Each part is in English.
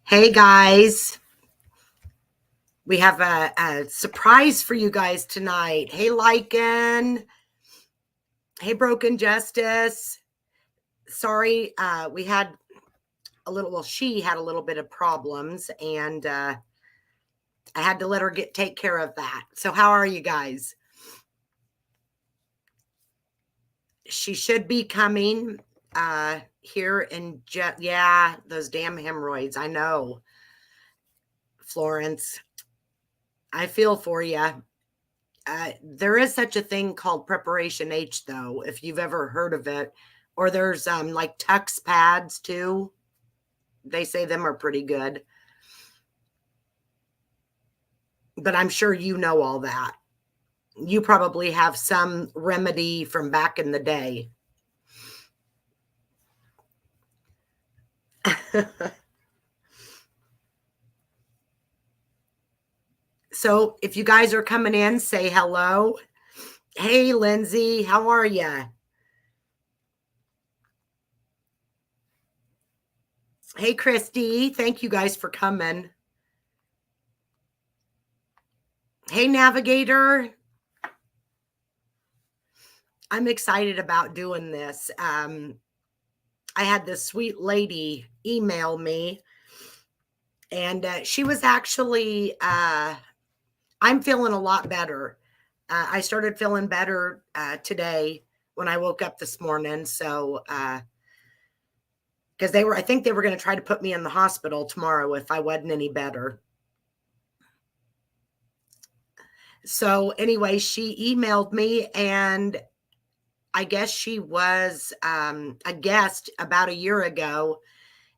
Hey guys, we have a surprise for you guys tonight. Hey Lycan, hey Broken Justice. Sorry, we had she had a little bit of problems and I had to let her take care of that. So how are you guys? She should be coming here in yeah, those damn hemorrhoids. I know. Florence, I feel for you. There is such a thing called preparation H, though, if you've ever heard of it. Or there's like Tux pads too. They say them are pretty good. But I'm sure you know all that. You probably have some remedy from back in the day. So if you guys are coming in, say hello. Hey, Lindsay, how are you? Hey, Christy, thank you guys for coming. Hey, Navigator. I'm excited about doing this. I had this sweet lady email me, and she was actually, I'm feeling a lot better. I started feeling better today when I woke up this morning. So, because I think they were going to try to put me in the hospital tomorrow if I wasn't any better. So anyway, she emailed me, and I guess she was a guest about a year ago,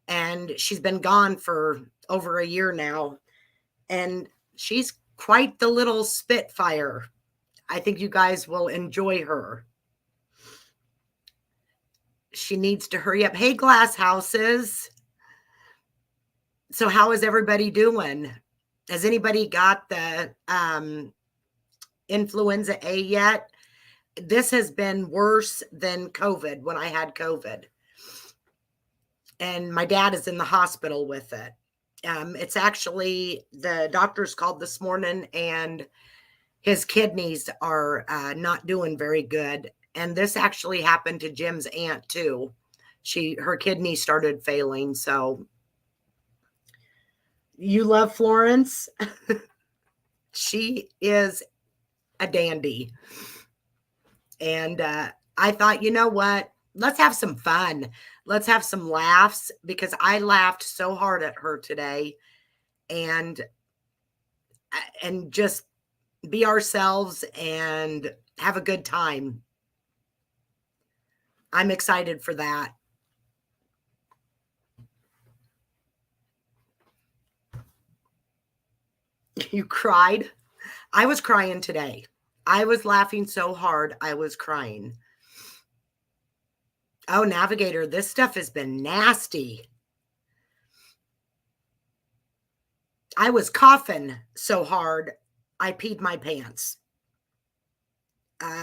and she's been gone for over a year now. And she's quite the little spitfire. I think you guys will enjoy her. She needs to hurry up. Hey, glass houses. So how is everybody doing? Has anybody got the influenza A yet? This has been worse than COVID when I had COVID. And my dad is in the hospital with it. It's actually, the doctors called this morning and his kidneys are not doing very good. And this actually happened to Jim's aunt too. Her kidneys started failing. So you love Florence. She is a dandy. And I thought, you know what? Let's have some fun. Let's have some laughs, because I laughed so hard at her today, and just be ourselves and have a good time. I'm excited for that. You cried? I was crying today. I was laughing so hard, I was crying. Oh, Navigator, this stuff has been nasty. I was coughing so hard, I peed my pants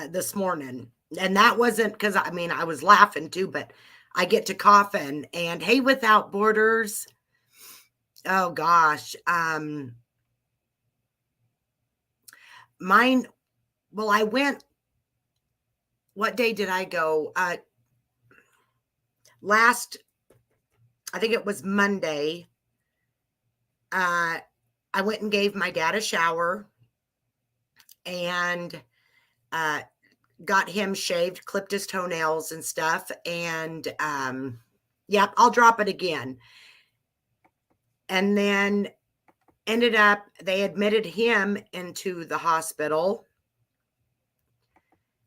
this morning. And that wasn't because, I was laughing too, but I get to coughing. And hey, Without Borders. Oh, gosh. Mine, well, I went, what day did I go? I think it was Monday. I went and gave my dad a shower and got him shaved, clipped his toenails and stuff. And yep, I'll drop it again. And then ended up, they admitted him into the hospital.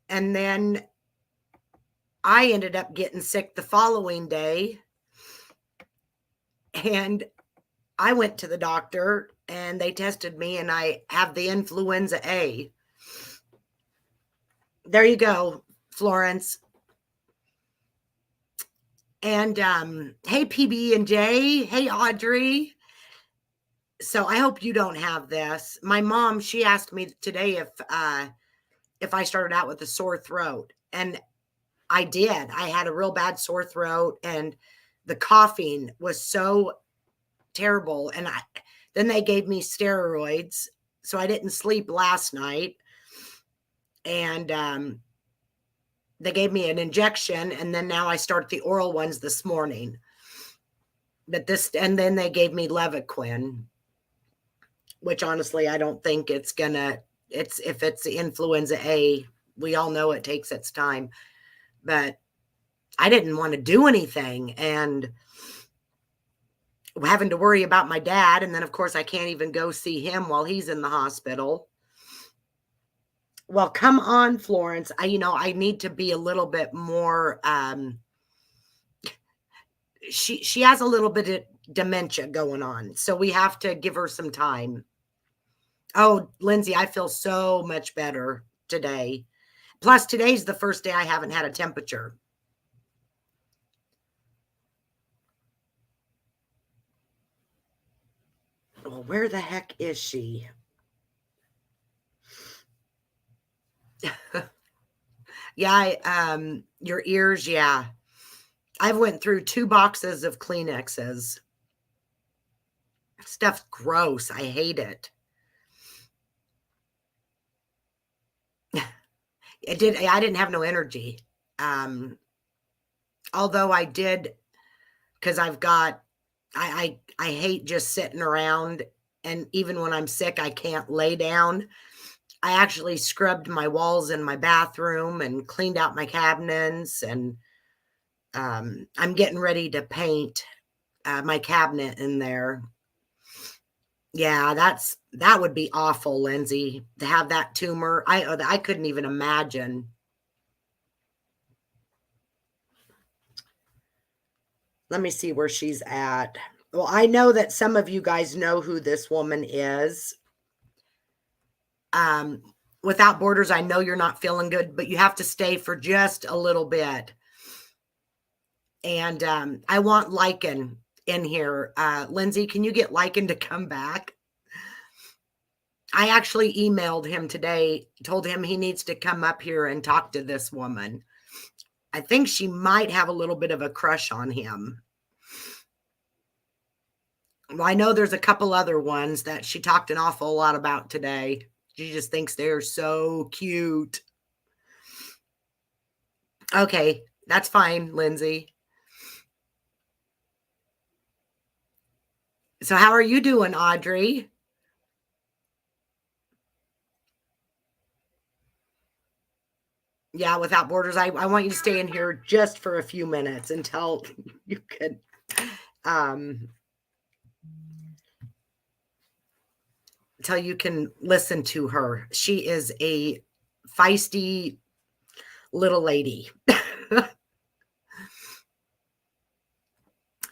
And then I ended up getting sick the following day. And I went to the doctor and they tested me, and I have the influenza A. There you go, Florence. And hey, PB and J. Hey, Audrey. So I hope you don't have this. My mom, she asked me today if I started out with a sore throat, and I did. I had a real bad sore throat, and the coughing was so terrible. And then they gave me steroids, so I didn't sleep last night. And they gave me an injection, and then now I start the oral ones this morning. And then they gave me Levaquin, which honestly, I don't think it's gonna, if it's influenza A, we all know it takes its time, but I didn't want to do anything, and having to worry about my dad. And then of course I can't even go see him while he's in the hospital. Well, come on, Florence. I need to be a little bit more, she has a little bit of dementia going on, so we have to give her some time. Oh, Lindsay, I feel so much better today. Plus, today's the first day I haven't had a temperature. Well, where the heck is she? Yeah, your ears, yeah. I've went through 2 boxes of Kleenexes. Stuff's gross. I hate it. I didn't have no energy. Although I did, because I hate just sitting around, and even when I'm sick, I can't lay down. I actually scrubbed my walls in my bathroom and cleaned out my cabinets, and I'm getting ready to paint my cabinet in there. Yeah, that would be awful, Lindsay, to have that tumor. I couldn't even imagine. Let me see where she's at. Well, I know that some of you guys know who this woman is. Without Borders, I know you're not feeling good, but you have to stay for just a little bit. And I want Lichen in here. Lindsay, can you get Lichen to come back? I actually emailed him today, told him he needs to come up here and talk to this woman. I think she might have a little bit of a crush on him. Well, I know there's a couple other ones that she talked an awful lot about today. She just thinks they're so cute. Okay, that's fine, Lindsay. So how are you doing, Audrey? Yeah, Without Borders, I want you to stay in here just for a few minutes until you can until you can listen to her. She is a feisty little lady.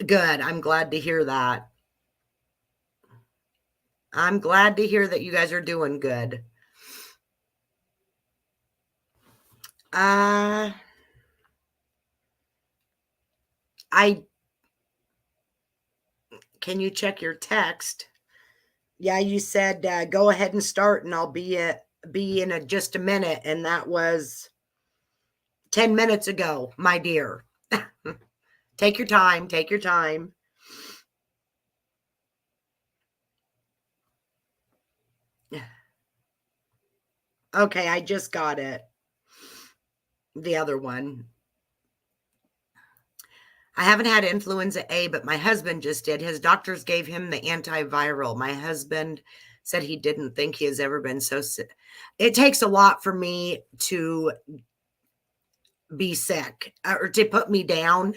Good. I'm glad to hear that. I'm glad to hear that you guys are doing good. Can you check your text? Yeah, you said go ahead and start, and I'll be in just a minute, and that was 10 minutes ago, my dear. Take your time. Take your time. Okay, I just got it. The other one. I haven't had influenza A, but my husband just did. His doctors gave him the antiviral. My husband said he didn't think he has ever been so sick. It takes a lot for me to be sick or to put me down.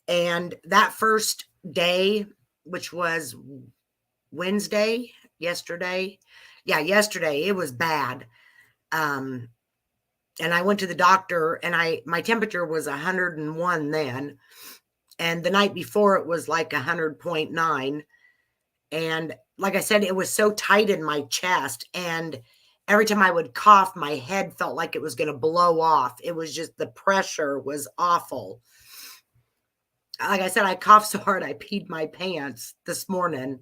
And that first day, which was Wednesday, yesterday. Yeah, yesterday, it was bad. And I went to the doctor, and my temperature was 101 then. And the night before it was like 100.9. And like I said, it was so tight in my chest. And every time I would cough, my head felt like it was going to blow off. It was just, the pressure was awful. Like I said, I coughed so hard I peed my pants this morning.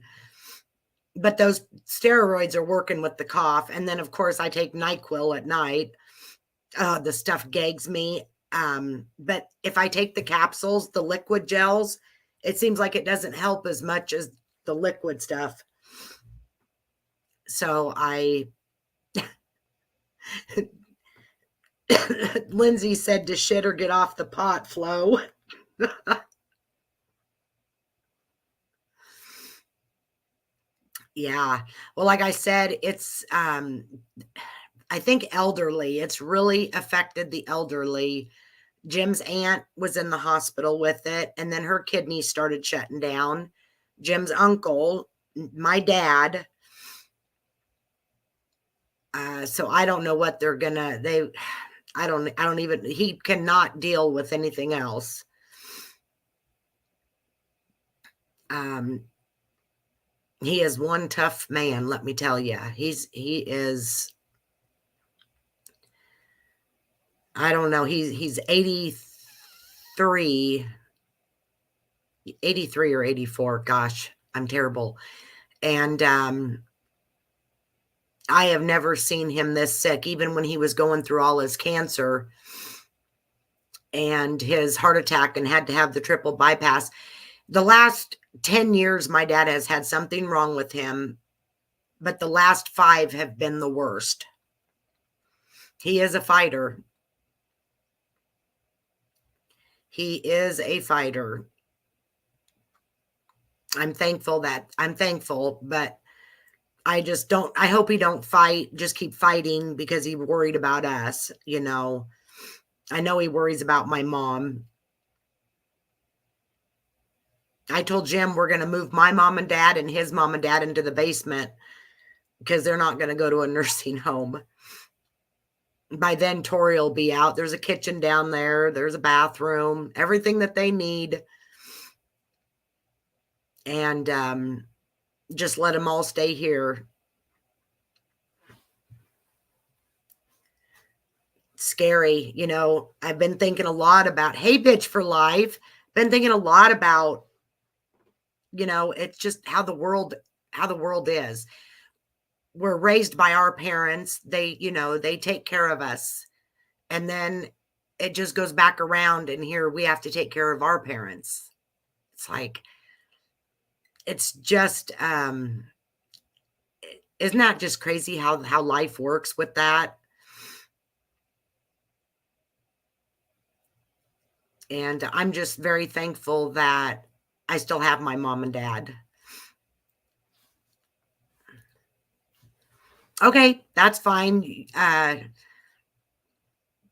But those steroids are working with the cough. And then, of course, I take NyQuil at night. The stuff gags me. But if I take the capsules, the liquid gels, it seems like it doesn't help as much as the liquid stuff. So Lindsay said to shit or get off the pot, Flo. Yeah. Well, like I said, it's I think elderly. It's really affected the elderly. Jim's aunt was in the hospital with it, and then her kidneys started shutting down. Jim's uncle, my dad. So I don't know what they're gonna. I don't even. He cannot deal with anything else. He is one tough man. Let me tell you, he is. I don't know. He's 83 or 84. Gosh, I'm terrible. And I have never seen him this sick, even when he was going through all his cancer and his heart attack and had to have the triple bypass. The last 10 years, my dad has had something wrong with him, but the last 5 have been the worst. He is a fighter. He is a fighter. I'm thankful, but I just don't, I hope he don't fight, just keep fighting because he worried about us, you know. I know he worries about my mom. I told Jim we're going to move my mom and dad and his mom and dad into the basement because they're not going to go to a nursing home. By then, Tori will be out. There's a kitchen down there. There's a bathroom, everything that they need. And just let them all stay here. Scary. You know, I've been thinking a lot about, hey, bitch for life. Been thinking a lot about, you know, it's just how the world is. We're raised by our parents. They, you know, they take care of us. And then it just goes back around and here we have to take care of our parents. It's like, it's just, isn't that just crazy how life works with that? And I'm just very thankful that I still have my mom and dad. Okay, that's fine.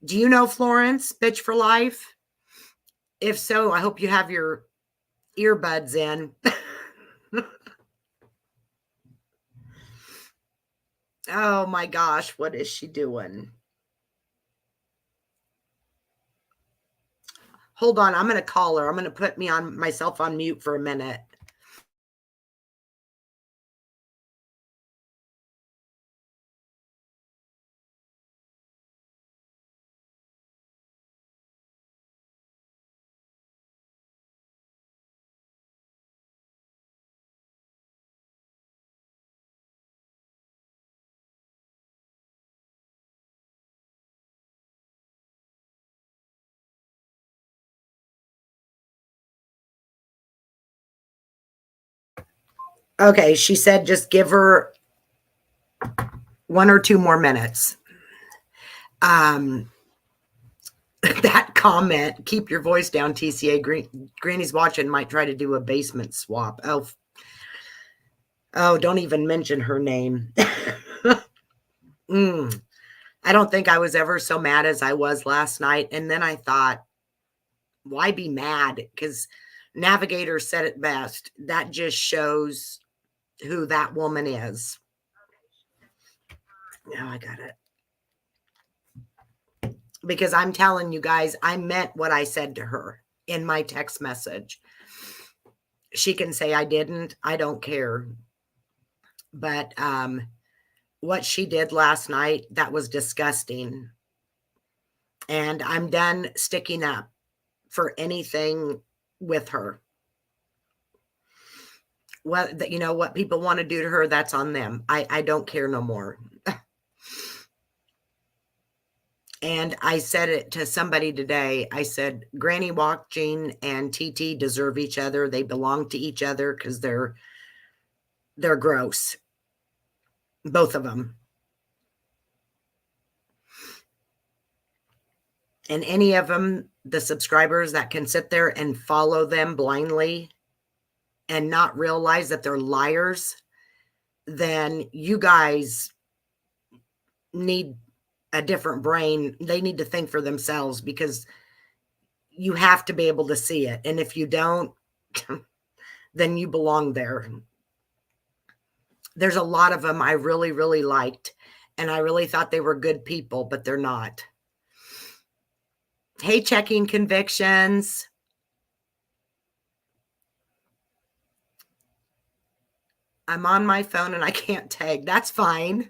Do you know Florence, Bitch for Life? If so, I hope you have your earbuds in. Oh my gosh, what is she doing? Hold on, I'm going to call her. I'm going to put myself on mute for a minute. Okay, she said just give her 1 or 2 more minutes. That comment, keep your voice down, TCA. Granny's watching, might try to do a basement swap. Oh, don't even mention her name. I don't think I was ever so mad as I was last night. And then I thought, why be mad? Because Navigator said it best. That just shows who that woman is. Now I got it. Because I'm telling you guys, I meant what I said to her in my text message. She can say I didn't. I don't care. But what she did last night, that was disgusting. And I'm done sticking up for anything with her. Well, you know, what people want to do to her, that's on them. I don't care no more. And I said it to somebody today. I said, Granny Walk Jean and TT deserve each other. They belong to each other because they're They're gross. Both of them. And any of them, the subscribers that can sit there and follow them blindly and not realize that they're liars, then you guys need a different brain. They need to think for themselves, because you have to be able to see it. And if you don't, then you belong there. There's a lot of them I really, really liked, and I really thought they were good people, but they're not. Hey, checking convictions. I'm on my phone and I can't tag. That's fine.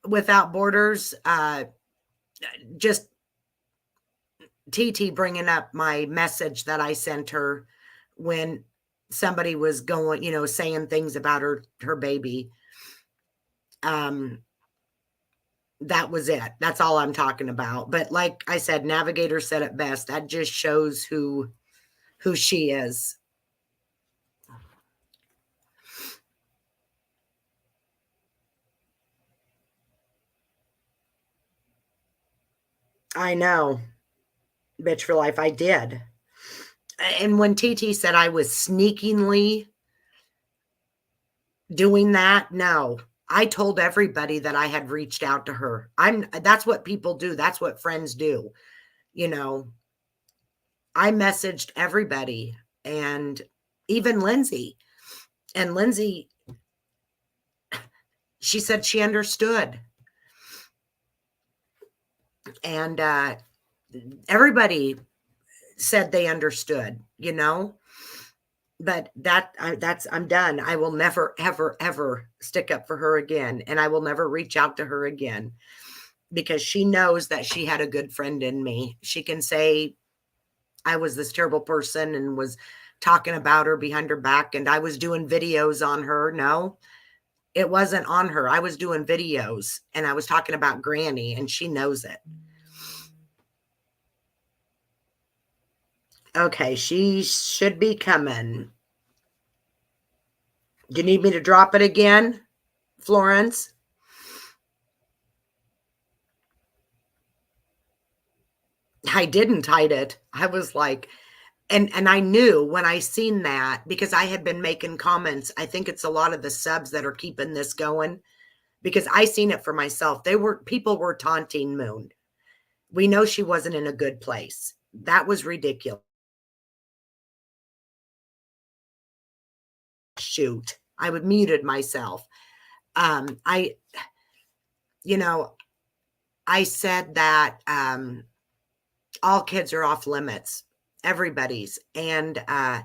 Without Borders, just TT bringing up my message that I sent her when somebody was going, saying things about her baby. That was it. That's all I'm talking about. But like I said, Navigator said it best. That just shows who she is. I know. Bitch for life. I did. And when TT said I was sneakingly doing that, no. I told everybody that I had reached out to her. That's what people do. That's what friends do. I messaged everybody, and even Lindsay. And Lindsay, she said she understood. And everybody said they understood, but I'm done. I will never, ever, ever stick up for her again. And I will never reach out to her again, because she knows that she had a good friend in me. She can say I was this terrible person and was talking about her behind her back, and I was doing videos on her. No, it wasn't on her. I was doing videos, and I was talking about Granny, and she knows it. Okay, she should be coming. Do you need me to drop it again, Florence? I didn't hide it. I was like, and I knew when I seen that, because I had been making comments. I think it's a lot of the subs that are keeping this going, because I seen it for myself. People were taunting Moon. We know she wasn't in a good place. That was ridiculous. Shoot, I would muted myself. I said that all kids are off limits, everybody's. And I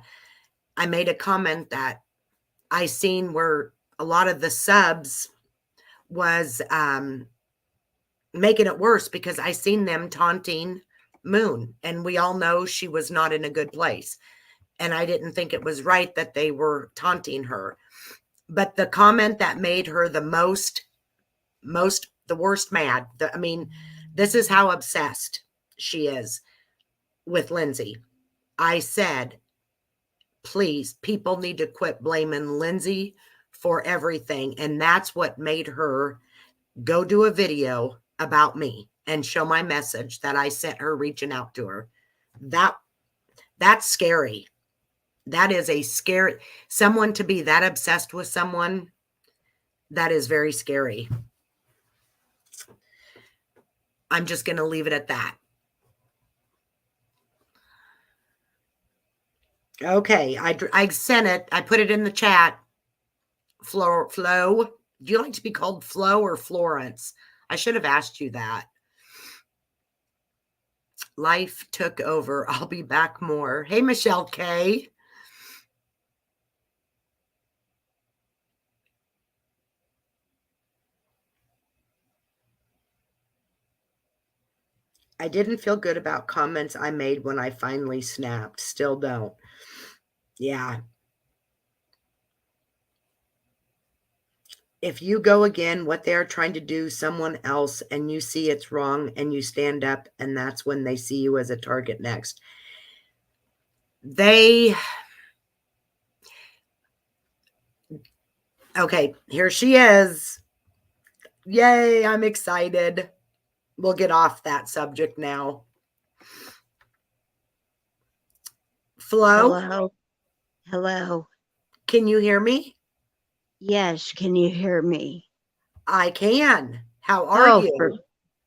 made a comment that I seen where a lot of the subs was making it worse, because I seen them taunting Moon, and we all know she was not in a good place. And I didn't think it was right that they were taunting her. But the comment that made her the worst mad, this is how obsessed she is with Lindsay. I said, please, people need to quit blaming Lindsay for everything. And that's what made her go do a video about me and show my message that I sent her reaching out to her. That's scary. That is a scary, someone to be that obsessed with someone, that is very scary. I'm just going to leave it at that. Okay, I sent it. I put it in the chat. Flo, do you like to be called Flo or Florence? I should have asked you that. Life took over. I'll be back more. Hey, Michelle K. I didn't feel good about comments I made when I finally snapped. Still don't. Yeah. If you go again, what they are trying to do someone else, and you see it's wrong, and you stand up, and that's when they see you as a target next. They Okay, here she is. Yay, I'm excited. We'll get off that subject now. Flo, Hello? Hello? can you hear me? Yes, can you hear me? I can. How are Oh, for you?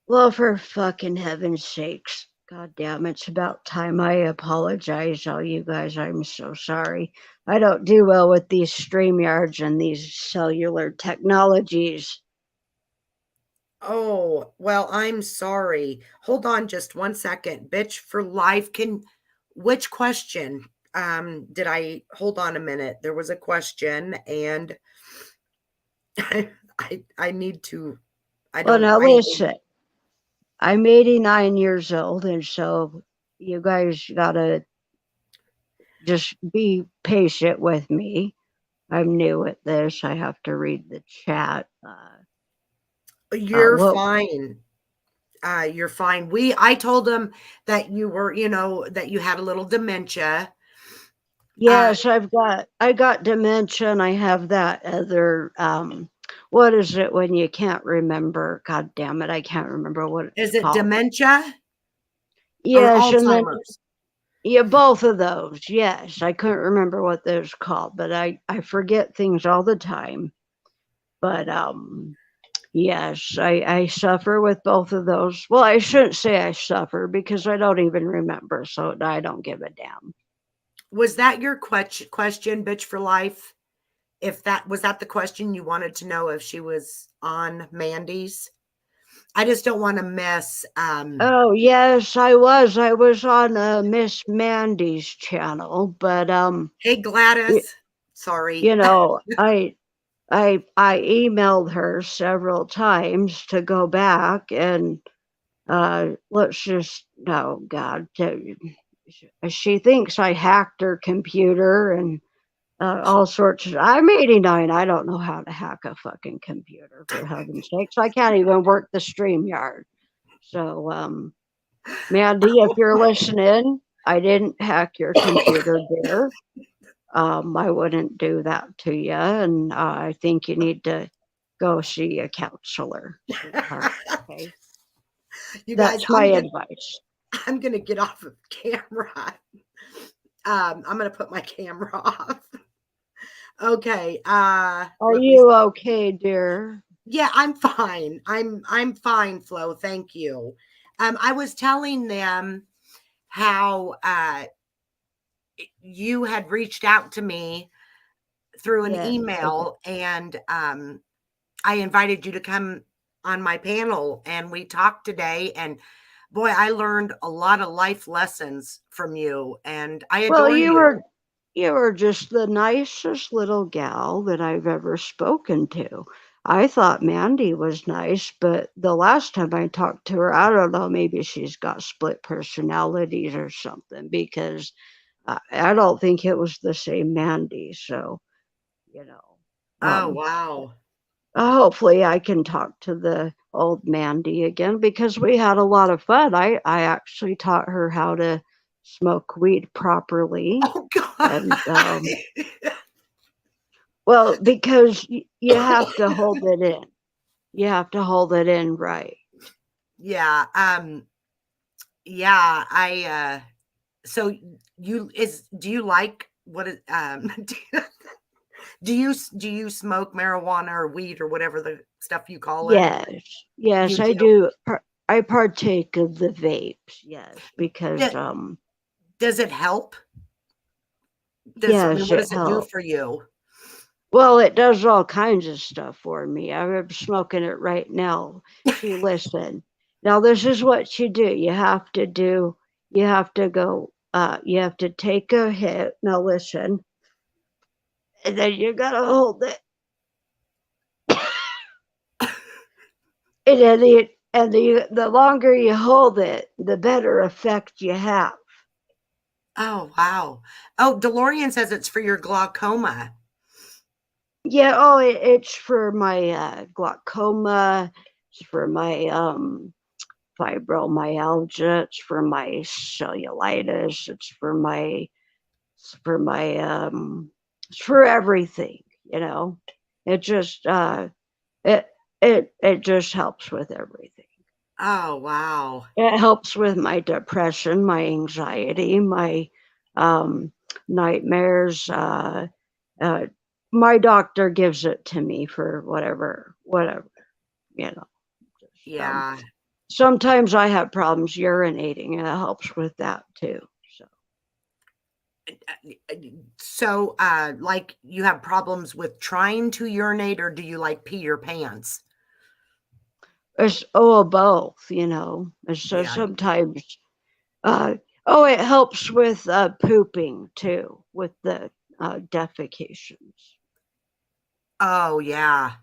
well, for fucking heaven's sakes. God damn, it's about time. I apologize, all you guys. I'm so sorry. I don't do well with these StreamYards and these cellular technologies. Oh, well, I'm sorry. Hold on just 1 second. Bitch for life. Which question? Did I hold on a minute? There was a question and I need to I Well, don't now I listen, I'm 89 years old, and so you guys gotta just be patient with me. I'm new at this. I have to read the chat. you're Well, fine. You're fine. I told him that you were, that you had a little dementia. Uh, yes, I got dementia and I have that other what is it when you can't remember? God damn it, I can't remember what it's is it called. dementia or Yes, and then Alzheimer's? yeah, both of those. Yes, I couldn't remember what those called, but I forget things all the time. But yes, I suffer with both of those. Well, I shouldn't say I suffer because I don't even remember, so I don't give a damn. Was that your question, bitch for life? If that was that the question you wanted to know if she was on Mandy's? I just don't want to miss. Oh, yes, I was. I was on Miss Mandy's channel, but Hey y- Gladys, sorry. you know, I emailed her several times to go back and let's just oh God, she thinks I hacked her computer and all sorts of. I'm 89. I don't know how to hack a fucking computer for heaven's sakes. I can't even work the StreamYard. So Mandy, if you're listening, I didn't hack your computer, dear. I wouldn't do that to you, and I think you need to go see a counselor, sweetheart. Okay, You guys, that's my advice. I'm gonna get off of camera. I'm gonna put my camera off. Okay. Are Let me. you okay, dear? Yeah, I'm fine. I'm fine, Flo. Thank you. I was telling them how you had reached out to me through an Yes, I did. email, and I invited you to come on my panel, and we talked today. And boy, I learned a lot of life lessons from you, and I Well, adore you. you were just the nicest little gal that I've ever spoken to. I thought Mandy was nice, but the last time I talked to her, I don't know, maybe she's got split personalities or something because I don't think it was the same Mandy. So, you know, Oh um, wow. hopefully I can talk to the old Mandy again because we had a lot of fun. I actually taught her how to smoke weed properly. Oh God. And well, because you have to hold it in. You have to hold it in right. Yeah. Yeah. So do you like what is do you smoke marijuana or weed or whatever the stuff you call it? Yes, yes, You I do. do. I partake of the vapes. Yes, because D- Does it help? I mean, yes, what it does it do helps. for you? Well, it does all kinds of stuff for me. I'm smoking it right now. See, listen. Now, this is what you do. You have to do. You have to go. You have to take a hit. Now, listen, and then you gotta hold it. And then the longer you hold it, the better effect you have. Oh, wow. Oh, DeLorean says it's for your glaucoma. Yeah. Oh, it's for my glaucoma. It's for my fibromyalgia. It's for my cellulitis. It's for my it's for everything. You know. It just it just helps with everything. Oh, wow. It helps with my depression, my anxiety, my um, nightmares. Uh, my doctor gives it to me for whatever, you know. Just, Yeah. sometimes I have problems urinating, and it helps with that too. So So, like, you have problems with trying to urinate, or do you like pee your pants? it's both. So Yeah. sometimes, uh, it helps with pooping too, with the defecations. Oh, yeah.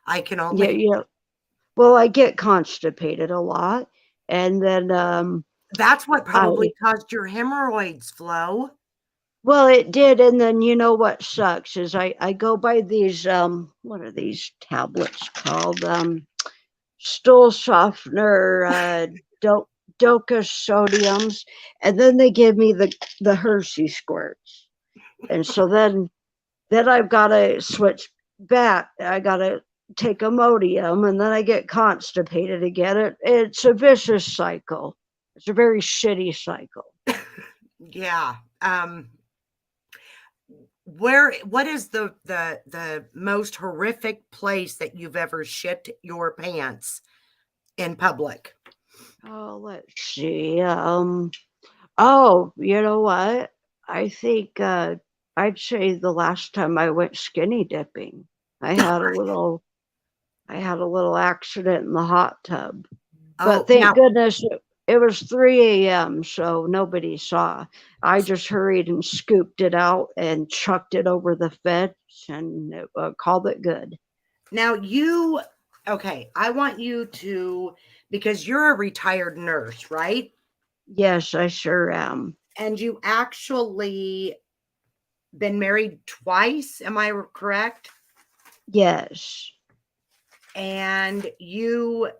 I can Yeah, only, yeah. Well, I get constipated a lot, and then that's what I probably caused your hemorrhoids, Flo. well, it did, and then you know what sucks is I go by these what are these tablets called stool softener do- doca sodiums, and then they give me the Hershey squirts, and so then I've got to switch back. I got to take Imodium, and then I get constipated again. It's a vicious cycle. It's a very shitty cycle. Yeah. What is the most horrific place that you've ever shit your pants in public? Oh, let's see. Oh, you know what? I think I'd say the last time I went skinny dipping, I had a little I had a little accident in the hot tub. But Oh, thank now goodness it was 3 a.m., so nobody saw. I just hurried and scooped it out and chucked it over the fence and called it good. now you okay, I want you to, because you're a retired nurse, right? Yes, I sure am. And you actually been married twice, am I correct? Yes. And you're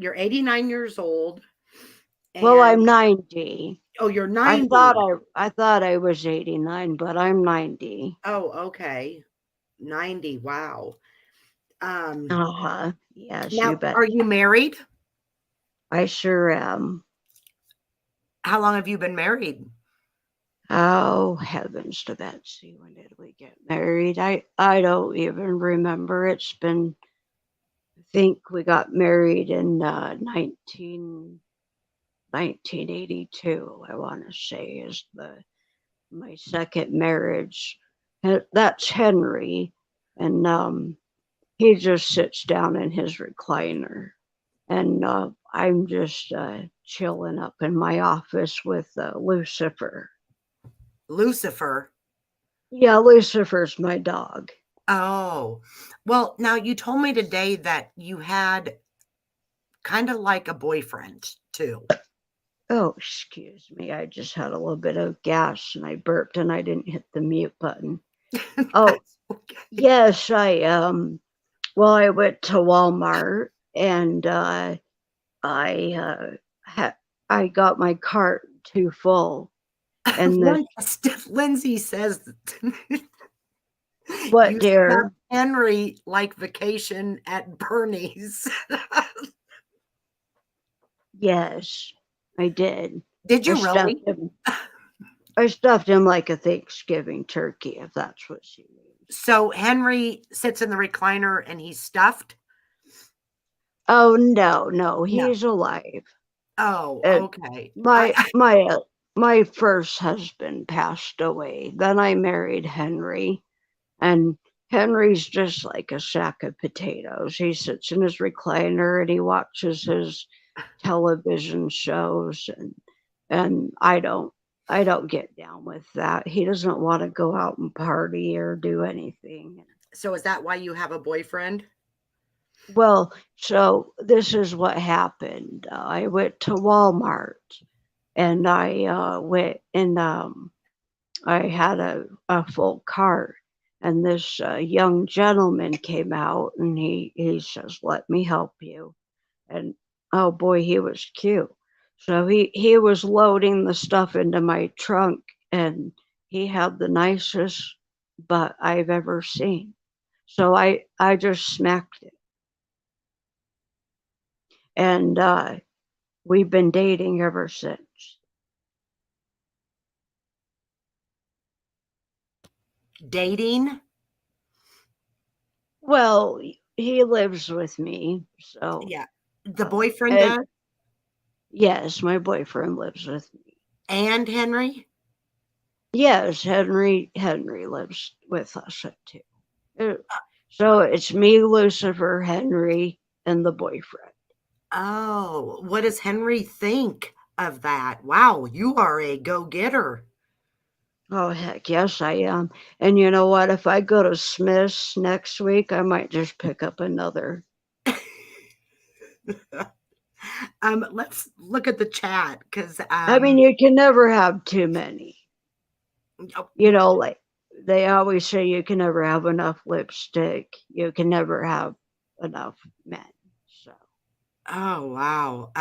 89 years old, Well, and I'm 90. oh, you're I thought 90. I thought I was 89, but I'm 90. Oh, okay. 90. Wow. Um Uh-huh. Yes, you Now, are bet. you married? I sure am. How long have you been married? Oh, heavens to Betsy. When did we get married? I don't even remember. I think we got married in 1982, I want to say, is my second marriage. That's Henry. And he just sits down in his recliner. And I'm just chilling up in my office with Lucifer. Lucifer. Yeah, Lucifer's my dog. Oh, well, now you told me today that you had kind of like a boyfriend too. Oh, excuse me. I just had a little bit of gas and I burped and I didn't hit the mute button. Oh, That's okay. yes, I went to Walmart and I had I got my cart too full and the Lindsay says what you dear? stuffed Henry like vacation at Bernie's. Yes, I did. Did I you stuffed really? him. I stuffed him like a Thanksgiving turkey, if that's what she means. So Henry sits in the recliner and he's stuffed? Oh no, no, No. he's alive. Oh, Uh, okay. my my my first husband passed away. Then I married Henry, and Henry's just like a sack of potatoes. He sits in his recliner and he watches his television shows, and I don't get down with that. He doesn't want to go out and party or do anything. So is that why you have a boyfriend? Well, so this is what happened. I went to Walmart and I went and I had a full cart. And this young gentleman came out and he says, "Let me help you." And oh boy, he was cute. So he was loading the stuff into my trunk and he had the nicest butt I've ever seen. So I just smacked it. And we've been dating ever since. Dating? Well, he lives with me, so Yeah. The boyfriend and does? yes, my boyfriend lives with me. And Henry? Yes, Henry lives with us too. Uh, So it's me, Lucifer, Henry, and the boyfriend. Oh, what does Henry think of that? Wow, you are a go-getter. Oh heck, yes, I am. And you know what? If I go to Smith's next week, I might just pick up another. Let's look at the chat because I mean, you can never have too many. oh, You know, like they always say, you can never have enough lipstick. You can never have enough men. So, oh wow.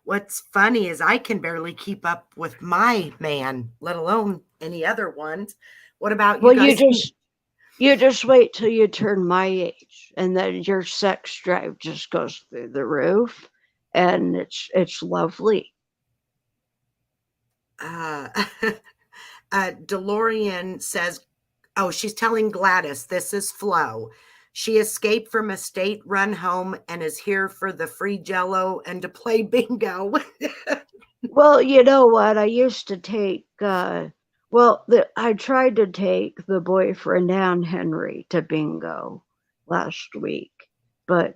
What's funny is I can barely keep up with my man, let alone any other ones. What about you well, guys? you just wait till you turn my age, and then your sex drive just goes through the roof, and it's lovely. Uh, DeLorean says, oh, she's telling Gladys, this is Flo. She escaped from a state run home and is here for the free jello and to play bingo. Well, you know what? I used to take. I tried to take the boyfriend and Henry to bingo last week, but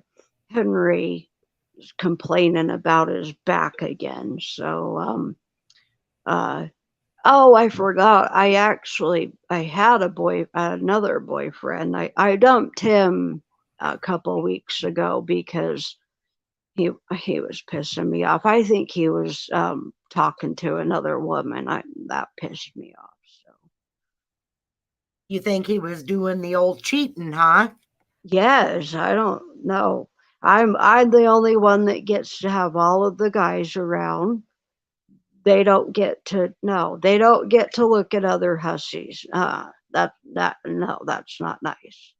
Henry is complaining about his back again. So, uh, oh, I forgot. I had another boyfriend. I dumped him a couple weeks ago because he was pissing me off. I think he was talking to another woman. That pissed me off. So You think he was doing the old cheating, huh? yes, I don't know. I'm the only one that gets to have all of the guys around. They don't get to no. They don't get to look at other hussies. That no, that's not nice.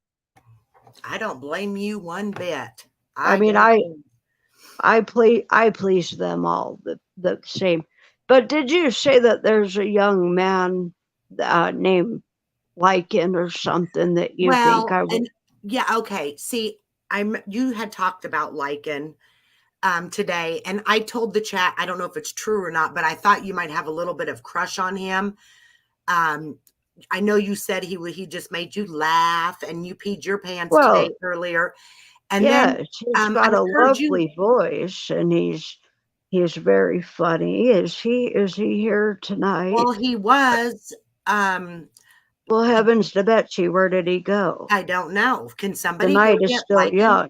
I don't blame you one bit. I I mean, don't. I please them all the same. But did you say that there's a young man named Lycan or something that you think Well, I would? and yeah, okay. See, I'm you had talked about lichen today, and I told the chat, I don't know if it's true or not, but I thought you might have a little bit of crush on him. Um, I know you said he just made you laugh and you peed your pants today Well, earlier. And then yes, he's got I a heard you. lovely voice, and he's very funny. Is he here Well, tonight? he was. Um, Well, heavens to Betsy, where did he go? I don't know. Can The somebody go night is get still lichen? young.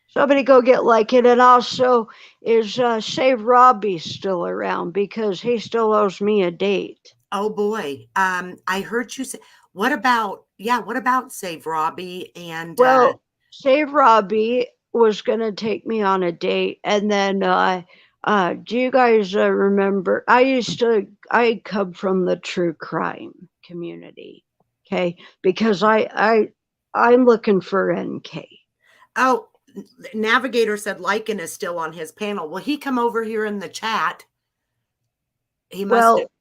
Somebody go get Lycan, and also is Save Robbie still around because he still owes me a date. Oh boy. I heard you say. What about? Yeah. What about Save Robbie and Well, Save Robbie was going to take me on a date, and then do you guys remember? I come from the true crime community, okay? Because I'm looking for NK. oh, Navigator said lichen is still on his panel. Will he come over here in the chat? He must have. Well,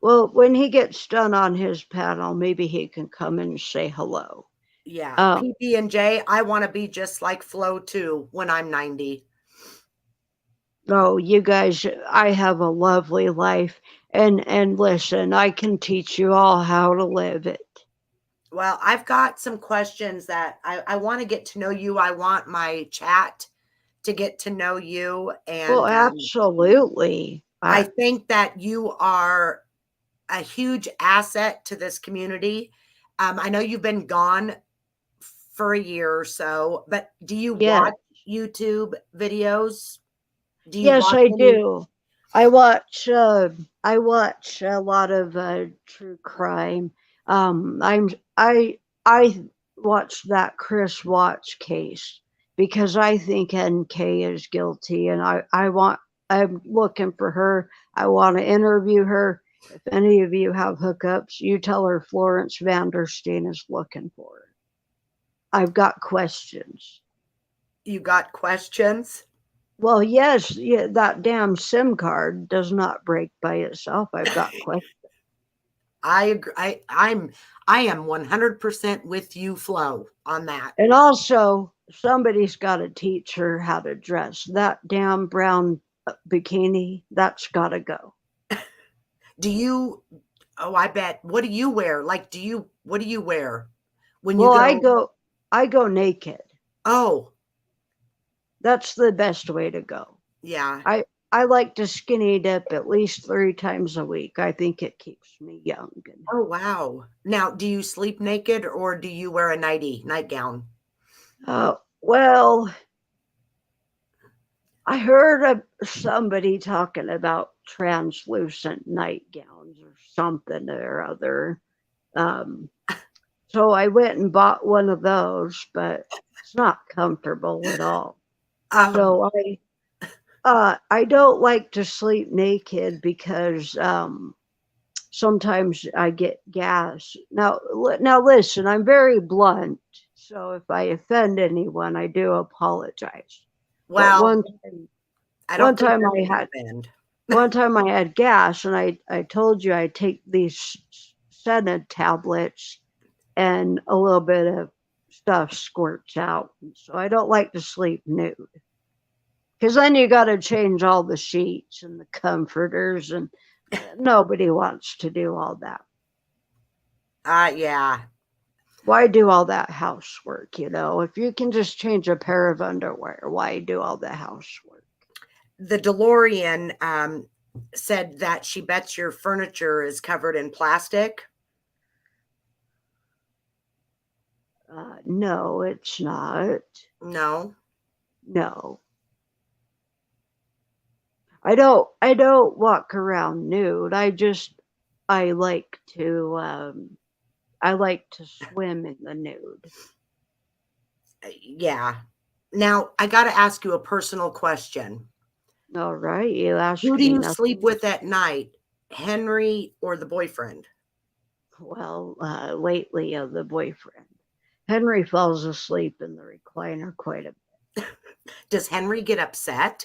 well, when he gets done on his panel, maybe he can come and say hello. Yeah. Um, PB and J. I want to be just like Flo too when I'm 90. Oh, you guys, I have a lovely life. And listen, I can teach you all how to live it. Well, I've got some questions that I want to get to know you. I want my chat to get to know you. Well, And absolutely. I think that you are a huge asset to this community. I know you've been gone for a year or so, but do you Yeah. watch YouTube videos? Do you Yes, watch I any? do. I watch a lot of true crime. I'm I watched that Chris Watts case because I think NK is guilty, and I'm looking for her. I want to interview her. If any of you have hookups, you tell her Florence Vanderstein is looking for her. I've got questions. You got questions? Well, yes, yeah, that damn SIM card does not break by itself. I've got questions. I agree. I am 100% with you, Flo, on that. And also, somebody's got to teach her how to dress. That damn brown bikini, that's got to go. Do you? Oh, I bet. What do you wear? Like, what do you wear when you Well, go? I go naked. Oh, That's the best way to go. yeah. I like to skinny dip at least 3 times a week. I think it keeps me young. Oh, wow. Now, do you sleep naked or do you wear a nightgown? Well, I heard of somebody talking about translucent nightgowns or something or other. Um, so I went and bought one of those, but it's not comfortable at all. Um, So I don't like to sleep naked because sometimes I get gas. Now listen, I'm very blunt, so if I offend anyone, I do apologize. But well, I one don't think time they're I going to had offend. one time I had gas, and I told you I take these Senna tablets, and a little bit of stuff squirts out. So I don't like to sleep nude because then you got to change all the sheets and the comforters, and nobody wants to do all that. Yeah. Why do all that housework? If you can just change a pair of underwear, why do all the housework? The DeLorean said that she bets your furniture is covered in plastic. No, it's not. No. No, I don't walk around nude. I like to I like to swim in the nude. Yeah. Now, I got to ask you a personal question. All right, you ask Who do me you sleep nothing. with at night, Henry or the boyfriend? Well, lately, the boyfriend. Henry falls asleep in the recliner quite a bit. Does Henry get upset?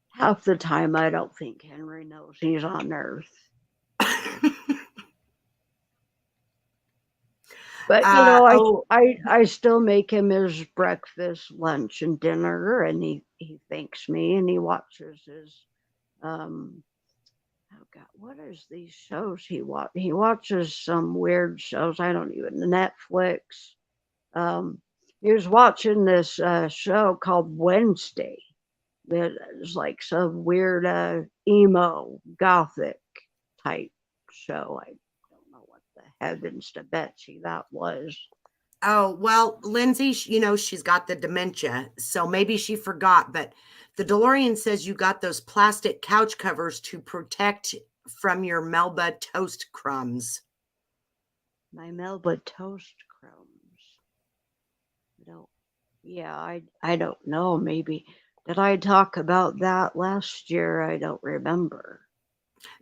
Half the time, I don't think Henry knows he's on Earth. But Oh, I still make him his breakfast, lunch, and dinner, and he thanks me, and he watches his oh God, what is these shows he watch? He watches some weird shows. I don't even Netflix. Um, he was watching this show called Wednesday. That is like some weird emo gothic type show. I don't know what the heavens to Betsy that was. oh, well, Lindsay, she's got the dementia, so maybe she forgot, but the DeLorean says you got those plastic couch covers to protect from your Melba toast crumbs. My Melba toast crumbs. I don't. Yeah, I don't know. Maybe did I talk about that last year? I don't remember.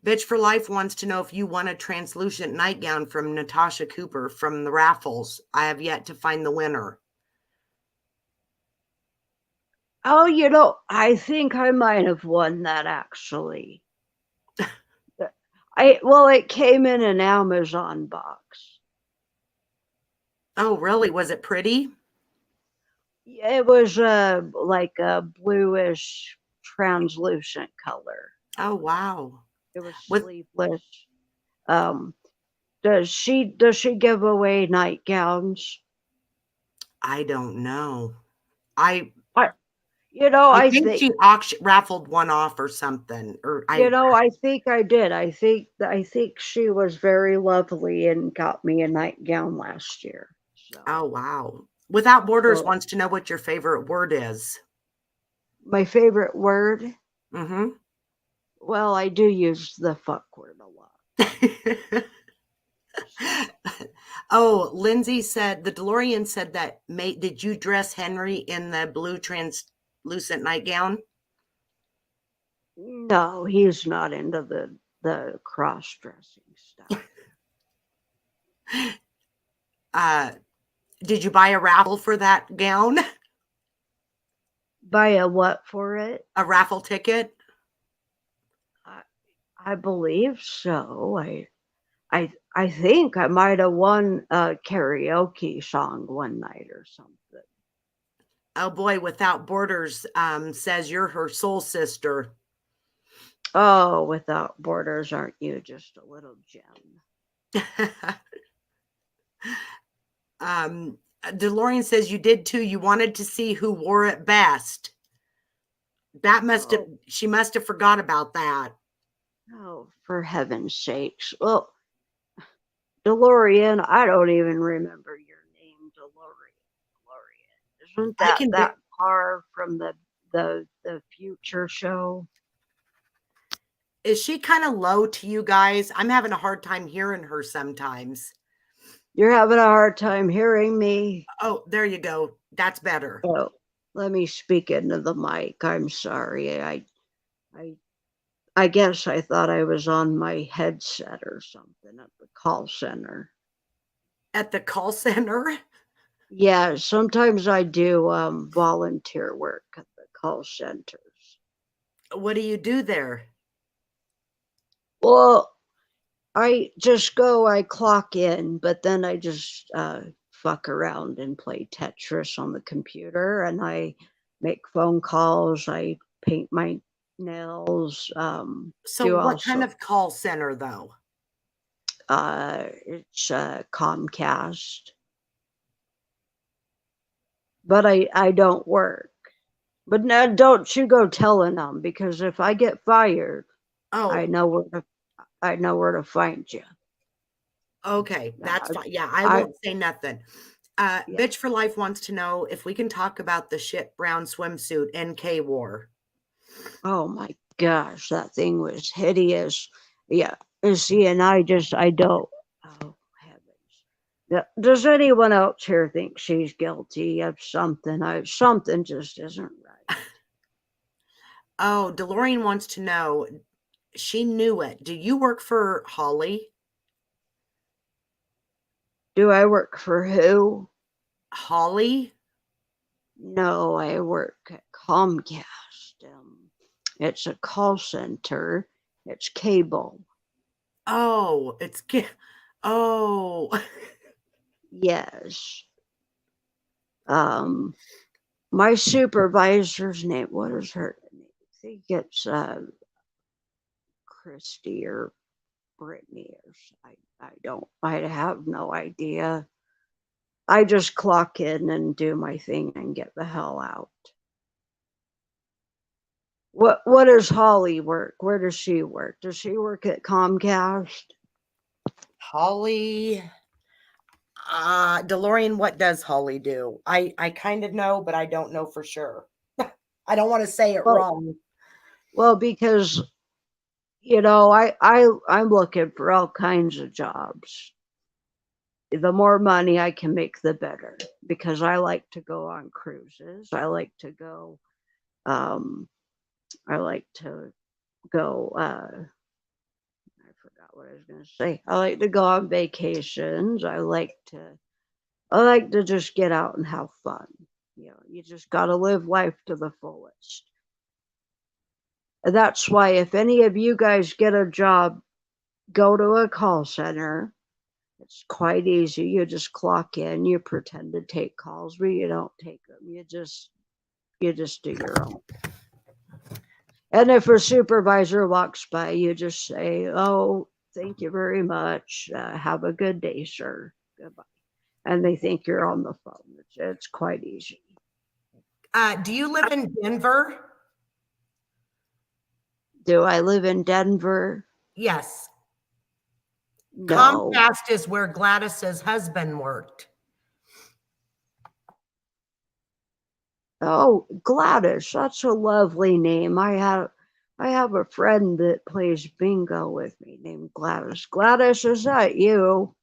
Bitch for Life wants to know if you won a translucent nightgown from Natasha Cooper from the raffles. I have yet to find the winner. Oh, I think I might have won that actually. It came in an Amazon box. Oh, really? Was it pretty? It was like a bluish translucent color. Oh, wow. It was With sleeveless. Um, does she give away nightgowns? I don't know. I I I I think think she raffled one off or something. Or I I think I did. I think she was very lovely and got me a nightgown last year. Oh, wow. Without Borders So wants to know what your favorite word is. my favorite word. Mm-hmm. Well, I do use the fuck word a lot. So Oh, Lindsay said the DeLorean said that did you dress Henry in the blue translucent nightgown? no, he's not into the cross dressing stuff. Uh Did you buy a raffle for that gown? Buy a what for it? A raffle ticket? I, I believe so. I think I might have won a karaoke song one night or something. Oh boy, Without Borders says you're her soul sister. Oh, without borders, aren't you just a little gem? DeLorean says you did too. You wanted to see who wore it best. That must have, Oh, she must have forgot about that. oh, for heaven's sakes. Well, DeLorean, I don't even remember your name, DeLorean. Isn't I that can do, that car from the future show? is she kind of low to you guys? I'm having a hard time hearing her sometimes. You're having a hard time hearing me. Oh, there you go. That's better. Oh, let me speak into the mic. I'm sorry. I I guess I thought I was on my headset or something at the call center. At the call center? Yeah, sometimes I do volunteer work at the call centers. What do you do there? Well, I just go, I clock in, but then I just fuck around and play Tetris on the computer, and I make phone calls, I paint my nails, So, do what kind also, of call center, though? it's Comcast, but I don't work. But now don't you go telling them because if I get fired, I Oh, know where to I know where to find you. okay. That's Uh, fine. Yeah, I I won't say nothing. yeah. Bitch for Life wants to know if we can talk about the shit brown swimsuit NK wore. Oh my gosh, that thing was hideous. Yeah. And see, and I don't. Oh heavens. Yeah. Does anyone else here think she's guilty of something? Something just isn't right. Oh, DeLorean wants to know. She knew it. Do you work for Holly? Do I work for who? Holly? No, I work at Comcast. It's a call center. It's cable. Oh, oh. Yes. Um, my supervisor's name. What is her name? I think it's Christy or Brittany. I don't. I have no idea. I just clock in and do my thing and get the hell out. What does Holly work? Where does she work? Does she work at Comcast? Holly. DeLorean, what does Holly do? I kind of know, but I don't know for sure. I don't want to say it Well, wrong. well, because I'm looking for all kinds of jobs. The more money I can make, the better. Because I like to go on cruises. I like to go. Um, I like to go. I forgot what I was going to say. I like to go on vacations. I like to just get out and have fun. You just got to live life to the fullest. And that's why if any of you guys get a job, go to a call center. It's quite easy. You just clock in, you pretend to take calls, but you don't take them. You just do your own. And if a supervisor walks by, you just say, "Oh, thank you very much. Have a good day, sir. Goodbye." And they think you're on the phone. It's quite easy. Do you live in Denver? Do I live in Denver? Yes. No. Comcast is where Gladys's husband worked. Oh, Gladys, that's a lovely name. I have a friend that plays bingo with me named Gladys. Gladys, is that you?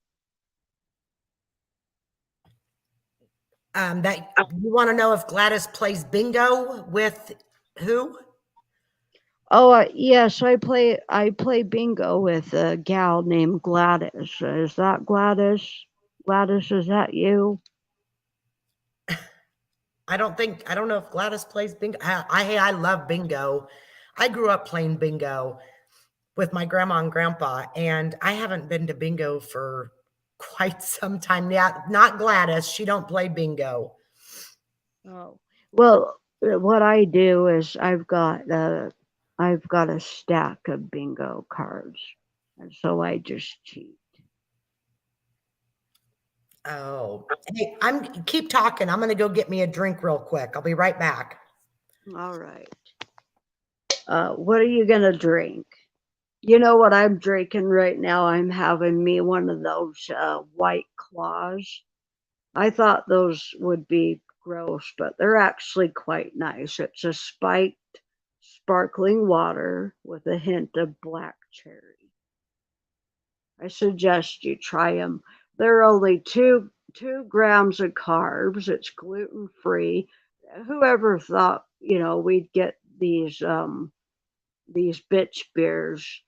That you want to know if Gladys plays bingo with who? Oh, yes, I play bingo with a gal named Gladys. Is that Gladys? Gladys, is that you? I don't know if Gladys plays bingo. Hey, I love bingo. I grew up playing bingo with my grandma and grandpa, and I haven't been to bingo for quite some time. Yeah, not Gladys. She don't play bingo. Oh, well, what I do is I've got a stack of bingo cards, and so I just cheat. Oh, hey, I'm keep talking. I'm gonna go get me a drink real quick. I'll be right back. All right. What are you gonna drink? You know what I'm drinking right now? I'm having me one of those white claws. I thought those would be gross, but they're actually quite nice. It's a spiked sparkling water with a hint of black cherry. I suggest you try them. They're only two grams of carbs. It's gluten free. Whoever thought we'd get these bitch beers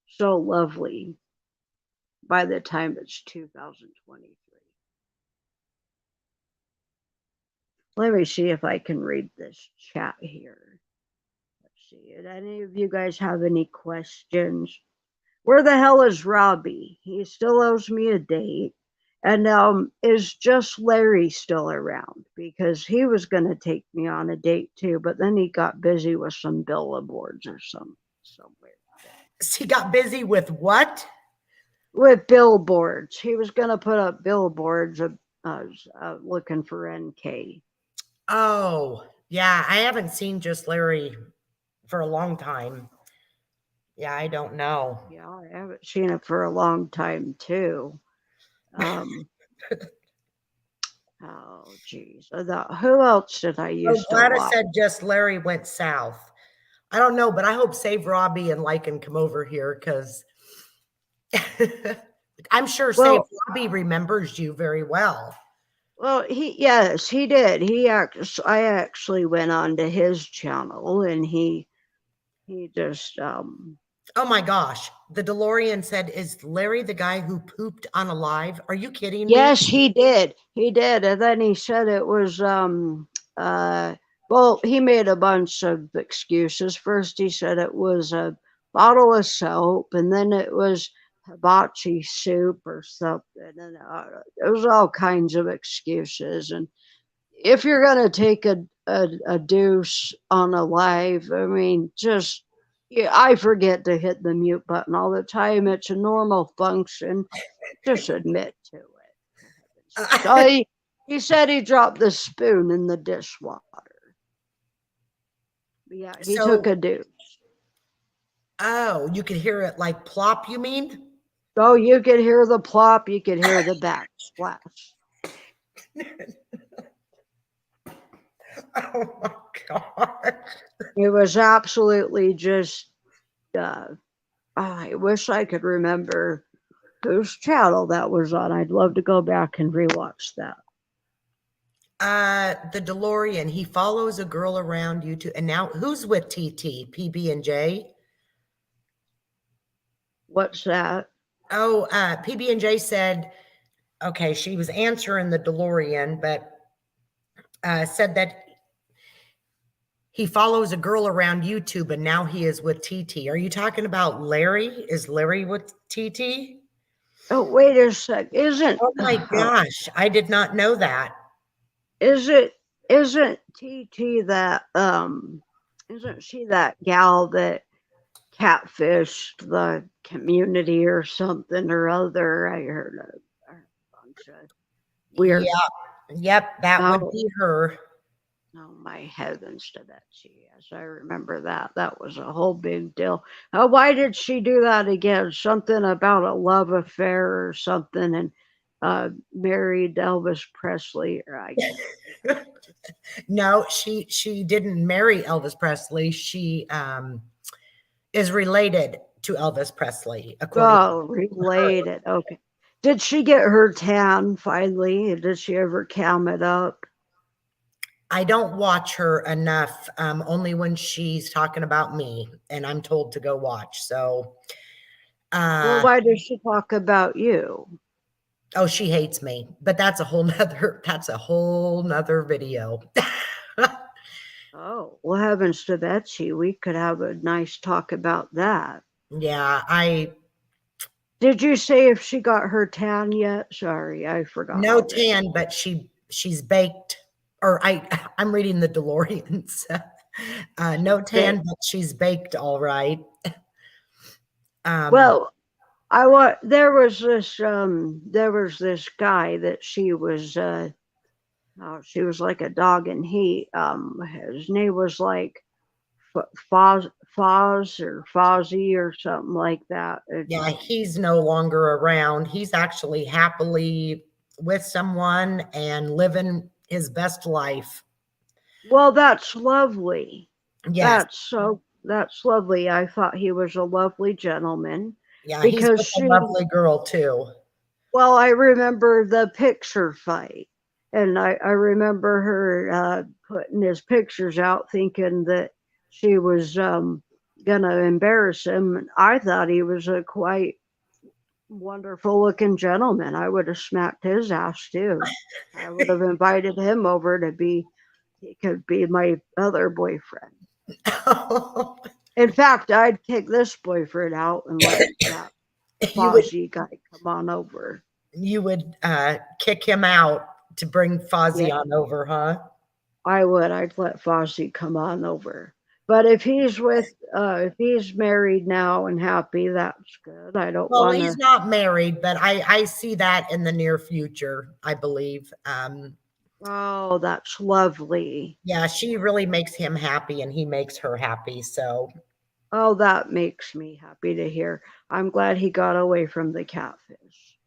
so lovely by the time it's 2023. Let me see if I can read this chat here. Let's see. Did any of you guys have any questions? Where the hell is Robbie? He still owes me a date. And is just Larry still around? Because he was going to take me on a date too, but then he got busy with some billboards or some weird thing. He got busy with what? With billboards. He was going to put up billboards looking for NK. Oh, yeah. I haven't seen Just Larry for a long time. Yeah, I don't know. Yeah, I haven't seen it for a long time too. Um, oh, geez. Who else did I Oh, used to Gladys watch? said Just Larry went south. I don't know, but I hope Save Robbie and Lycan come over here because I'm sure Save Well, Robbie remembers you very well. yes, he did. I actually went on to his channel, and he just Oh my gosh. The DeLorean said, "Is Larry the guy who pooped on a live? Are you kidding me?" yes, he did. He did. And then he said it was uh well, he made a bunch of excuses. First he said it was a bottle of soap, and then it was hibachi soup or something. And there was all kinds of excuses. And if you're gonna take a deuce on a live, I mean, just yeah, I forget to hit the mute button all the time. It's a normal function. Just admit to it. So he said he dropped the spoon in the dishwater. Yeah, he took So, a deuce. oh, you could hear it like plop, you mean? So you could hear the plop, you could hear the backsplash. Oh my God. It was absolutely just. Uh, I wish I could remember whose channel that was on. I'd love to go back and rewatch that. The DeLorean, he follows a girl around you to, and now who's with TT? PB and J? What's that? Oh, PB and J said, okay, she was answering the DeLorean, but said that he follows a girl around YouTube and now he is with TT. Are you talking about Larry? Is Larry with TT? Oh, wait a sec. Oh my gosh, I did not know that. Is it isn't TT that isn't she that gal that catfished the community or something or other? I heard a bunch of weird. Yeah, yep, that would Oh, be her. oh my heavens to that she yes, I remember that. That was a whole big deal. Why did she do that again? Something about a love affair or something, and married Elvis Presley. Or I No, she didn't marry Elvis Presley. She is related to Elvis Presley, according Oh, to her. related. Okay. Did she get her tan finally? Did she ever cam it up? I don't watch her enough, only when she's talking about me and I'm told to go watch. So, Well, uh, why does she talk about you? Oh, she hates me, but that's a whole nother video. Oh, what happens to Betsy? We could have a nice talk about that. Yeah, Did you say if she got her tan yet? Sorry, I forgot no already. tan, but she's baked, or I'm reading the DeLoreans. No She's tan, big. but she's baked all right. Um, Well, there was this guy that she was like a dog, and his name was like Foz or Fozzie or something like that. yeah, he's no longer around. He's actually happily with someone and living his best life. Well, that's lovely. Yes, That's lovely. I thought he was a lovely gentleman yeah, he's because with a lovely girl too. well, I remember the picture fight, and I remember her putting his pictures out thinking that she was gonna embarrass him. And I thought he was a quite wonderful looking gentleman. I would have smacked his ass too. I would have invited him over to be, he could be my other boyfriend. In fact, I'd kick this boyfriend out and let that you would Fozzie guy come on over. you would kick him out to bring Yeah, Fozzie on over, huh? I would. I'd let Fozzie come on over. But if he's married now and happy, that's good. I don't Well, want he's to. not married, but I see that in the near future, I believe. Oh, that's lovely. Yeah, she really makes him happy and he makes her happy. So Oh, that makes me happy to hear. I'm glad he got away from the catfish.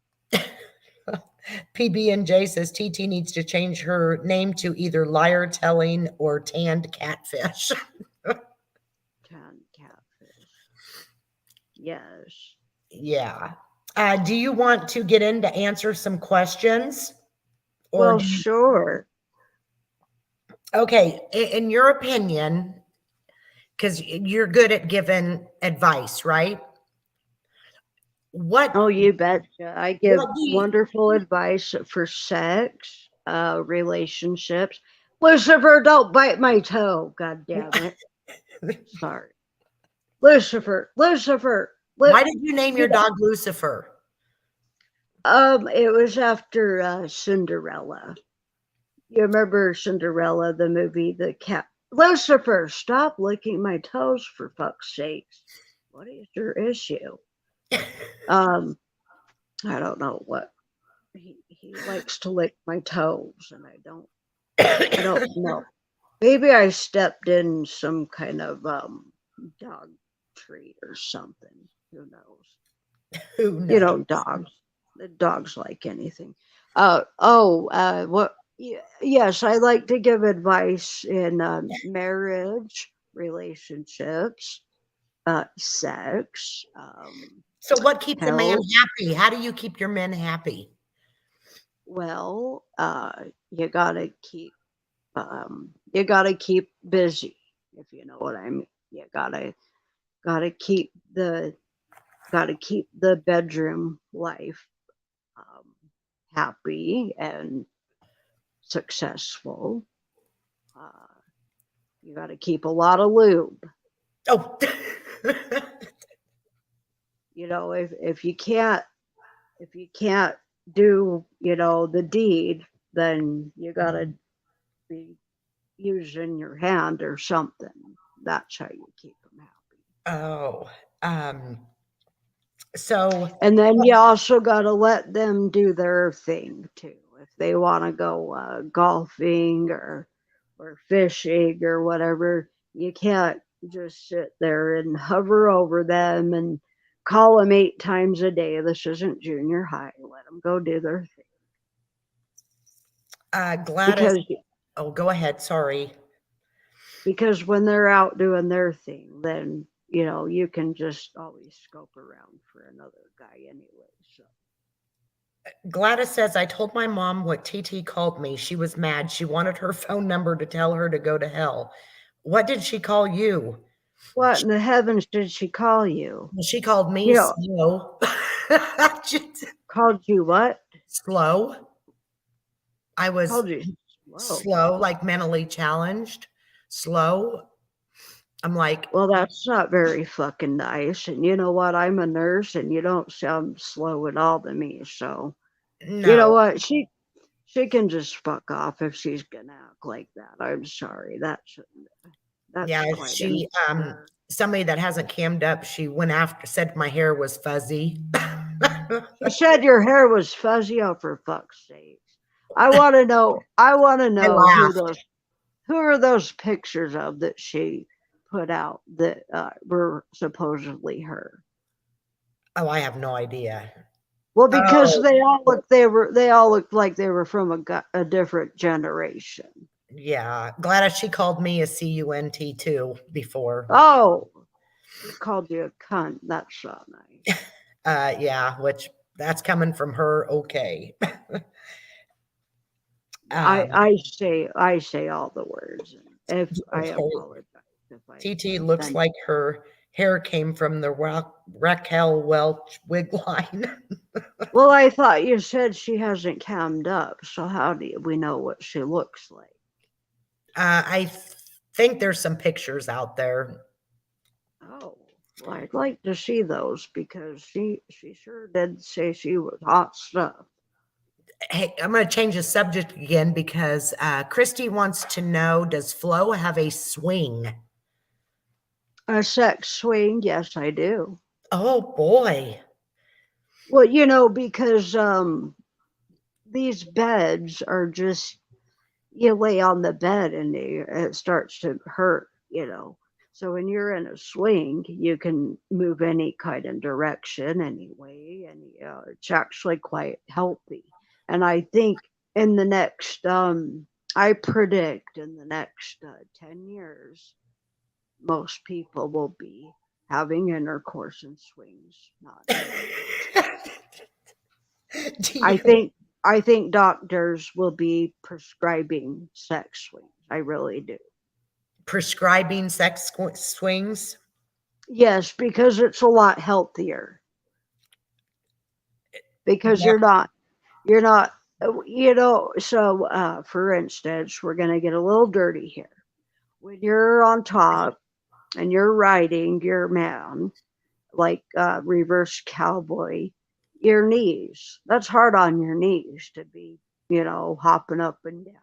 PB&J says TT needs to change her name to either liar telling or tanned catfish. Canned catfish. Yes. Yeah. Do you want to get in to answer some questions? Or Well, do you, sure. okay, in your opinion, because you're good at giving advice, right? What Oh, you betcha. I give what do you wonderful advice for sex, relationships. Lucifer, don't bite my toe. God damn it. Sorry. Lucifer, Lucifer. why did you name You your know, dog Lucifer? it was after Cinderella. You remember Cinderella, the movie, the cat? Lucifer, stop licking my toes for fuck's sakes. What is your issue? Um, I don't know what he likes to lick my toes, and I don't know. Maybe I stepped in some kind of dog treat or something. Who knows? Who You knows? know, dogs. The dogs like anything. What? Yes, I like to give advice in marriage, relationships, sex, So what keeps a man health. happy? How do you keep your men happy? Well, you gotta keep busy, if you know what I mean. You gotta keep the gotta keep the bedroom life um, happy and successful. Uh, you got to keep a lot of lube. Oh, You know, if you can't do the deed, then you got to be using your hand or something. That's how you keep them happy. oh, um, so And then you also got to let them do their thing too. If they want to go golfing or fishing or whatever, you can't just sit there and hover over them and call them 8 times a day. This isn't junior high. Let them go do their thing Gladys, because oh, go ahead. Sorry. when they're out doing their thing, then you can just always scope around for another guy anyway. So Gladys says, I told my mom what TT called me. She was mad. She wanted her phone number to tell her to go to hell. What did she call you? what in the heavens did she call you? She called me You know, slow. called you what? slow. I was Called you slow. slow, like mentally challenged, slow. I'm like, Well, that's not very fucking nice. And you know what? I'm a nurse, and you don't sound slow at all to me. So you know no. what? She can just fuck off if she's gonna act like that. I'm sorry. That's Yeah, quite she, immature. somebody that hasn't cammed up, she went after, said my hair was fuzzy. She said your hair was fuzzy. Oh, for fuck's sake! I want to know. I want to I know laughed. who are those pictures of that she put out that were supposedly her. Oh, I have no idea. Well, because Oh, they all looked like they were from a different generation. yeah. Glad she called me a CUNT too before. Oh, she called you a cunt. That's so nice. Yeah, which that's coming from her. Okay. I Um, I say all the words, and if I okay. apologize if I TT looks offend. like her hair came from the Raquel Welch wig line. Well, I thought you said she hasn't cammed up, so how do we know what she looks like? I think there's some pictures out there. Oh, well, I'd like to see those because she sure did say she was hot stuff. Hey, I'm going to change the subject again because Christy wants to know, does Flo have a swing? A sex swing, yes, I do. Oh boy. Well, because these beds are just you lay on the bed and it starts to hurt. So when you're in a swing, you can move any kind of direction, anyway, and it's actually quite healthy. And I think in the next, I predict in the next 10 years, most people will be having intercourse in swings, not in beds. Do I you think I think doctors will be prescribing sex swings. I really do. prescribing sex swings? Yes, because it's a lot healthier. Because Yeah. you're not so for instance, we're going to get a little dirty here. When you're on top and you're riding your man like reverse cowboy, your knees, that's hard on your knees to be, hopping up and down.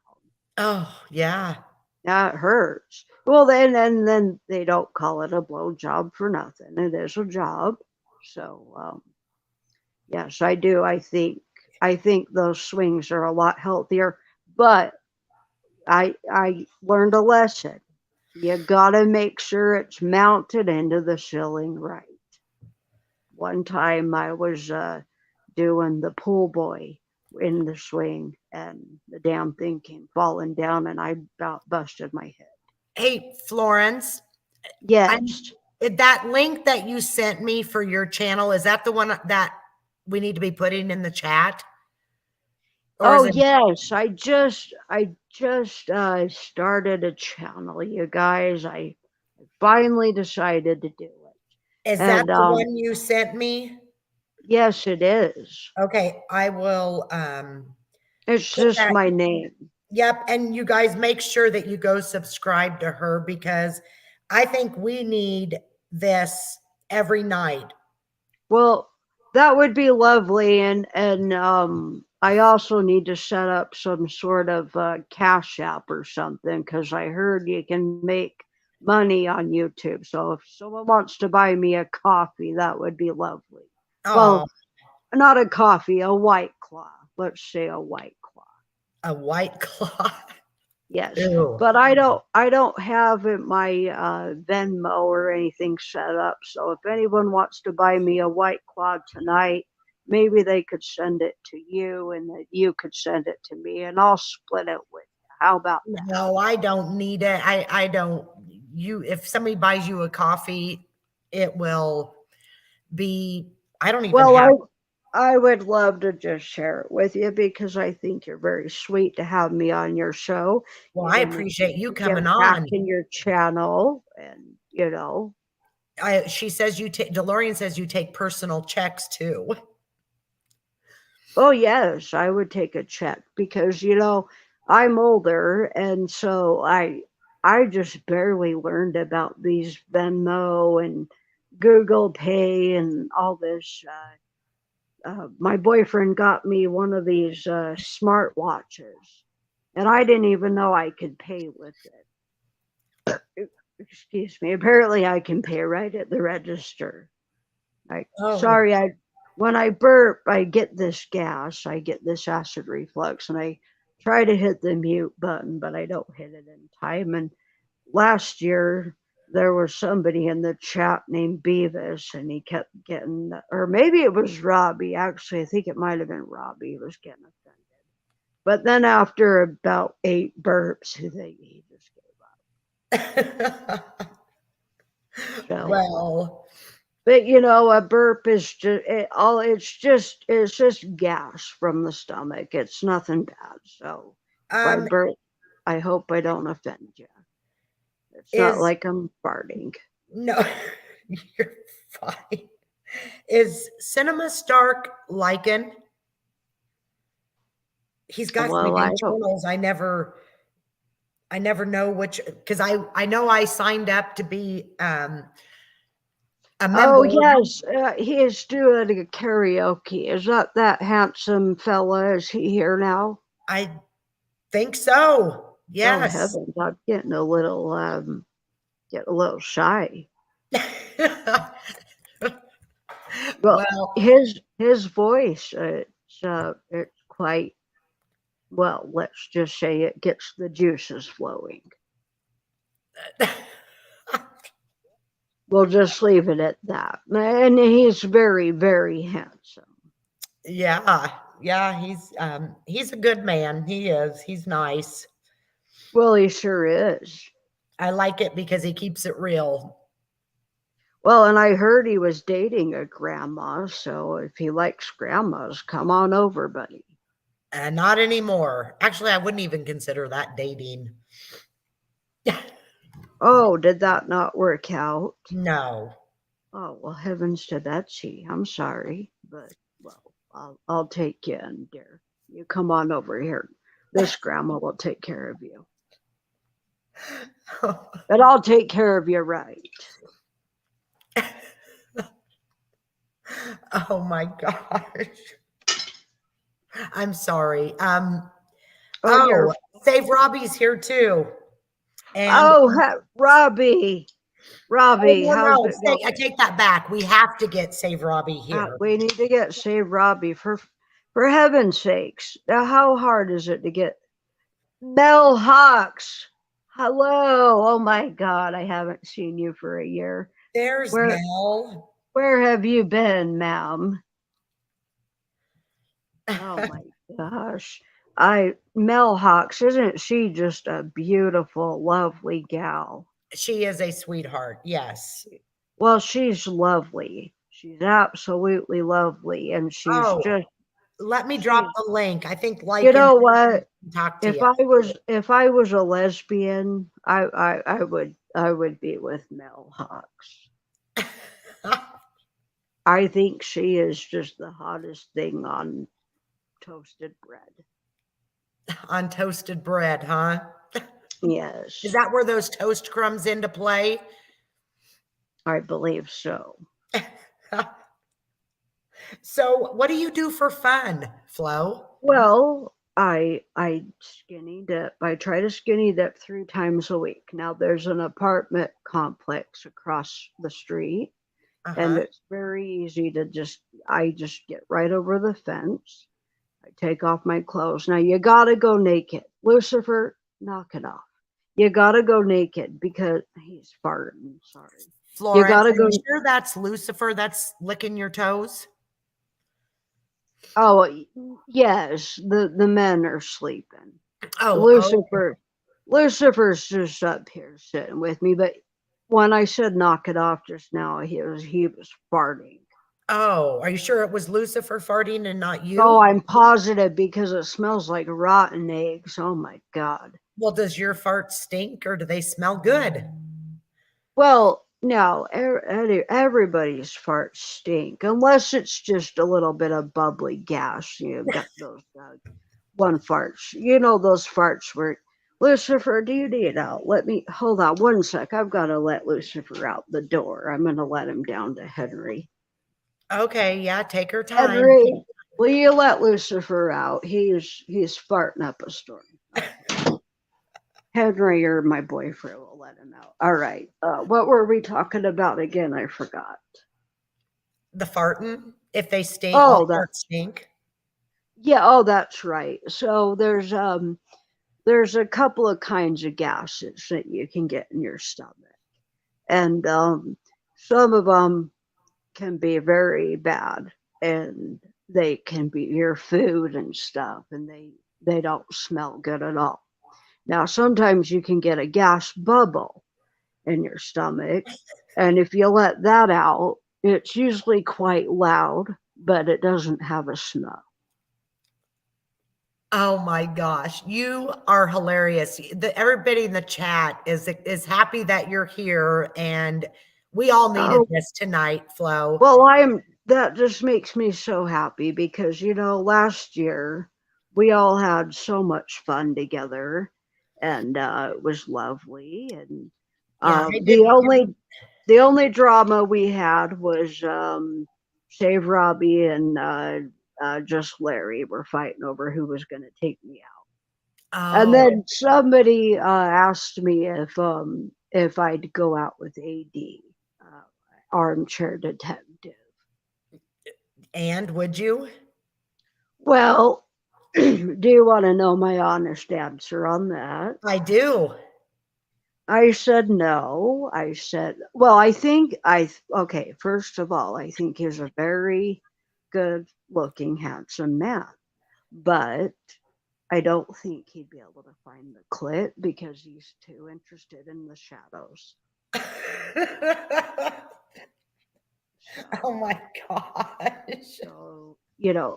Oh, yeah. That hurts. Well, then they don't call it a blow job for nothing. It is a job. So yes, I do. I think those swings are a lot healthier. But I learned a lesson. You gotta make sure it's mounted into the ceiling right. One time I was doing the pool boy in the swing, and the damn thing came falling down, and I about busted my head. Hey, Florence, I'm Yes. that link that you sent me for your channel, is that the one that we need to be putting in the chat? Or is Oh it yes, I just started a channel, you guys. I finally decided to do it. is that And the one you sent me? yes, it is. Okay, I will It's put just that. my name. Yep, and you guys make sure that you go subscribe to her because I think we need this every night. Well, that would be lovely, and I also need to set up some sort of cash app or something because I heard you can make money on YouTube. So if someone wants to buy me a coffee, that would be lovely. Oh, Well, not a coffee, a white claw. Let's say a white claw. a white cloth. Yes, Ew. but I don't have my Venmo or anything set up. So if anyone wants to buy me a white claw tonight, maybe they could send it to you, and that you could send it to me, and I'll split it with you. How about that? No, I don't need it. I don't. You, if somebody buys you a coffee, it will be. I don't even Well, have. I would love to just share it with you because I think you're very sweet to have me on your show. Well, You I didn't appreciate you give coming back on. in your channel, and She says you take. DeLorean says you take personal checks too. Oh, yes, I would take a check because, I'm older, and so I just barely learned about these Venmo and Google Pay and all this. My boyfriend got me one of these smart watches, and I didn't even know I could pay with it. Excuse me. Apparently, I can pay right at the register. Oh, Sorry, when I burp, I get this gas, I get this acid reflux, and I try to hit the mute button, but I don't hit it in time. And last year, there was somebody in the chat named Beavis, and he kept getting, or maybe it was Robbie. Actually, I think it might have been Robbie who was getting offended. But then after about 8 burps, he just gave up. So, well, but a burp is just it's just gas from the stomach. It's nothing bad. So if I um, burp, I hope I don't offend you. It's not is like I'm farting. no, you're fine. Is Cinema Stark Lycan? He's got so Well, I many don't. channels. I never know which because I know I signed up to be a Oh member. yes, he is doing a karaoke. Is that handsome fella? Is he here now? I think so. Oh Yes. heavens, I'm getting a little shy. Well, Well, his voice, it's quite well. Let's just say it gets the juices flowing. We'll just leave it at that. And he's very, very handsome. yeah. Yeah, he's a good man. He is. He's nice. Well, he sure is. I like it because he keeps it real. Well, and I heard he was dating a grandma, so if he likes grandmas, come on over, buddy. And not anymore. Actually, I wouldn't even consider that dating. Oh, did that not work out? No. Oh, well, heavens to Betsy. I'm sorry, but well, I'll take you in, dear. You come on over here. This grandma will take care of you. But I'll take care of you right. Oh my gosh. I'm sorry. Oh, Oh, Save Robbie's here too. And Robbie, oh Robbie, no, how's no, it say I going? take that back. We have to get Save Robbie here. We need to get Save Robbie for heaven's sakes. Now, how hard is it to get Mel Hawks? Hello. Oh my God, I haven't seen you for a year. There's Where Mel. where have you been, ma'am? Oh my gosh. Mel Hawks, isn't she just a beautiful, lovely gal? She is a sweetheart. Yes. Well, she's lovely. She's absolutely lovely, and Oh, let me drop she. the link. I think You like and know what? talk to If you. I was a lesbian, I would be with Mel Hawks. I think she is just the hottest thing on toasted bread. On toasted bread, huh? Is Yes, that where those toast crumbs into play? I believe so. So, what do you do for fun, Flo? Well, I skinny dip. I try to skinny dip 3 times a week. Now there's an apartment complex across the street, and Uh-huh. it's very easy to I just get right over the fence. I take off my clothes. Now you gotta go naked. Lucifer, knock it off. You gotta go naked because he's farting. Sorry. You Florence, gotta are you go. sure that's Lucifer that's licking your toes? Oh yes, the men are sleeping. Oh, Lucifer's just up here sitting with me. But when I said knock it off just now, he was farting. are you sure it was Lucifer farting and not Oh, you? I'm positive because it smells like rotten eggs. Oh my God. Well, does your fart stink or do they smell good? Well, No, everybody's farts stink unless it's just a little bit of bubbly gas. You got those one farts. You know those farts where Lucifer, do you need out? Let me hold on one sec. I've got to let Lucifer out the door. I'm going to let him down to Henry. Okay, yeah, take her time. Henry, will you let Lucifer out? He's farting up a storm. Okay. Henry or my boyfriend will let him out. All right. What were we talking about again? I forgot. The farting, if they stink, all Oh, that farts stink. yeah. Oh, that's right. So there's a couple of kinds of gases that you can get in your stomach, and some of them can be very bad, and they can be your food and stuff, and they don't smell good at all. Now, sometimes you can get a gas bubble in your stomach, and if you let that out, it's usually quite loud, but it doesn't have a smell. Oh my gosh, you are hilarious. Everybody in the chat is happy that you're here, and we all needed Oh, this tonight, Flo. well, I'm that just makes me so happy because last year we all had so much fun together, and it was lovely. And Yeah, I the did. only drama we had was Save Robbie and just Larry were fighting over who was going to take me out. And Oh, then somebody asked me if I'd go out with AD, armchair detective. and would you? Well, do you want to know my honest answer on that? I do. I said no. I said, well, I think okay, first of all, I think he's a very good looking, handsome man, but I don't think he'd be able to find the clit because he's too interested in the shadows. Oh So, my gosh.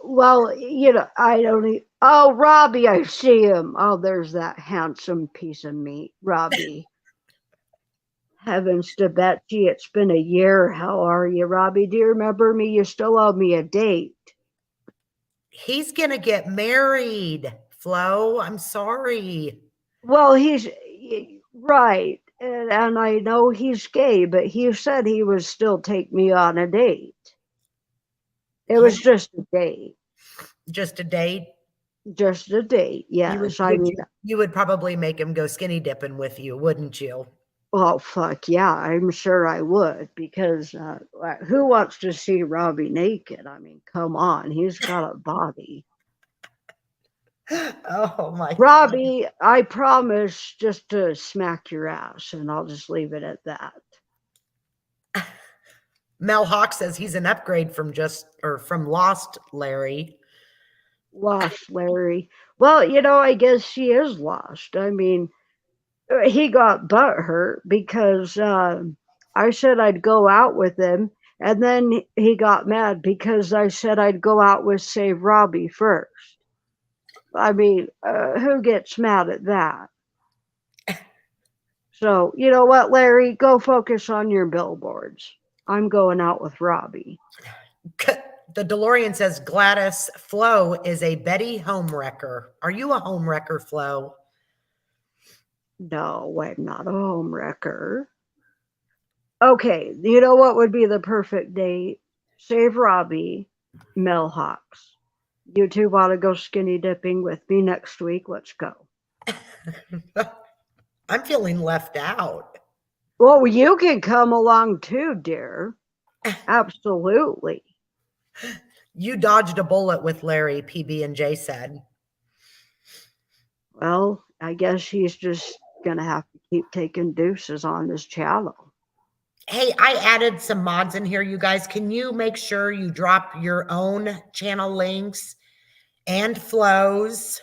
well, I don't. Oh, Robbie, I see him. Oh, there's that handsome piece of meat, Robbie. Heavens to Betsy, it's been a year. How are you, Robbie? Do you remember me? You still owe me a date. He's gonna get married, Flo. I'm sorry. Well, he's right. And I know he's gay, but he said he would still take me on a date. It How was just a date. just a date? Just a date. You would Yes. I would mean, you would probably make him go skinny dipping with you, wouldn't you? oh, fuck yeah. I'm sure I would because who wants to see Robbie naked? I mean, come on. He's got a body. Oh my god. Robbie, I promise just to smack your ass, and I'll just leave it at that. Mel Hawk says he's an upgrade from from Lost Larry. Lost Larry. Well, I guess she is lost. I mean, he got butt hurt because I said I'd go out with him, and then he got mad because I said I'd go out with Save Robbie first. I mean, who gets mad at that? So, you know what, Larry? Go focus on your billboards. I'm going out with Robbie. The DeLorean says Gladys Flo is a Betty homewrecker. Are you a homewrecker, Flo? No, I'm not a home wrecker. Okay, you know what would be the perfect date? Save Robbie, Mel Hawks. You two want to go skinny dipping with me next week? Let's go. I'm feeling left out. Well, you can come along too, dear. Absolutely. You dodged a bullet with Larry, PB and J said. Well, I guess he's just gonna have to keep taking deuces on his channel. Hey, I added some mods in here, you guys. Can you make sure you drop your own channel links and flows,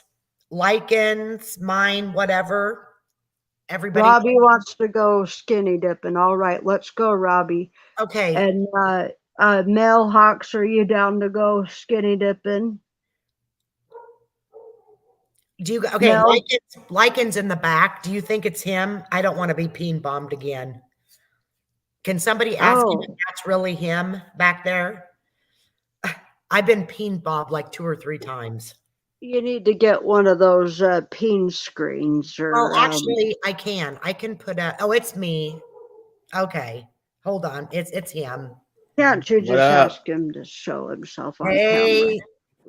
lichens, mine, whatever? Everybody. Robbie wants to go skinny dipping. All right, let's go, Robbie. Okay. And Mel Hawks, are you down to go skinny dipping? Okay, Mel, lichens in the back. Do you think it's him? I don't want to be peen bombed again. Can somebody ask him if Oh, that's really him back there? I've been peened Bob like 2 or 3 times. you need to get one of those peen screens Well, or actually, I can. I can put a oh, it's me. Okay. Hold on. It's him. can't you What just up? ask him to show himself on camera? Hey,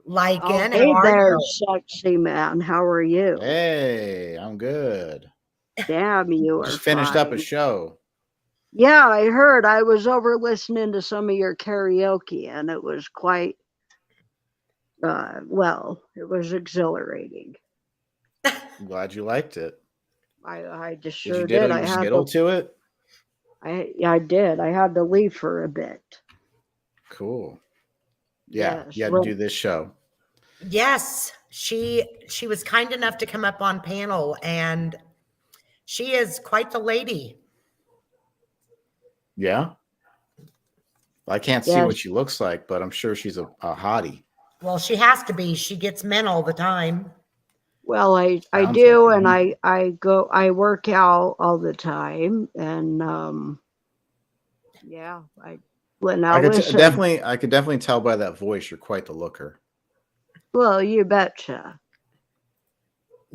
Oh, Lycan, how hey are there, you? sexy man. How are you? Hey, I'm good. Damn, you are Just finished up a fine. show. Yeah, I heard. I was over listening to some of your karaoke, and it was quite, well, it was exhilarating. I'm glad you liked it. I just Did you sure did. diddle your skittle to it? I did. I had to leave for a bit. Cool. Yeah, Yes. you had to do this show. Yes, she was kind enough to come up on panel, and she is quite the lady. Yeah. I can't see Yes. what she looks like, but I'm sure she's a hottie. Well, she has to be. She gets men all the time. Well, I Sounds do, like and it. I work out all the time, and yeah, well, I now could listen. I could definitely tell by that voice you're quite the looker. Well, you betcha.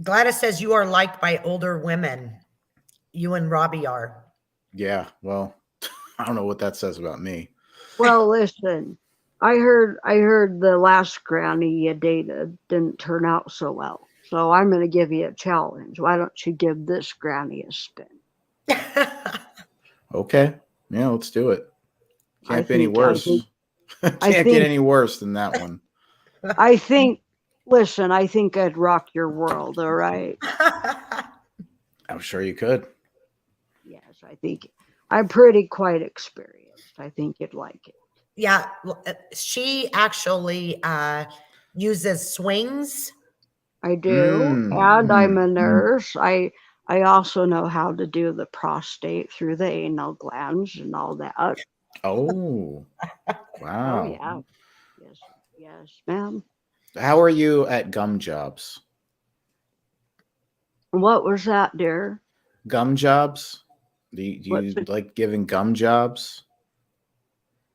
Gladys says you are liked by older women. You and Robbie are. Yeah, well, I don't know what that says about me. Well, listen. I heard the last granny you dated didn't turn out so well. So I'm going to give you a challenge. Why don't you give this granny a spin? Okay. Yeah, let's do it. I Can't be any think I think worse. I Can't get think any worse than that one. I think listen, I think I'd rock your world, all right? I'm sure you could. Yes, I think I'm pretty quite experienced. I think you'd like it. Yeah, she actually uses swings. I do, and I'm Mm. a nurse. I also know how to do the prostate through the anal glands and all that. Oh, Oh wow. yeah, yes, yes, ma'am. How are you at gum jobs? What was that, dear? Gum jobs? Do What's you a like giving gum jobs?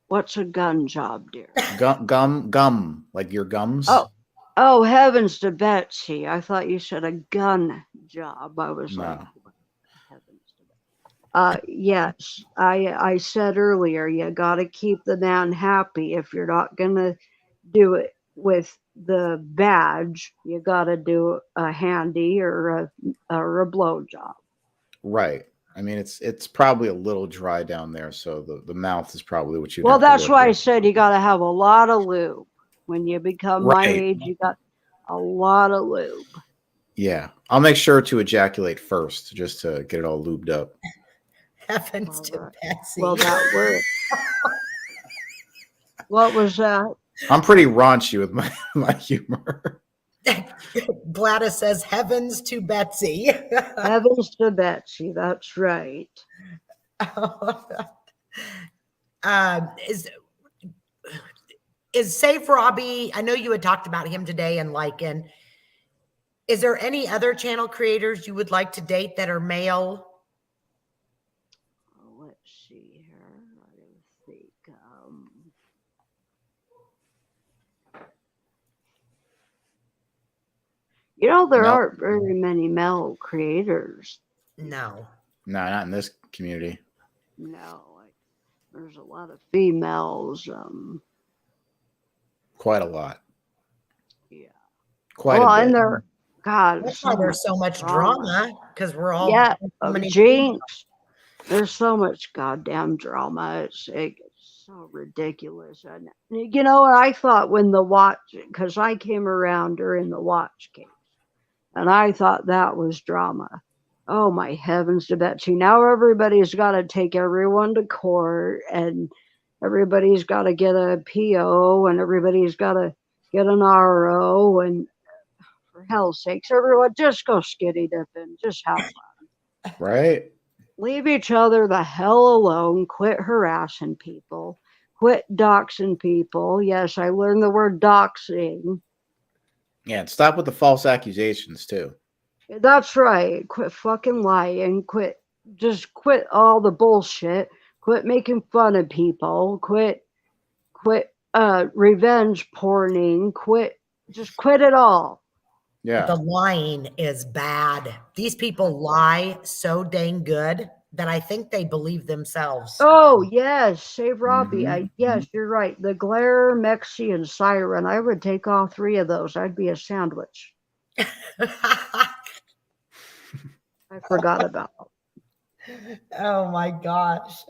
what's a gun job, dear? Gum, like your gums? Oh, oh, heavens to Betsy! I thought you said a gun job. I was like, No. what heavens to yes, I said earlier, you got to keep the man happy. If you're not gonna do it with the badge, you got to do a handy or a blow job. Right. I mean, it's probably a little dry down there, so the mouth is probably what you'd Well, have to that's work why I with. said you got to have a lot of lube. When you become my Right. age, you got a lot of lube. Yeah. I'll make sure to ejaculate first just to get it all lubed up. Heavens All to right. Betsy. Well, that worked. What was that? I'm pretty raunchy with my humor. Gladys says, heavens to Betsy. Heavens to Betsy. That's right. Is Safe Robbie? I know you had talked about him today and Lycan. Is there any other channel creators you would like to date that are male? Let's see here. I don't think. There No, aren't very many male creators. No. no, not in this community. No, there's a lot of females. Quite a lot. Yeah. Quite a Well, and bit. there, God, That's so why much there's so much drama. drama, because we're all Yeah, so many Jinx. There's so much goddamn drama. It's so ridiculous. And I thought when the watch, because I came around during the watch case, and I thought that was drama. Oh my heavens to Betsy. Now everybody's got to take everyone to court, and everybody's got to get a PO, and everybody's got to get an RO, and for hell's sakes, everyone just go skitty dipping, just have fun. Right? Leave each other the hell alone. Quit harassing people. Quit doxing people. Yes, I learned the word doxing. Yeah, and stop with the false accusations too. That's right. Quit fucking lying. Just quit all the bullshit. Quit making fun of people. Quit revenge porning. Just quit it all. Yeah. The lying is bad. These people lie so dang good that I think they believe themselves. Oh yes, save Robbie. Mhm. Yes, you're right. The glare, Mexi, and siren. I would take all three of those. I'd be a sandwich. I forgot about them. Oh my gosh.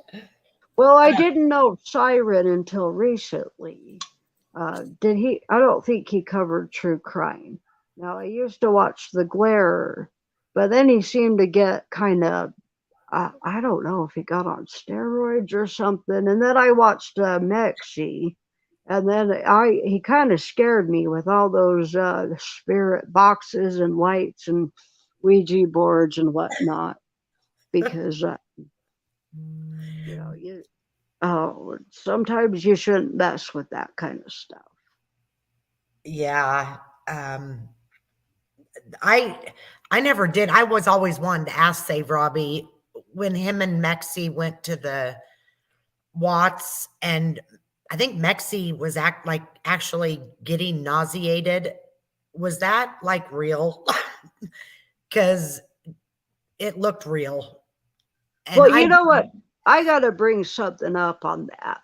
Well, I didn't know siren until recently. Did he? I don't think he covered true crime. Now I used to watch the glare, but then he seemed to get kind of I don't know if he got on steroids or something. And then I watched Mexi, and then he kind of scared me with all those spirit boxes and lights and Ouija boards and whatnot. Because you sometimes you shouldn't mess with that kind of stuff. Yeah. I I never did. I was always one to ask Save Robbie when him and Mexi went to the Watts, and I think Mexi was actually getting nauseated. Was that like real? Because it looked real. And Well, you know what? I got to bring something up on that.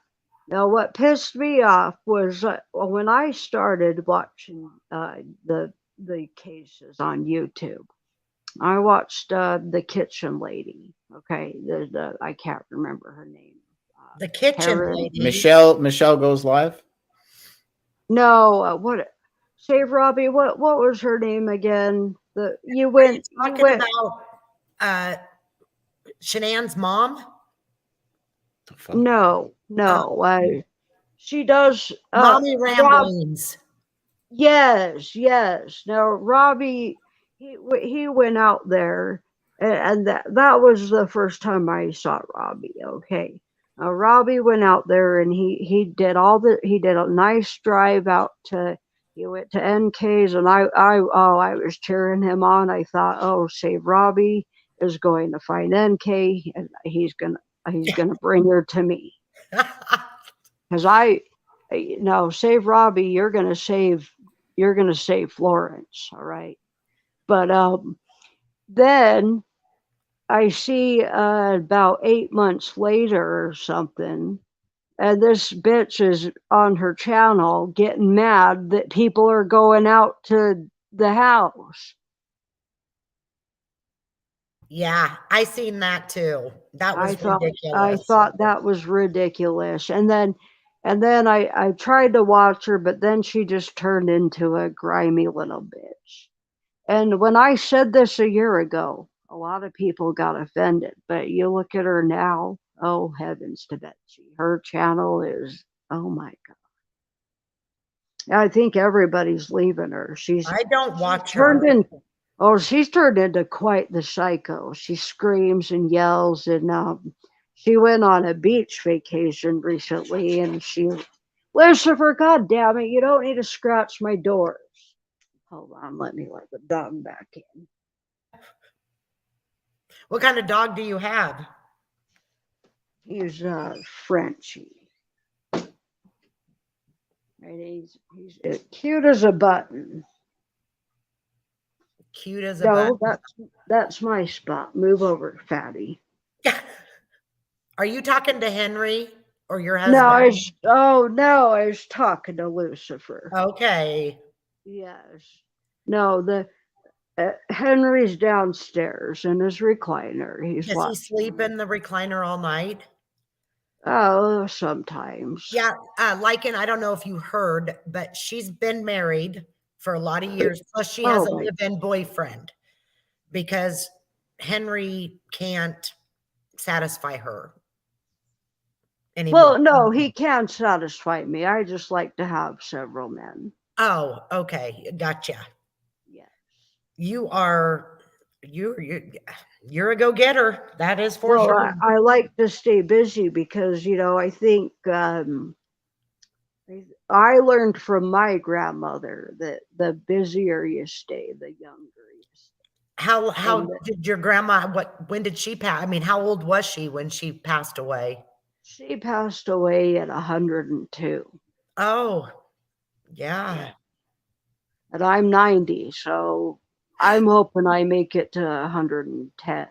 Now, what pissed me off was when I started watching the cases on YouTube. I watched the kitchen lady. Okay, I can't remember her name. the kitchen Karen. lady. Michelle goes live. No, what? Save Robbie. What was her name again? Are you talking about Shanann's mom? The fuck? No, she does. Mommy Ramblings. Yes. Now Robbie, he went out there, and that was the first time I saw Robbie. Okay, Robbie went out there and he did a nice drive out to. He went to NK's and I was cheering him on. I thought, oh, save Robbie is going to find NK and he's gonna bring her to me because save Robbie. You're gonna save Florence, all right? But then I see about 8 months later or something, and this bitch is on her channel getting mad that people are going out to the house. Yeah, I seen that too. That was I ridiculous. thought that was ridiculous, and then I tried to watch her, but then she just turned into a grimy little bitch. And when I said this a year ago, a lot of people got offended. But you look at her now, oh heavens to Betsy. Her channel is, oh my God. I think everybody's leaving her. I don't watch her. She's turned into quite the psycho. She screams and yells, and she went on a beach vacation recently, and Lucifer, God damn it, you don't need to scratch my doors. Hold on, let me let the dog back in. What kind of dog do you have? He's Frenchy. And he's cute as a button. Cute as a button. That's my spot. Move over, fatty. Are you talking to Henry or your husband? No, I was talking to Lucifer. Okay. Yes. No, the Henry's downstairs in his recliner. Does he sleep in the recliner all night? Oh, sometimes. Yeah, Lycan, I don't know if you heard, but she's been married for a lot of years. Plus, she has a live-in boyfriend because Henry can't satisfy her anymore. Well, no, he can satisfy me. I just like to have several men. Oh, okay, gotcha. Yes. You're a go-getter. That is for sure. I like to stay busy because I think I learned from my grandmother that the busier you stay, the younger you stay. How did your grandma? When did she pass? I mean, how old was she when she passed away? She passed away at 102. Oh, Yeah. yeah. And I'm 90, so I'm hoping I make it to 110.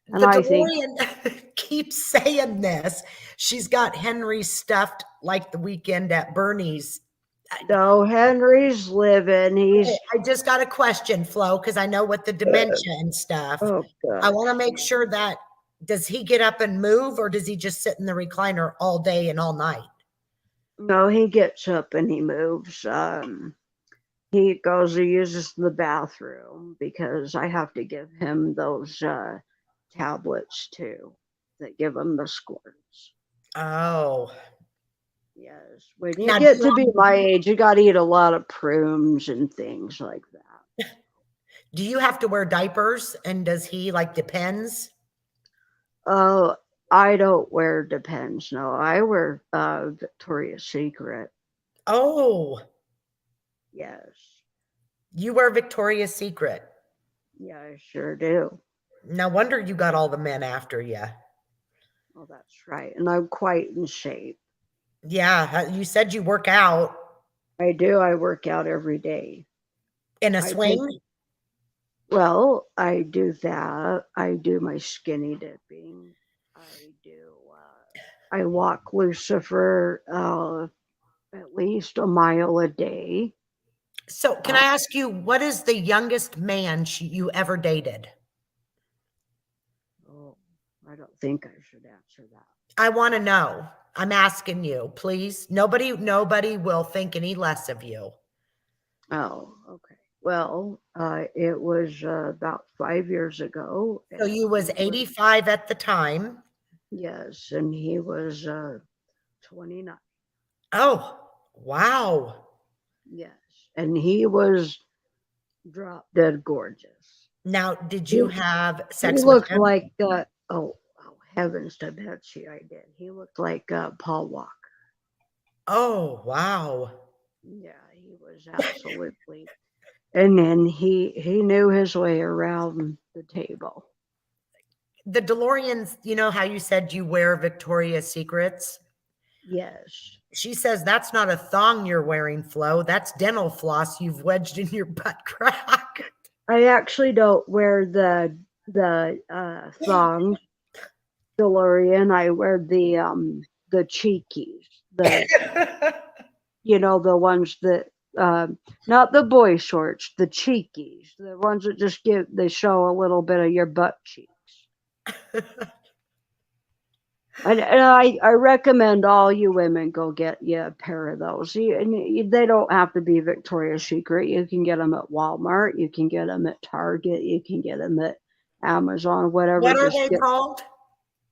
And The I think, DeLorean keeps saying this. She's got Henry stuffed like the weekend at Bernie's. no, Henry's living. Okay, He's, I just got a question, Flo, because I know with the dementia and stuff. oh I want to gosh. make sure that does he get up and move or does he just sit in the recliner all day and all night? No, he gets up and he moves. He goes, he uses the bathroom because I have to give him those tablets too that give him the squirts. Oh. Yes. When you Now, get to be my age, you got to eat a lot of prunes and things like that. do you have to wear diapers and does he like depends? Oh, I don't wear Depends. No, I wear Victoria's Secret. Oh, Yes. you wear Victoria's Secret. Yeah, I sure do. No wonder you got all the men after you. Oh, that's right. And I'm quite in shape. Yeah, you said you work out I do. I work out every day. in a I take, swing. well, I do that. I do my skinny dipping. I do, I walk Lucifer at least a mile a day. So, can I Uh, ask you, what is the youngest man you ever dated? oh, I don't think I should answer that. I want to know. I'm asking you, please. Nobody will think any less of you. Oh, okay. Well, it was about 5 years ago, So and you was 85 at the time. yes, and he was 29. Oh, wow. Yes, and he was drop dead gorgeous. Now, did He, you have he sex with looked him? like oh heavens to Betsy, I did. He looked like Paul Walker. Oh, wow. Yeah, he was absolutely. And then he knew his way around the table. The DeLoreans, you know how you said you wear Victoria's Secrets? Yes. She says that's not a thong you're wearing, Flo. That's dental floss you've wedged in your butt crack. I actually don't wear the thong DeLorean. I wear the cheekies, the the ones that not the boy shorts, the cheekies, the ones that just they show a little bit of your butt cheeks. And I recommend all you women go get you a pair of those. They don't have to be Victoria's Secret. You can get them at Walmart. You can get them at Target. You can get them at Amazon, whatever. What are they called?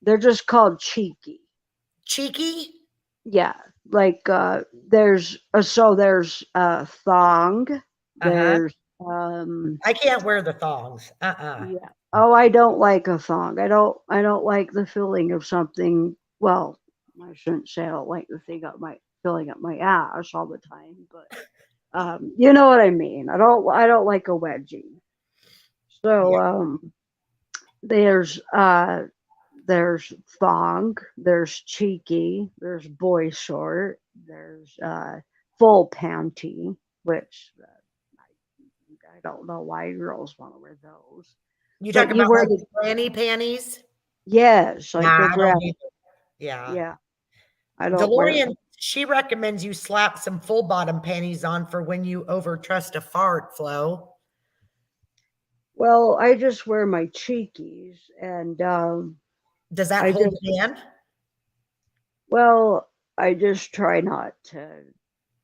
They're just called cheeky. Cheeky? Yeah, like there's thong. There's I can't wear the thongs. yeah. Oh, I don't like a thong. I don't like the feeling of something. Well, I shouldn't say I don't like the thing up my filling up my ass all the time, but you know what I mean. I don't like a wedgie. So there's thong, there's cheeky, there's boy short, there's full panty, which I don't know why girls want to wear those. You But talk you about wear like the granny panties? yes, like Nah, the I don't granny. either. Yeah. Yeah, I don't wear DeLorean, them. she recommends you slap some full bottom panties on for when you overtrust a fart, Flo. Well, I just wear my cheekies, and Does that I hold just it in? well, I just try not to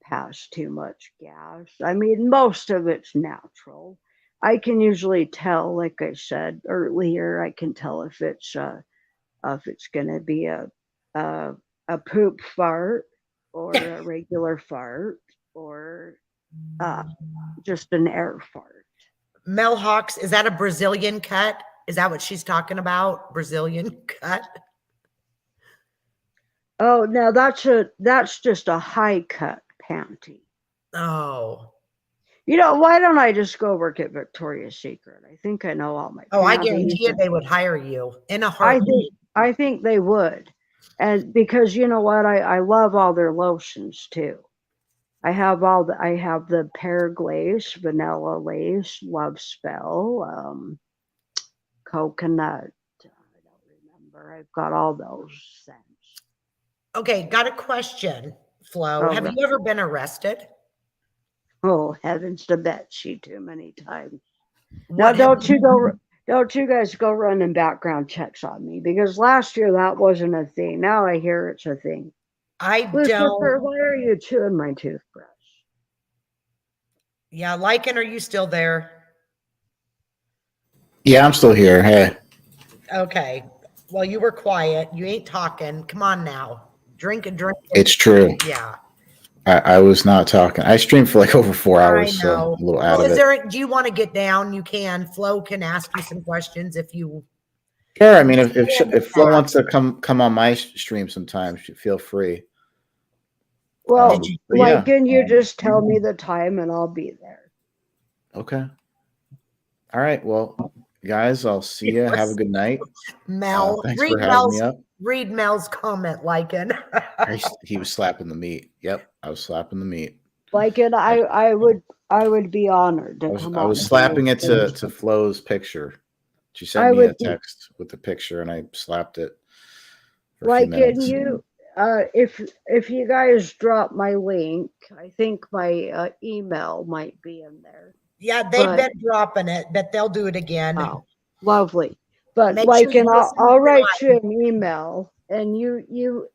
pass too much gas. I mean, most of it's natural. I can usually tell, like I said earlier, I can tell if it's going to be a a poop fart or a regular fart or uh, just an air fart. Mel Hawks, is that a Brazilian cut? Is that what she's talking about? Brazilian cut? Oh, now that's just a high cut panty. Oh. Why don't I just go work at Victoria's Secret? I think I know all my Oh, I panties. guarantee you they would hire you in a I think heartbeat. I think they would. And because you know what, I love all their lotions too. I have the pear glaze, vanilla lace, love spell, coconut. I don't remember. I've got all those scents. Okay, got a question, Flo. Oh, Have you ever been arrested? oh heavens to Betsy, too many times. Now What have don't you guys go running background checks on me because last year that wasn't a thing. Now I hear it's a thing. I Lucifer, don't. why are you chewing my toothbrush? Yeah, Lycan, are you still there? Yeah, I'm still here. Hey, Okay. Well, you were quiet. You ain't talking. Come on now. Drink and drink. it's true. Yeah, I was not talking. I streamed for like over 4 hours, I so know. a little Well, out of is it. there? Do you want to get down? You can. Flo can ask you some questions if you. Sure. I mean, Stay in the if Flo chat. wants to come on my stream sometime, feel free. Well, But like, yeah, can you just tell me the time and I'll be there? okay. All right. Well, guys, I'll see you. Have a good night. Mel, Thanks for having me up. read Mel's comment, Lycan. He was slapping the meat. Yep, I was slapping the meat. Like, and I would be honored to come I on. was slapping it to Flo's picture. She sent I me a would text with the picture, and I slapped it for a few like in minutes. you. If you guys drop my link, I think my email might be in there. Yeah, they've But been dropping it, but they'll do it again. oh, lovely. But Make like, sure and you listen I'll write tonight. you an email, and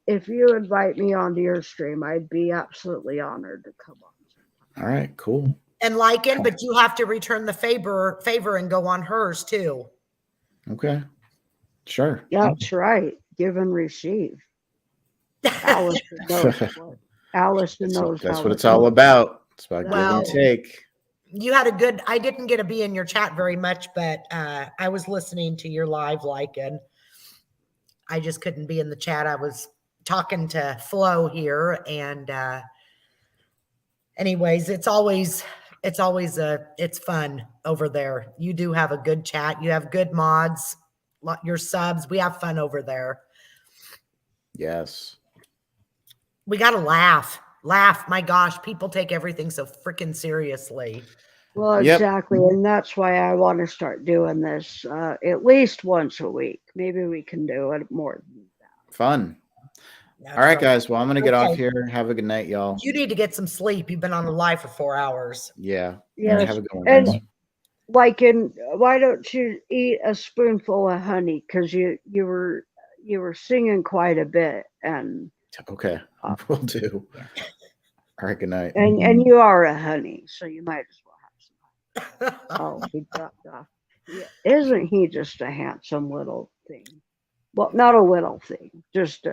if you invite me onto your stream, I'd be absolutely honored to come on. All right, cool. And Lycan, but you have to return the favor and go on hers too. Okay, sure. Yeah, that's right. Give and receive. Allison knows what. Allison knows That's how what it it's all goes. about. It's about give Well, and take. You had a good. I didn't get to be in your chat very much, but I was listening to your live, Lycan. I just couldn't be in the chat. I was talking to Flo here, and anyways, it's fun over there. You do have a good chat. You have good mods, your subs. We have fun over there. Yes. We got to laugh. My gosh, people take everything so freaking seriously. Well, exactly. Yep. And that's why I want to start doing this at least once a week. Maybe we can do it more than that. Fun. That's all right, guys. Well, I'm going to get off here. Have a good night, y'all. You need to get some sleep. You've been on the live for 4 hours. Yeah. Yes. Have a good one, and guys. Like, why don't you eat a spoonful of honey? Because you were singing quite a bit. And okay, will do. All right, good night. And you are a honey, so you might as well have some. Oh, he dropped off. Yeah. Isn't he just a handsome little thing? Well, not a little thing, just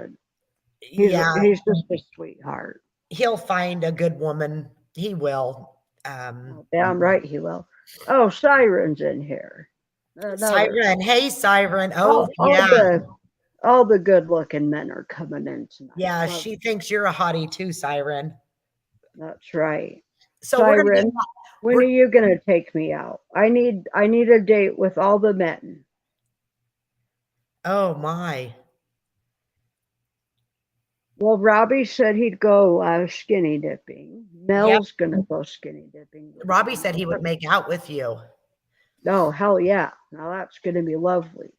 he's just a sweetheart. He'll find a good woman. He will. Damn right he will. Oh, Siren's in here. Siren, hey Siren. Oh, yeah. All the good-looking men are coming in tonight. Yeah, she thinks you're a hottie too, Siren. That's right. So Siren, when are you gonna take me out? I need a date with all the men. Oh my. Well, Robbie said he'd go skinny dipping. Mel's gonna go skinny dipping. Robbie said he would make out with you. Oh, hell yeah. Now that's gonna be lovely.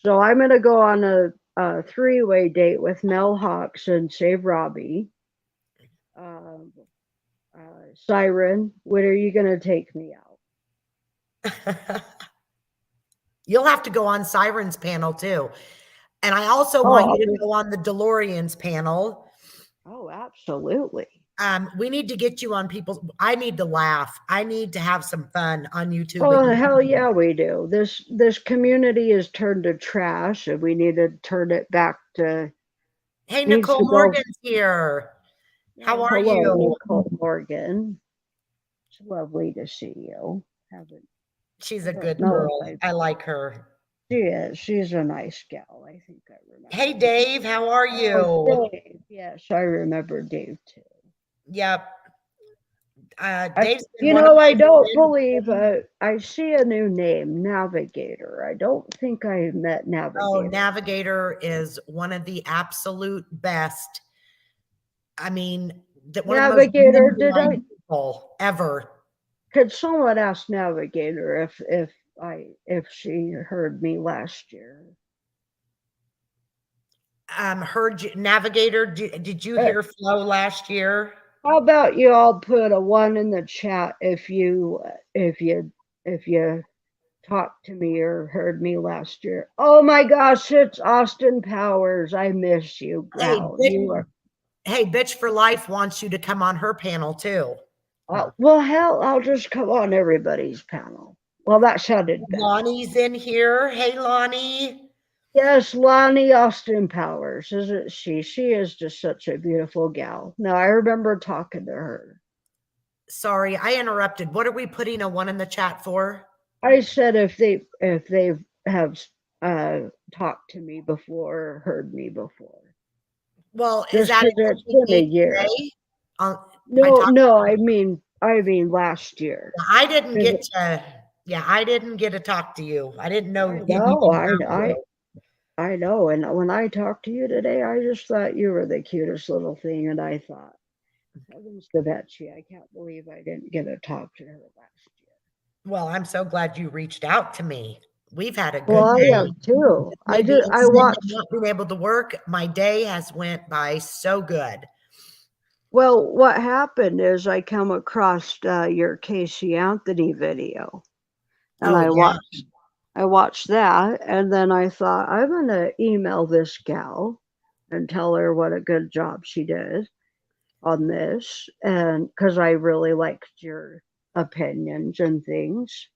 So I'm gonna go on a 3-way date with Mel Hawks and Save Robbie. Siren, when are you gonna take me out? You'll have to go on Siren's panel too. And I also want you to go on the DeLorean's panel. Oh, absolutely. We need to get you on I need to laugh. I need to have some fun on YouTube. Oh, hell yeah, we do. This community is turned to trash, and we need to turn it back to. Hey, Nicole Morgan's here. How are you? Nicole Morgan. It's lovely to see you. She's a good girl. I like her. She is. She's a nice gal. I think I remember. Hey, Dave. How are you? Oh, Dave. Yes, I remember Dave too. Yep. Dave's been one of I my don't friends. believe I see a new name, Navigator. I don't think I met Oh, Navigator. Navigator is one of the absolute best. I mean, one of the most Navigator, did genuine I? people ever. Could someone ask Navigator if she heard me last year? Heard you, Navigator. Did you Uh, hear Flo last year? How about you all put a 1 in the chat if you talked to me or heard me last year? Oh my gosh, it's Austin Powers. I miss you, Hey, gal. bitch, You are hey, bitch for life wants you to come on her panel too. well, hell, I'll just come on everybody's panel. Well, that sounded better. Lonnie's in here. Hey, Lonnie. Yes, Lonnie Austin Powers, isn't she? She is just such a beautiful gal. Now, I remember talking to her. Sorry, I interrupted. What are we putting a 1 in the chat for? I said if they have talked to me before, or heard me before. Well, is Just that because it's been a year. No, I mean last year. I didn't get to. Yeah, I didn't get to talk to you. I didn't know. I know. And when I talked to you today, I just thought you were the cutest little thing, and I thought, heavens to Betsy, I can't believe I didn't get to talk to her last year. Well, I'm so glad you reached out to me. We've had a good Well, day. I have too. I watched. Not being able to work. My day has went by so good. Well, what happened is I come across your Casey Anthony video, and I watched that, and then I thought I'm gonna email this gal and tell her what a good job she did on this, and because I really liked your opinions and things,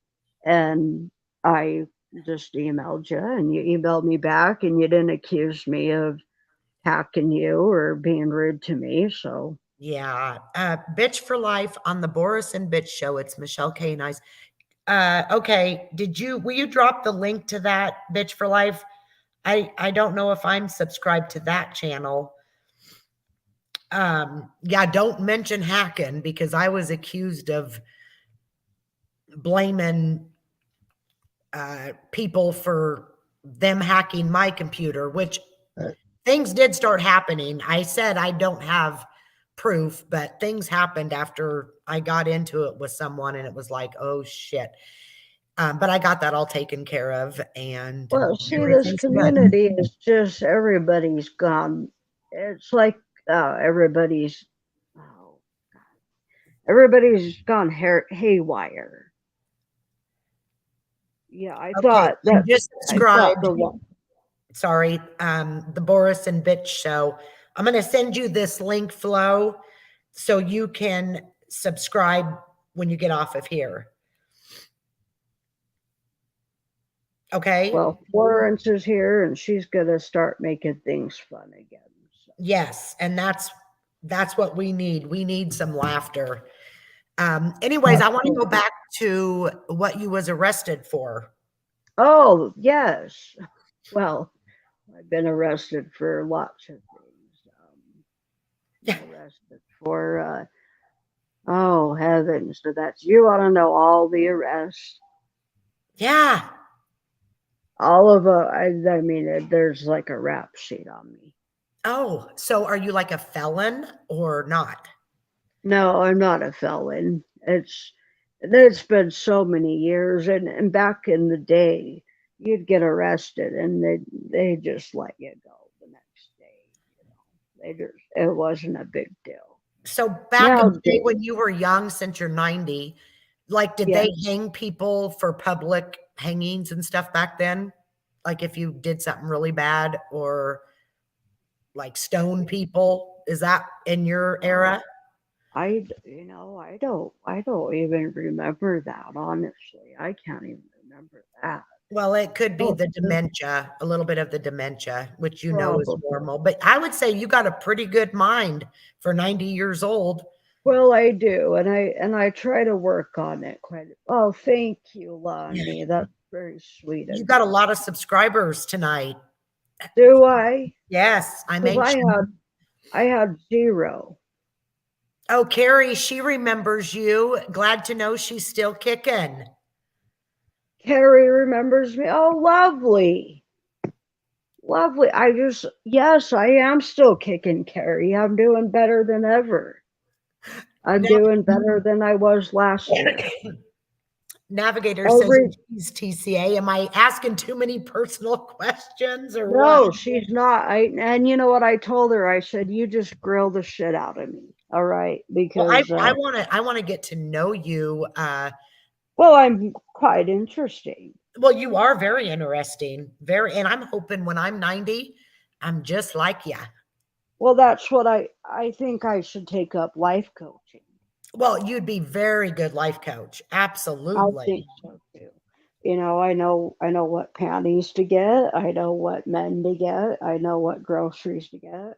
and I just emailed you, and you emailed me back, and you didn't accuse me of hacking you or being rude to me, so. Yeah. Bitch for life on the Boris and Bitch show. It's Michelle K. Nice. Okay. Will you drop the link to that Bitch for Life? I don't know if I'm subscribed to that channel. Yeah, don't mention hacking because I was accused of blaming people for them hacking my computer, which things did start happening. I said I don't have proof, but things happened after I got into it with someone and it was like, oh shit. But I got that all taken care of. And well, see, this community is just everybody's gone. It's like everybody's gone haywire. Yeah, I thought that. Just subscribe. Sorry, the Boris and Bitch show. I'm going to send you this link, Flo, so you can subscribe when you get off of here. Okay. Well, Florence is here and she's going to start making things fun again. So. Yes. And that's what we need. We need some laughter. Anyways, I want to go back to what you was arrested for. Oh, yes. Well, I've been arrested for lots of things. Arrested for, oh, heavens. So you want to know all the arrests? Yeah. All of I mean, there's like a rap sheet on me. Oh, so are you like a felon or not? No, I'm not a felon. It's been so many years, and back in the day, you'd get arrested and they just let you go the next day. It wasn't a big deal. So back in the day when you were young, since you're 90, like did they hang people for public hangings and stuff back then? Like if you did something really bad or like stone people, is that in your era? I don't even remember that, honestly. I can't even remember that. Well, it could be the dementia, a little bit of the dementia, which you know is normal. But I would say you got a pretty good mind for 90 years old. Well, I do, and I try to work on it quite. Oh, thank you, Lonnie. That's very sweet. You got a lot of subscribers tonight. Do I? Yes, I had 0. Oh, Carrie, she remembers you. Glad to know she's still kicking. Carrie remembers me. Oh, lovely. Lovely. Yes, I am still kicking, Carrie. I'm doing better than ever. I'm Now, doing better than I was last year. Navigator says, Every geez, TCA, am I asking too many personal questions or what? No, she's not. And you know what I told her? I said, you just grill the shit out of me. All right. Well, Because, I want to get to know you. well, I'm quite interesting. Well, you are very interesting. Very, and I'm hoping when I'm 90, I'm just like you. Well, that's what I think I should take up life coaching. Well, you'd be very good life coach. I Absolutely. think so too. I know what panties to get. I know what men to get. I know what groceries to get.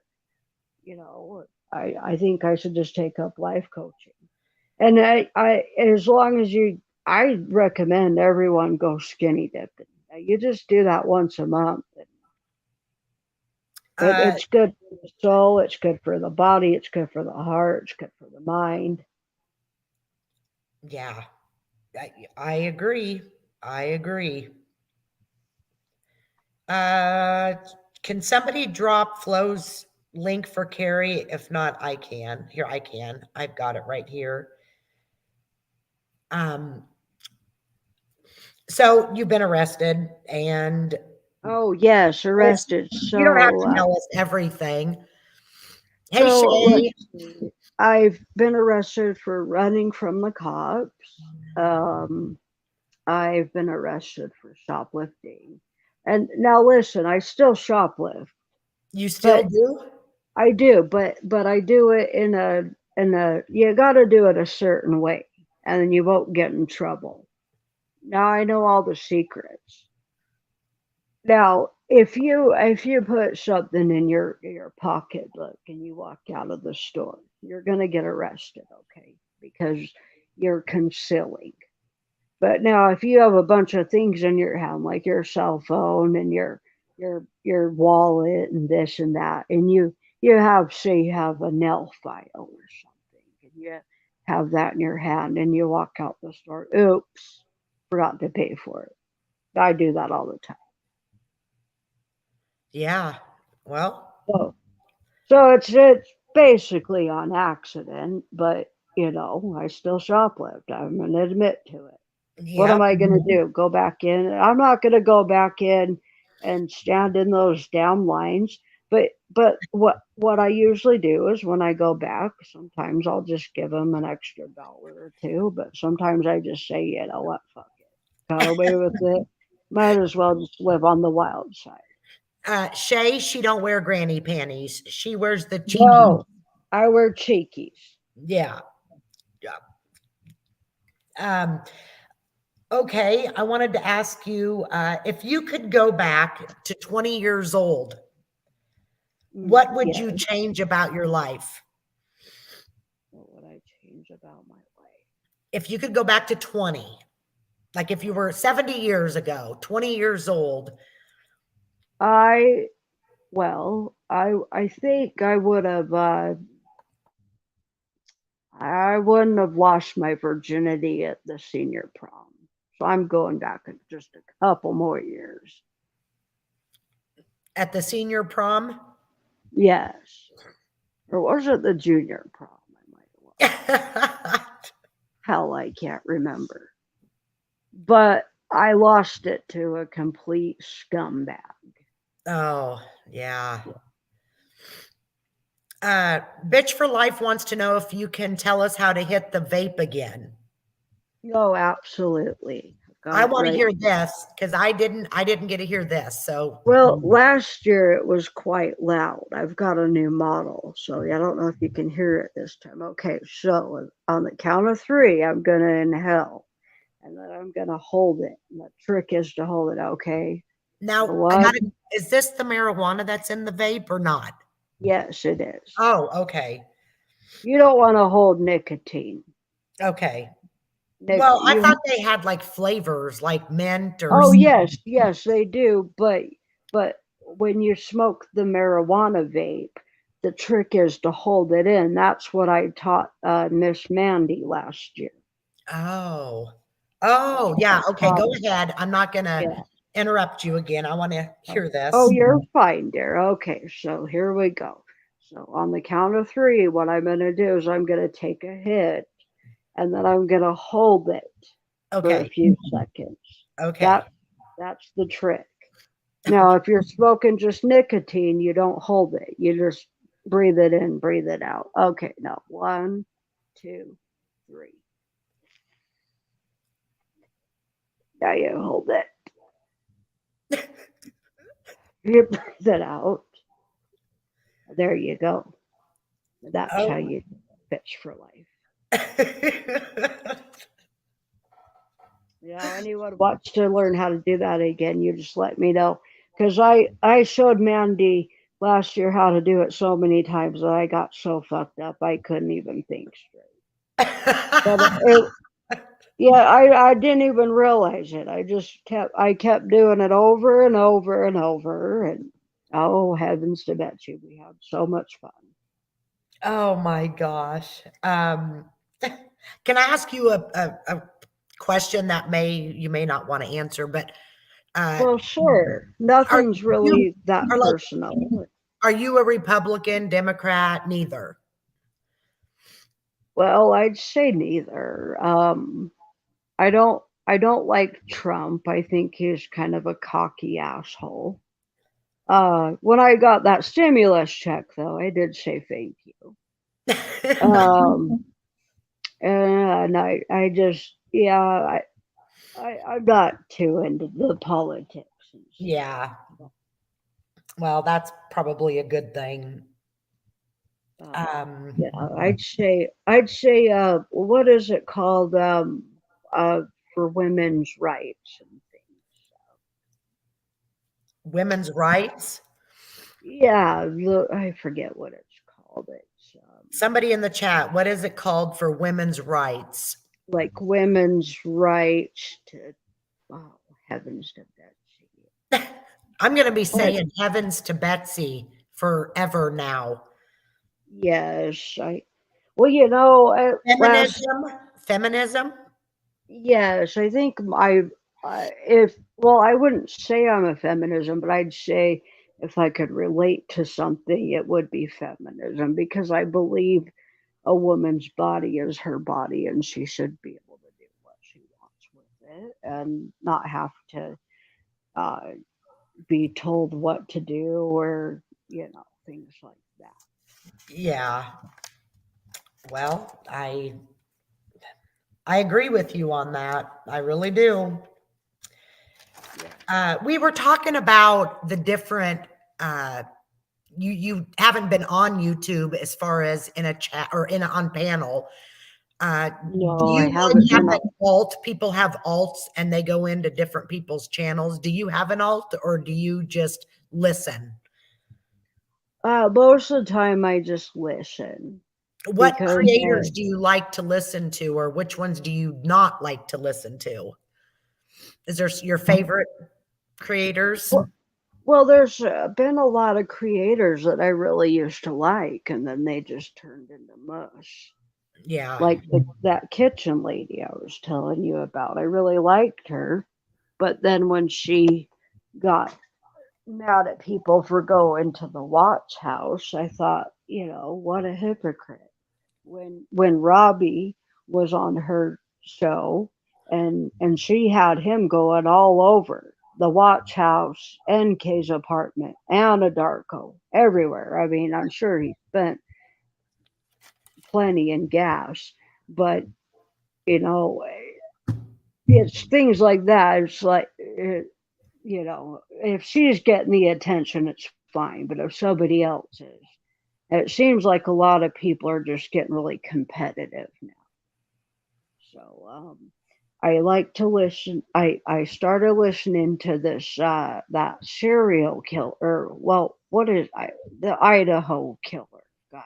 You know, I think I should just take up life coaching. And as long as I recommend everyone go skinny dipping. You just do that once a month. Uh, It's good for the soul. It's good for the body. It's good for the heart. It's good for the mind. yeah, I agree. I agree. Uh, can somebody drop Flo's link for Carrie? If not, I can. Here, I can. I've got it right here. Um, so you've been arrested, and Oh yes, arrested. you don't have So to tell us everything. Hey, so let's Shay. see. I've been arrested for running from the cops. Um, I've been arrested for shoplifting. And now listen, I still shoplift, You still but do? I do, but I do it in a you got to do it a certain way, and then you won't get in trouble. Now I know all the secrets. Now, if you put something in your pocketbook and you walk out of the store, you're gonna get arrested, okay? Because you're concealing. But now, if you have a bunch of things in your hand, like your cell phone and your wallet and this and that, and you have say you have a nail file or something, and you have that in your hand, and you walk out the store, oops, forgot to pay for it. I do that all the time. Yeah. Well, So it's basically on accident, but I still shoplift. I'm gonna admit to it. What yeah. am I gonna do? Go back in? I'm not gonna go back in and stand in those damn lines. But what I usually do is when I go back, sometimes I'll just give them an extra dollar or two. But sometimes I just say, you know what, fuck it, got away with it. Might as well just live on the wild side. Shay, she don't wear granny panties. She wears the cheeky. No, I wear cheekies. Yeah. Yeah. Um, okay. I wanted to ask you, if you could go back to 20 years old, what would you Yes. change about your life? What would I change about my life? If you could go back to 20, like if you were 70 years ago, 20 years old. I I think I wouldn't have lost my virginity at the senior prom. So I'm going back just a couple more years. At the senior prom? Yes. Or was it the junior prom? I might have lost. Hell, I can't remember. But I lost it to a complete scumbag. Oh, yeah. Bitch for Life wants to know if you can tell us how to hit the vape again. Oh, absolutely. Got I it want to right. hear this because I didn't get to hear this. So Well, last year it was quite loud. I've got a new model, so I don't know if you can hear it this time. Okay, so on the count of three, I'm going to inhale and then I'm going to hold it. And the trick is to hold it, okay? now I One, got it. Is this the marijuana that's in the vape or not? yes, it is. Oh, okay. You don't want to hold nicotine. Okay. Nic- Well, I you, thought they had like flavors like mint or oh, yes, they do. But when you smoke the marijuana vape, the trick is to hold it in. That's what I taught Miss Mandy last year. Oh. Oh, yeah. Okay, go ahead. I'm not going to Yeah. interrupt you again. I want to hear Oh, this. you're fine, dear. Okay, so here we go. So on the count of 3, what I'm going to do is I'm going to take a hit, and then I'm going to hold it for a Okay. few seconds. Okay. That's the trick. Now, if you're smoking just nicotine, you don't hold it. You just breathe it in, breathe it out. Okay, now 1, 2, 3. Now you hold it. You breathe it out. There you go. That's how Oh. you fish for life. Anyone wants to learn how to do that again, you just let me know. Because I showed Mandy last year how to do it so many times that I got so fucked up I couldn't even think straight. But I didn't even realize it. I kept doing it over and over and over, and oh heavens to Betsy, we had so much fun. Oh my gosh. Can I ask you a question that you may not want to answer, but Well, sure. are Nothing's you really that are like personal. are you a Republican, Democrat, neither? Well, I'd say neither. I don't like Trump. I think he's kind of a cocky asshole. When I got that stimulus check, though, I did say thank you. Um, and I just, I'm not too into the politics and stuff. Yeah. Well, that's probably a good thing. Um, Yeah, I'd say, what is it called? Uh, for women's rights and things. women's rights. Yeah, I forget what it's called. It's Somebody in the chat, what is it called for women's rights? like women's rights to, oh, heavens to Betsy. I'm going to be But saying heavens to Betsy forever now. yes, last, Feminism, feminism. yes, I think I wouldn't say I'm a feminism, but I'd say if I could relate to something, it would be feminism because I believe a woman's body is her body and she should be able to do what she wants with it and not have to uh, be told what to do or things like that. Yeah. Well, I agree with you on that. I really do. We were talking about the different you haven't been on YouTube as far as in a chat or on panel. Do No, I you haven't like have been an up. alt? People have alts and they go into different people's channels. Do you have an alt or do you just listen? Most of the time I just listen What because creators do you like to listen to, or which ones do you not like to listen to? Is there your favorite creators? well, there's been a lot of creators that I really used to like, and then they just turned into mush. Yeah. Like that kitchen lady I was telling you about. I really liked her, but then when she got mad at people for going to the watch house, I thought, what a hypocrite. When Robbie was on her show and she had him going all over the watch house and Kay's apartment and Adarko everywhere. I mean, I'm sure he spent plenty in gas, but you know, it's things like that. It's like, if she's getting the attention, it's fine. But if somebody else is, it seems like a lot of people are just getting really competitive now. So I like to listen. I started listening to this that serial killer. Well, what is the Idaho killer guy?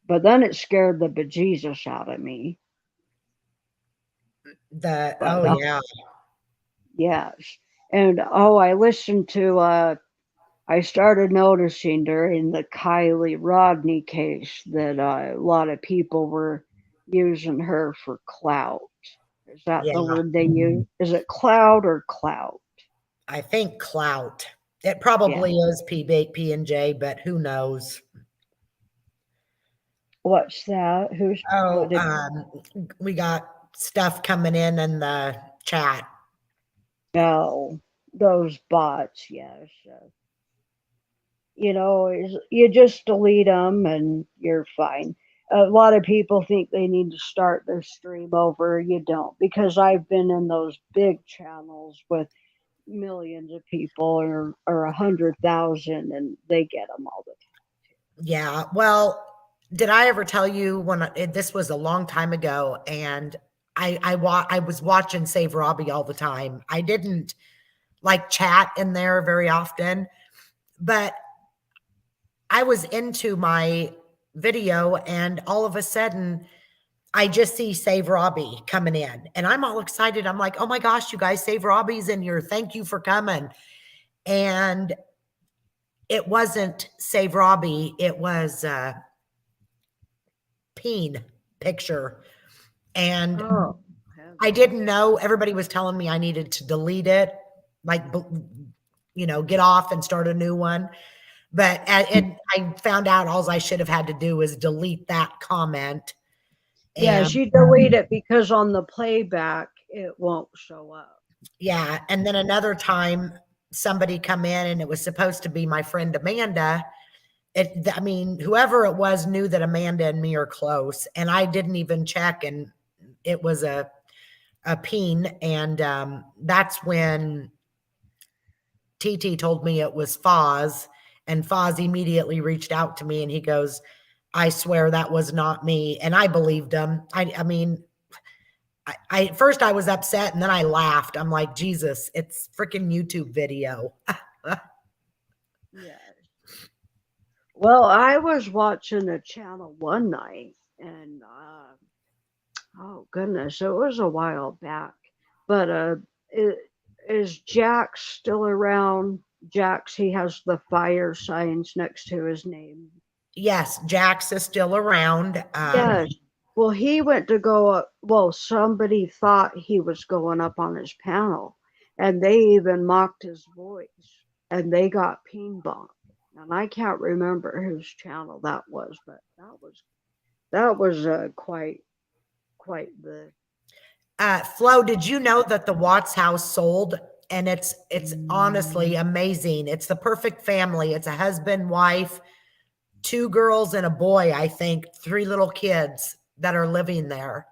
But then it scared the bejesus out of me. But Oh yeah. yes, and I listened to I started noticing during the Kylie Rodney case that a lot of people were using her for clout. Is that Yeah, the word they use? Is it clout or clout? I think clout. It Yeah. probably is P and J, but who knows? What's that? Who's what Oh, did we got stuff coming in the chat. no those bots? Yes. You just delete them and you're fine. A lot of people think they need to start their stream over. You don't, because I've been in those big channels with millions of people or 100,000, and they get them all the Yeah. Well, did I ever tell you this was a long time ago, and I was watching Save Robbie all the time. I didn't like chat in there very often, but I was into my video, and all of a sudden I just see Save Robbie coming in, and I'm all excited. I'm like, oh my gosh, you guys, Save Robbie's in here. Thank you for coming. And it wasn't Save Robbie, it was Peen picture. And time. Oh, I didn't know. Everybody was telling me I needed to delete it, like, get off and start a new one. But and I found out all I should have had to do is delete that comment. yeah, And she delete it because on the playback it won't show up. yeah, and then another time somebody come in and it was supposed to be my friend Amanda. I mean, whoever it was knew that Amanda and me are close, and I didn't even check, and it was a peen, and that's when TT told me it was Foz, and Foz immediately reached out to me, and he goes, "I swear that was not me," and I believed him. I mean, I at first I was upset, and then I laughed. I'm like, Jesus, it's freaking YouTube video. Yeah. Well, I was watching a channel one night, and oh goodness, it was a while back. But is Jax still around? Jax, he has the fire signs next to his name. Yes, Jax is still around. Yes. Well, he went to go up. Well, somebody thought he was going up on his panel, and they even mocked his voice, and they got ping bombed. And I can't remember whose channel that was, but that was quite the. Flo, did you know that the Watts house sold? And it's honestly amazing. It's the perfect family. It's a husband, wife, two girls and a boy, I think, three little kids that are living there.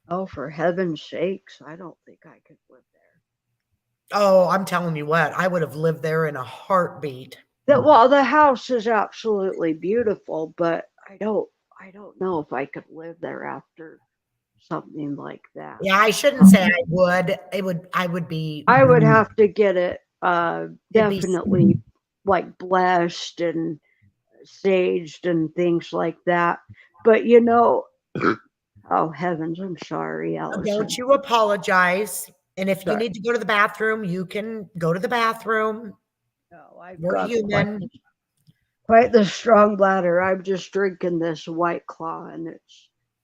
Oh, for heaven's sakes, I don't think I could live there. Oh, I'm telling you what, I would have lived there in a heartbeat. The house is absolutely beautiful, but I don't know if I could live there after something like that. Yeah, I shouldn't say I would. I would be. I would have to get it It'd be definitely like blessed and saged and things like that. But oh heavens, I'm sorry, Allison. Don't you apologize. And if you Sorry. need to go to the bathroom, you can go to the bathroom. No, I've We're got human. quite the strong bladder. I'm just drinking this White Claw, and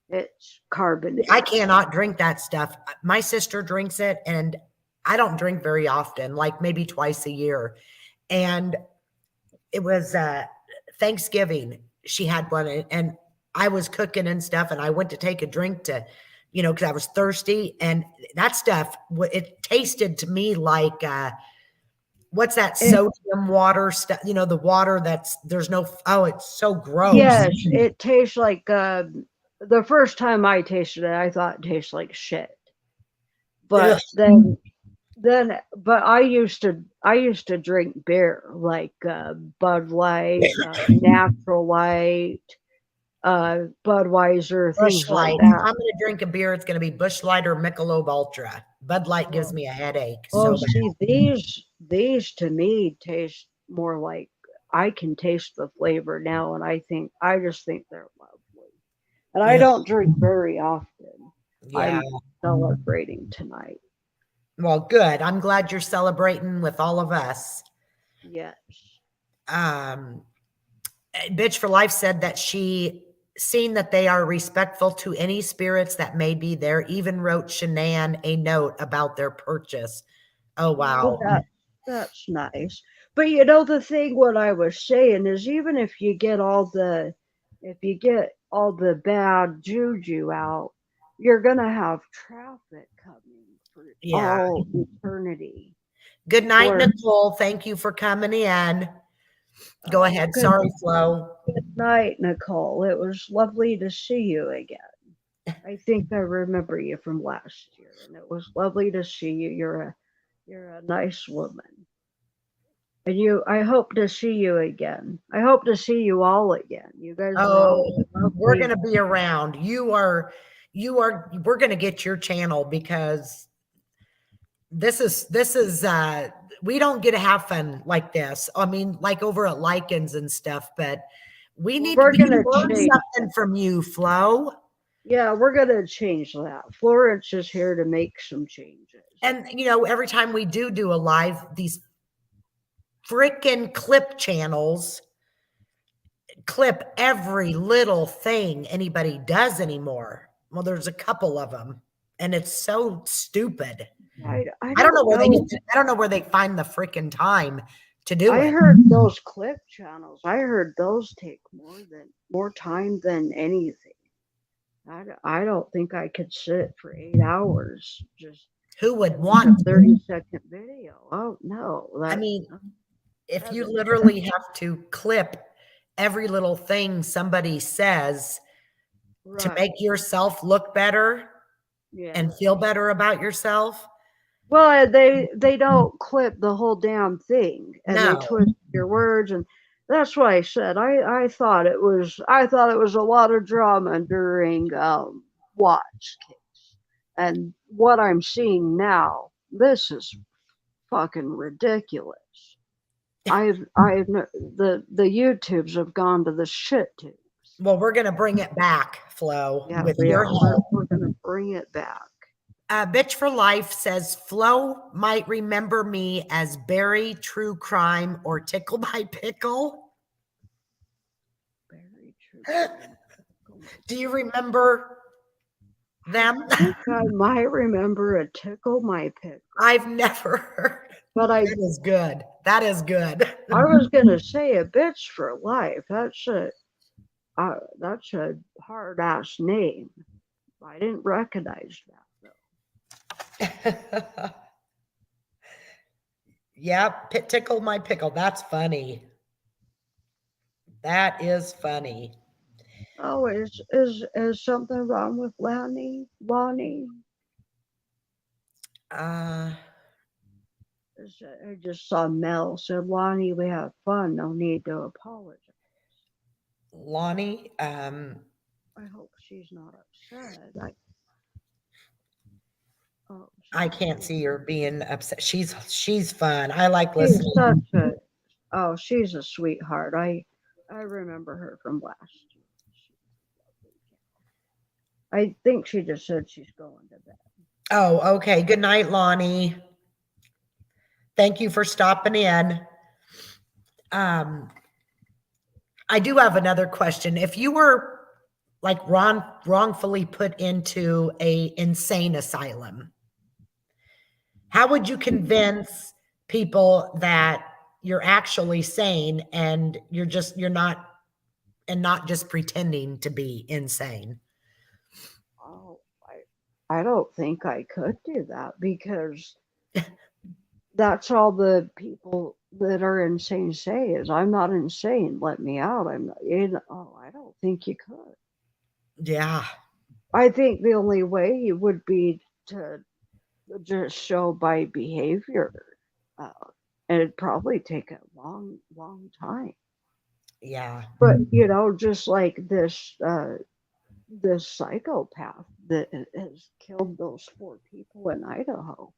it's carbonated. I cannot drink that stuff. My sister drinks it, and I don't drink very often, like maybe twice a year. And it was Thanksgiving. She had one, and I was cooking and stuff, and I went to take a drink to, because I was thirsty, and that stuff, it tasted to me like what's that sodium water stuff? The water there's no. Oh, it's so gross. Yes, it tastes like. The first time I tasted it, I thought it tasted like shit. But Ugh. but I used to drink beer like Bud Light, Natural Light, Budweiser, Busch things Light. like that. I'm going to drink a beer. It's going to be Busch Light or Michelob Ultra. Bud Light gives me a headache. Well, So see, these to me taste more like I can taste the flavor now, and I just think they're lovely. And I don't drink very often. yeah. I'm celebrating tonight. Well, good. I'm glad you're celebrating with all of us. Yes. Bitch for Life said that she seen that they are respectful to any spirits that may be there, even wrote Shanann a note about their purchase. Oh, wow. That's nice. But you know, the thing what I was saying is, even if you get all the bad juju out, you're gonna have traffic coming for Yeah. all eternity. Good night, Or Nicole. Thank you for coming in. Go ahead. good Sorry, Flo. night, Nicole. It was lovely to see you again. I think I remember you from last year, and it was lovely to see you. You're a nice woman. And I hope to see you again. I hope to see you all again. You guys are all Oh, we're lovely. going to be around. We're going to get your channel because this is, we don't get to have fun like this. I mean, like over at Likens and stuff, but we We're we gonna learn change. something from you, Flo. Yeah, we're gonna change that. Florence is here to make some changes. And, every time we do a live, these freaking clip channels clip every little thing anybody does anymore. Well, there's a couple of them, and it's so stupid. I don't know where know. I don't know where they find the freaking time to do I it. heard those clip channels. I heard those take more time than anything. I don't think I could sit for 8 hours just Who would a want? 30-second video. Oh no, I mean, if you that's- literally have to clip every little thing somebody says to right. make yourself look better Yeah. and feel better about yourself. Well, they don't clip the whole damn thing, and they No. twist your words, and that's why I said I thought it was a lot of drama during Watts case, and what I'm seeing now, this is fucking ridiculous. The YouTubes have gone to the shit tubes. Well, we're going to bring it back, Flo, Yeah, with we your are. help. We're gonna bring it back. Bitch for Life says Flo might remember me as Barry True Crime or Tickle My Pickle. Very true. Do you remember them? I think I might remember a Tickle My Pickle. I've never heard. But That is good. That is good. I was gonna say a bitch for life. That's a hard ass name. I didn't recognize that though. Yeah, Tickle My Pickle. That's funny. That is funny. Oh, is something wrong with Lonnie? Uh, I just saw Mel said, Lonnie, we have fun. No need to apologize. Lonnie, I hope she's not upset. I can't see her being upset. She's fun. I like She's listening. she's a sweetheart. I remember her from last year. I think she just said she's going to bed. Oh, okay. Good night, Lonnie. Thank you for stopping in. I do have another question. If you were like wrongfully put into a insane asylum, how would you convince people that you're actually sane and you're not just pretending to be insane? Oh, I don't think I could do that because that's all the people that are insane say is, I'm not insane. Let me out. I'm not. I don't think you could. Yeah. I think the only way would be to just show by behavior, and it'd probably take a long time. Yeah. But just like this psychopath that has killed those 4 people in Idaho.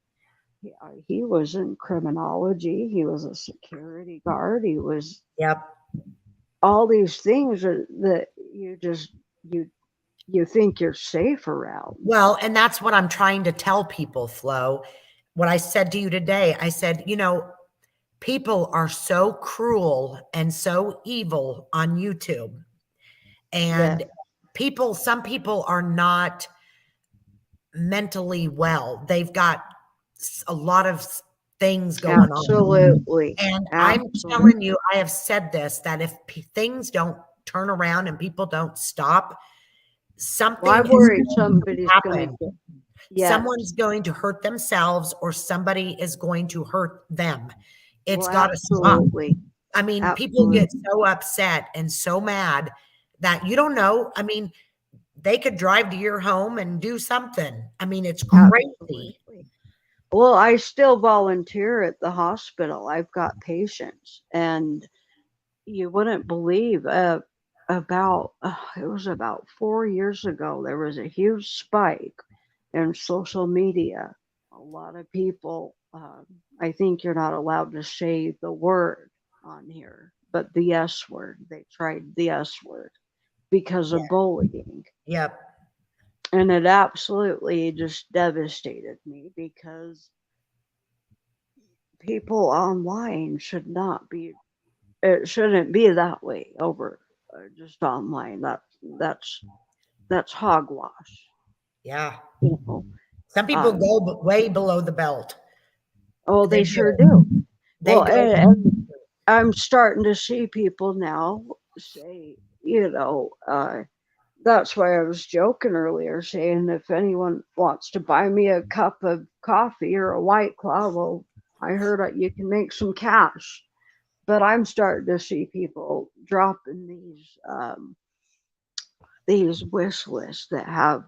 He was in criminology. He was a security guard. He was Yep. all these things that you think you're safe around. Well, and that's what I'm trying to tell people, Flo. What I said to you today, I said, people are so cruel and so evil on YouTube. And some people are not mentally well. They've got a lot of things going on. Absolutely. And I'm telling you, I have said this, that if things don't turn around and people don't stop, something I worry somebody's going to someone's going to hurt themselves, or somebody is going to hurt them. It's got to stop. I mean, people get so upset and so mad that you don't know. I mean, they could drive to your home and do something. I mean, it's crazy. Well, I still volunteer at the hospital. I've got patients, and you wouldn't believe it was about 4 years ago, there was a huge spike in social media. A lot of people, I think you're not allowed to say the word on here, but the S word, they tried the S word because of bullying. Yep. And it absolutely just devastated me, because people online should not be, it shouldn't be that way over just online. That's hogwash. Yeah. You know, some people go way below the belt. Oh, they sure do. Well, and I'm starting to see people now say, that's why I was joking earlier, saying if anyone wants to buy me a cup of coffee or a White Claw, well, I heard that you can make some cash. But I'm starting to see people dropping these wish lists that have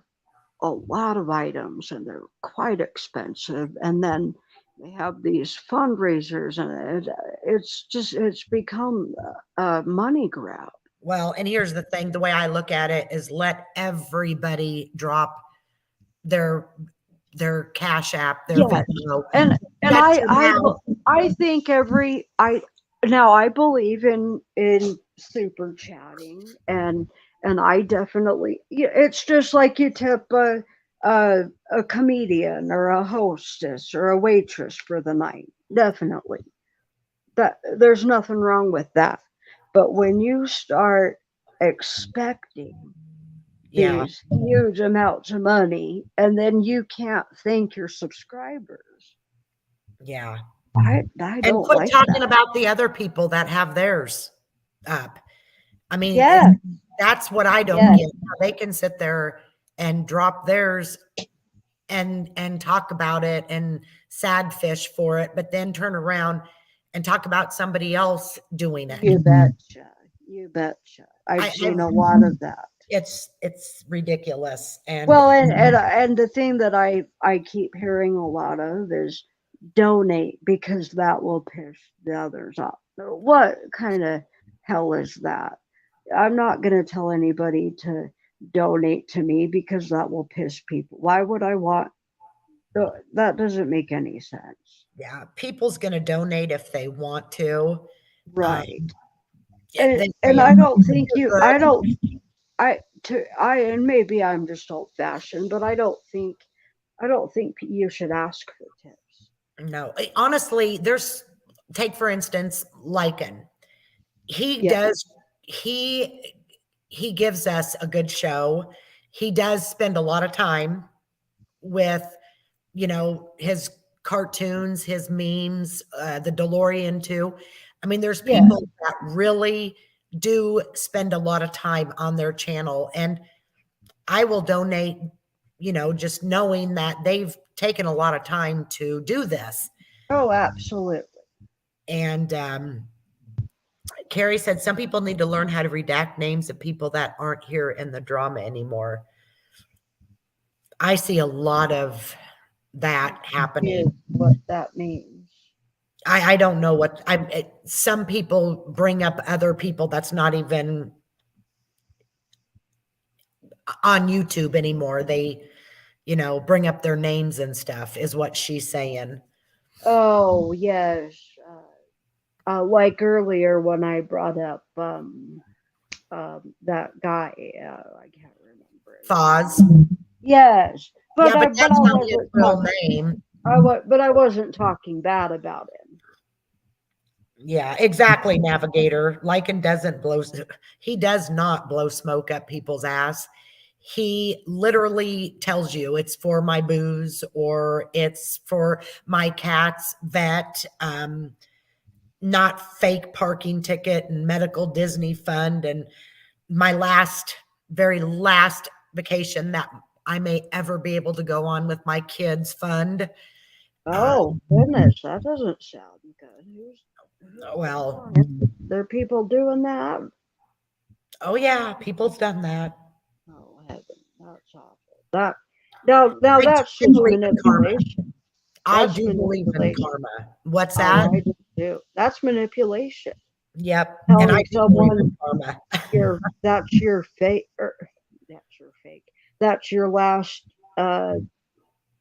a lot of items, and they're quite expensive. And then they have these fundraisers, and it's become a money grab. Well, and here's the thing, the way I look at it is, let everybody drop their Cash App, their Venmo. And I think I believe in super chatting, and I definitely, it's just like you tip a comedian or a hostess or a waitress for the night. Definitely, that there's nothing wrong with that. But when you start expecting these huge amounts of money, and then you can't thank your subscribers. Yeah. I don't and quit like talking that. about the other people that have theirs up. I mean, that's what I don't get. They can sit there and drop theirs and talk about it and sad fish for it, but then turn around and talk about somebody else doing it. You betcha. I've seen a lot of that. It's ridiculous. And well, and the thing that I keep hearing a lot of is donate, because that will piss the others off. What kind of hell is that? I'm not going to tell anybody to donate to me, because that will piss people. Why would I want? That doesn't make any sense. Yeah, people's going to donate if they want to. Right. And I don't think and maybe I'm just old fashioned, but I don't think you should ask for tips. No, honestly, take for instance, Lycan. He gives us a good show. He does spend a lot of time with, his cartoons, his memes, the DeLorean too. I mean, there's people that really do spend a lot of time on their channel, and I will donate, just knowing that they've taken a lot of time to do this. Oh, absolutely. And Carrie said some people need to learn how to redact names of people that aren't here in the drama anymore. I see a lot of that happening. What that means. I don't know what some people bring up other people that's not even on YouTube anymore. They, bring up their names and stuff, is what she's saying. Oh, yes. Like earlier when I brought up that guy, I can't remember. Foz. Yes. But that's not his real name. But I wasn't talking bad about him. Yeah, exactly, Navigator. Lycan doesn't blow, he does not blow smoke up people's ass. He literally tells you it's for my booze or it's for my cat's vet, not fake parking ticket and medical Disney fund. And my very last vacation that I may ever be able to go on with my kids' fund. Oh goodness, that doesn't sound good. Well, There are people doing that. oh yeah, people's done that. Oh heaven, that's awful. That now I that's do just believe in karma. manipulation. I That's do believe in manipulation. karma. What's Oh, that? I do. That's manipulation. Yep. And I Telling do believe in someone karma. that's your fake, or that's your fake. That's your last. Uh,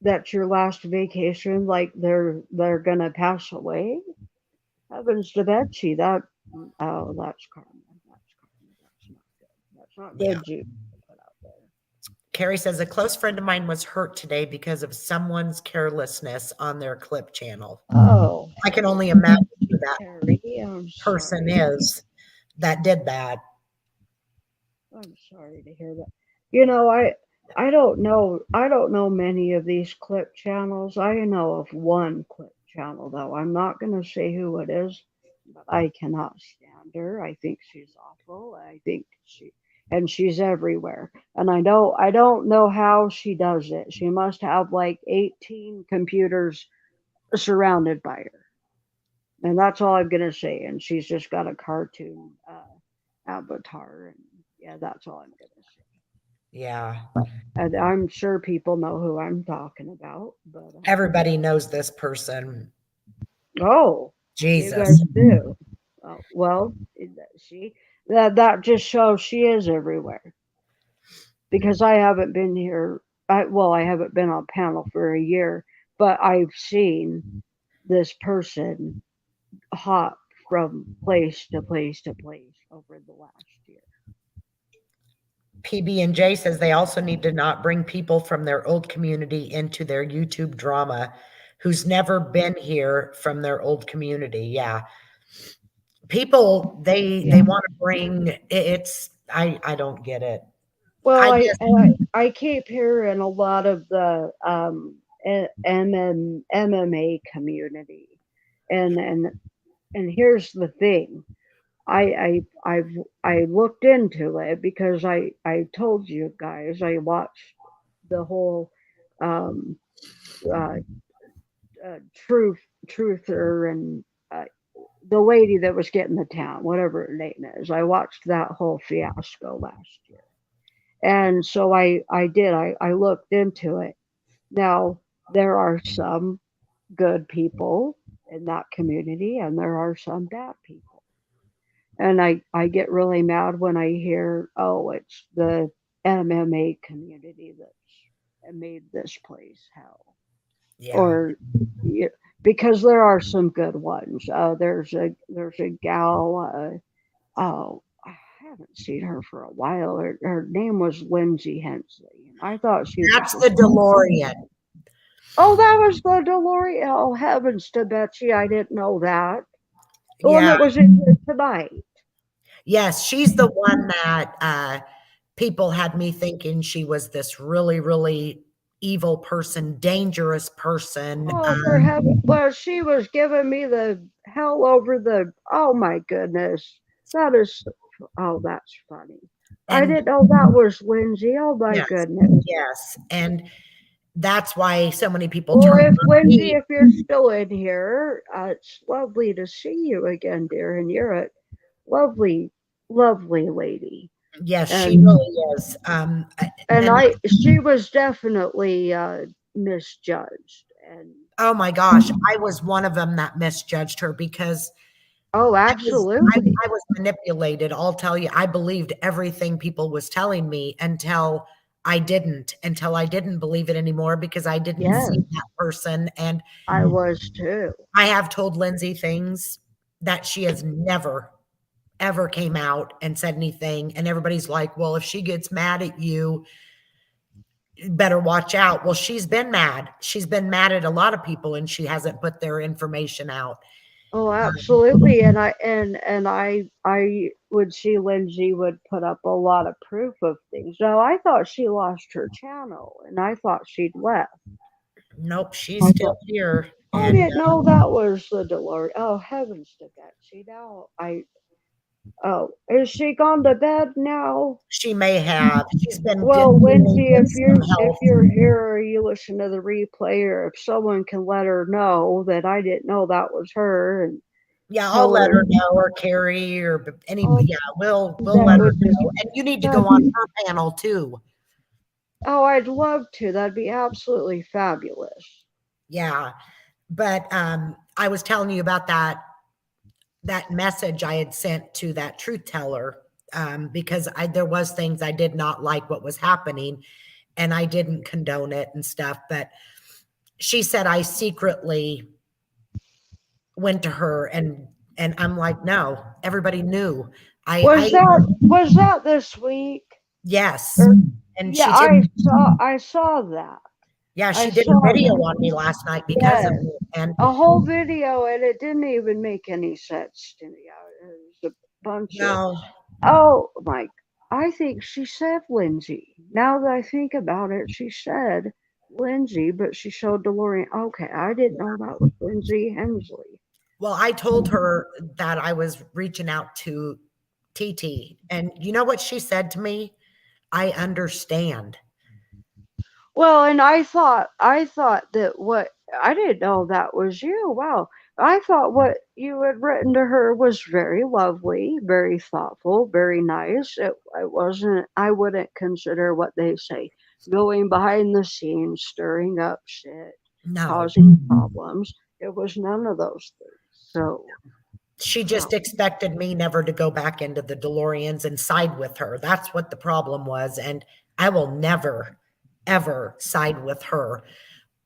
that's your last vacation. Like they're gonna pass away. Heavens to Betsy, that that's karma. That's karma. That's not good. That's not Yeah. good juice to put out there. Carrie says a close friend of mine was hurt today because of someone's carelessness on their clip channel. Oh, I can only imagine who that Harry, I'm person sorry. is that did that. I'm sorry to hear that. You know, I don't know. I don't know many of these clip channels. I know of one clip channel though. I'm not going to say who it is, but I cannot stand her. I think she's awful. I think she's everywhere. And I don't know how she does it. She must have like 18 computers surrounded by her. And that's all I'm going to say. And she's just got a cartoon avatar, and yeah, that's all I'm going to say. Yeah. And I'm sure people know who I'm talking about, but Everybody knows this person. oh, you guys Jesus. do. Oh, well, see, that just shows she is everywhere. Because I haven't been here. I haven't been on panel for a year, but I've seen this person hop from place to place to place over the last year. PB&J says they also need to not bring people from their old community into their YouTube drama who's never been here from their old community. Yeah. People they want to bring it's I don't get it. Well, I just I keep hearing a lot of the MMA community, and here's the thing. I looked into it because I told you guys I watched the whole um, uh, truther and the lady that was getting the town, whatever her name is. I watched that whole fiasco last year, and so I looked into it. Now there are some good people in that community, and there are some bad people. And I get really mad when I hear, oh, it's the MMA community that's made this place hell. yeah. Or yeah, because there are some good ones. There's a gal. Oh, I haven't seen her for a while. Her name was Lindsay Hensley. I thought she was That's the just. DeLorean. Oh, that was the DeLorean. Oh, heavens to Betsy, I didn't know that. The one Yeah. that was in here tonight. Yes, she's the one that people had me thinking she was this really, really evil person, dangerous person. Oh, for heaven. Well, she was giving me the hell over the. Oh, my goodness. That is. Oh, that's funny. I And didn't know that was Lindsay. Oh, my yes, goodness. yes. And that's why so many people Well, turn if on Lindsay, me. if you're still in here, it's lovely to see you again, dear. And you're a lovely, lovely lady. Yes, she And really is. and And she was definitely misjudged. And oh my gosh, I was one of them that misjudged her because oh, I was absolutely. I was manipulated. I'll tell you, I believed everything people was telling me until I didn't believe it anymore because I didn't Yes, see that person. And I was too. I have told Lindsay things that she has never ever came out and said anything. And everybody's like, well, if she gets mad at you, better watch out. Well, she's been mad. She's been mad at a lot of people and she hasn't put their information out. Oh, absolutely. And I would see Lindsay would put up a lot of proof of things. Now I thought she lost her channel, and I thought she'd left. Nope, she's still here. I And didn't know that was the Dolores. Oh, heavens to Betsy! Now I Oh, is she gone to bed now? she may have. She's been Well, dealing Lindsay, with if some health. you're here or you listen to the replay, or if someone can let her know that I didn't know that was her, and Yeah, I'll tell let her, her know, or Carrie, or any. oh, Yeah, we'll that let her would just know. And you need to that. go on her panel too. Oh, I'd love to. That'd be absolutely fabulous. Yeah, but I was telling you about that message I had sent to that truth teller, because there was things I did not like what was happening, and I didn't condone it and stuff. But she said I secretly went to her, and I'm like, no, everybody knew. Was that this week? Yes, Or and yeah, she did. I saw that. Yeah, I she did a saw video that. on me last night because of Yes. me. And A whole video, and it didn't even make any sense to me. It was a bunch of, no, oh my, I think she said Lindsay. Now that I think about it, she said Lindsay, but she showed DeLorean. Okay, I didn't know that was Lindsay Hensley. well, I told her that I was reaching out to TT, and you know what she said to me? I understand. Well, and I thought that what I didn't know that was you. Wow. I thought what you had written to her was very lovely, very thoughtful, very nice. It wasn't, I wouldn't consider what they say going behind the scenes, stirring up shit, No, causing problems. It was none of those things. So, she no. just expected me never to go back into the DeLoreans and side with her. That's what the problem was. And I will never, ever side with her.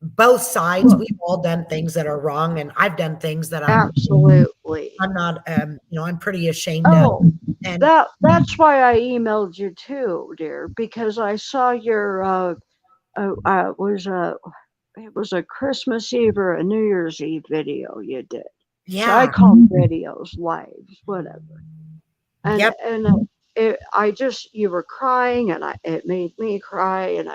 Both sides, we've all done things that are wrong, and I've done things that Absolutely. I'm not, I'm pretty ashamed of. Oh, And that's why I emailed you too, dear, because I saw your was a it was a Christmas Eve or a New Year's Eve video you did. So I yeah, call videos lives, whatever. yep, I just you were crying, and it made me cry, and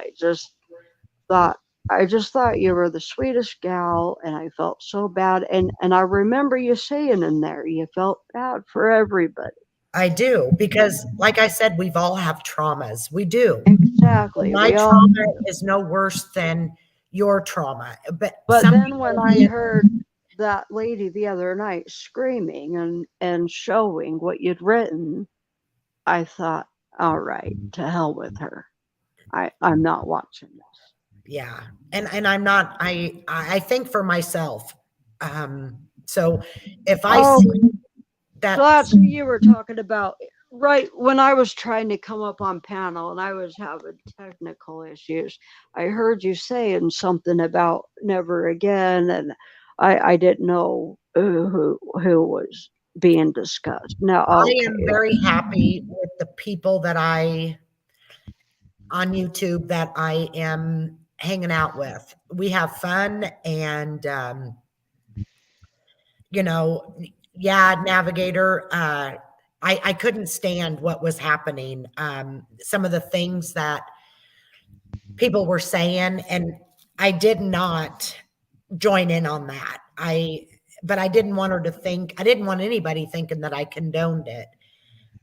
thought I just thought you were the sweetest gal, and I felt so bad. And I remember you saying in there you felt bad for everybody. I do. Because, like I said, we've all have traumas. We do. And Exactly. my We all. trauma is no worse than your trauma. But But some then when people, I heard that lady the other night screaming and showing what you'd written, I thought, all right, to hell with her. I'm not watching this. yeah. And I'm not, I think for myself. So if I Oh, see so that, that's what you were talking about. Right when I was trying to come up on panel and I was having technical issues, I heard you saying something about never again, and I didn't know who was being discussed. Now, I okay, am very happy with the people that on YouTube that I am hanging out with. We have fun, and you know, yeah, Navigator, I couldn't stand what was happening. Some of the things that people were saying, and I did not join in on that. But I didn't want her to think, I didn't want anybody thinking that I condoned it.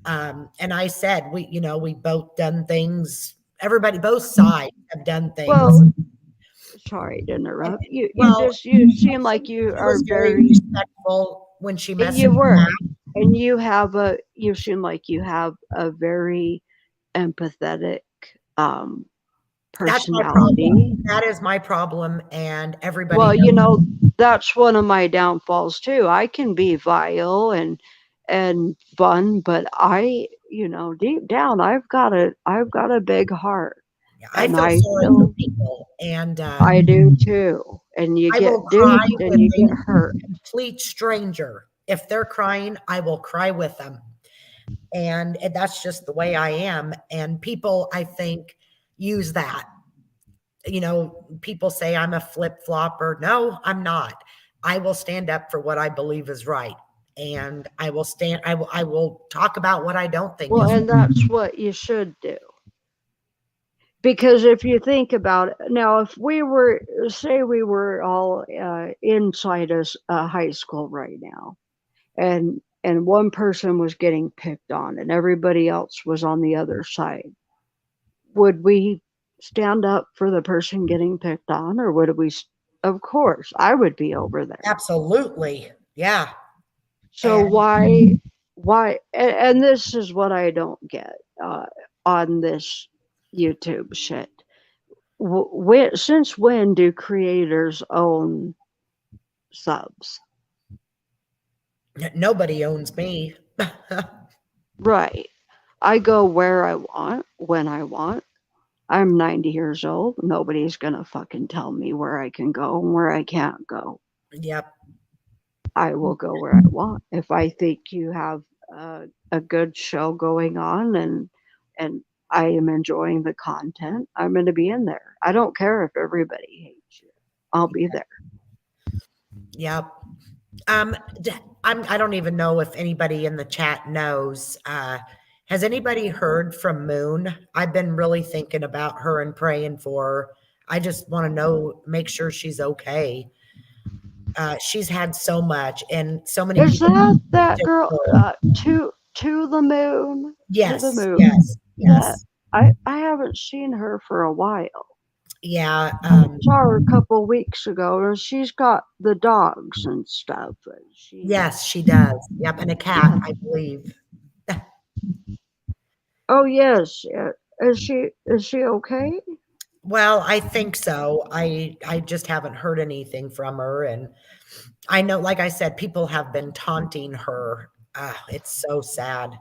And I said, we both done things, everybody, both sides have done things. well, sorry to And, interrupt. well, You seem like you she are was very very, respectful when she you messaged were, back. and you seem like you have a very empathetic um That's my problem. personality. That is my problem, and everybody Well, knows. that's one of my downfalls too. I can be vile and fun, but deep down, I've got a big heart, I and feel I sorry for feel people, and I do too. And you I will get cry duped and with you a get hurt. complete stranger. If they're crying, I will cry with them. And that's just the way I am. And people, I think, use that. People say I'm a flip flopper. No, I'm not. I will stand up for what I believe is right. And I will talk about what I don't think Well, is and that's what you should do. Because if you think about it, now, if we were, say, we were all inside a high school right now, and one person was getting picked on, and everybody else was on the other side, would we stand up for the person getting picked on, or would we? Of course, I would be over there. absolutely. Yeah. So And why? And this is what I don't get on this YouTube shit. Since when do creators own subs? nobody owns me. Right. I go where I want, when I want. I'm 90 years old. Nobody's going to fucking tell me where I can go and where I can't go. Yep. I will go where I want. If I think you have a good show going on and I am enjoying the content, I'm going to be in there. I don't care if everybody hates you. I'll be there. Yep. I don't even know if anybody in the chat knows. Has anybody heard from Moon? I've been really thinking about her and praying for her. I just want to know, make sure she's okay. She's had so much, and so many Is people. that girl to the moon? To the Yes, moon. yes, That yes. I haven't seen her for a while. Yeah. I saw her a couple weeks ago, and she's got the dogs and stuff. And Yes, she does. Yep, and a cat, I believe. oh yes, is she okay? Well, I think so. I just haven't heard anything from her, and I know, like I said, people have been taunting her. It's so sad.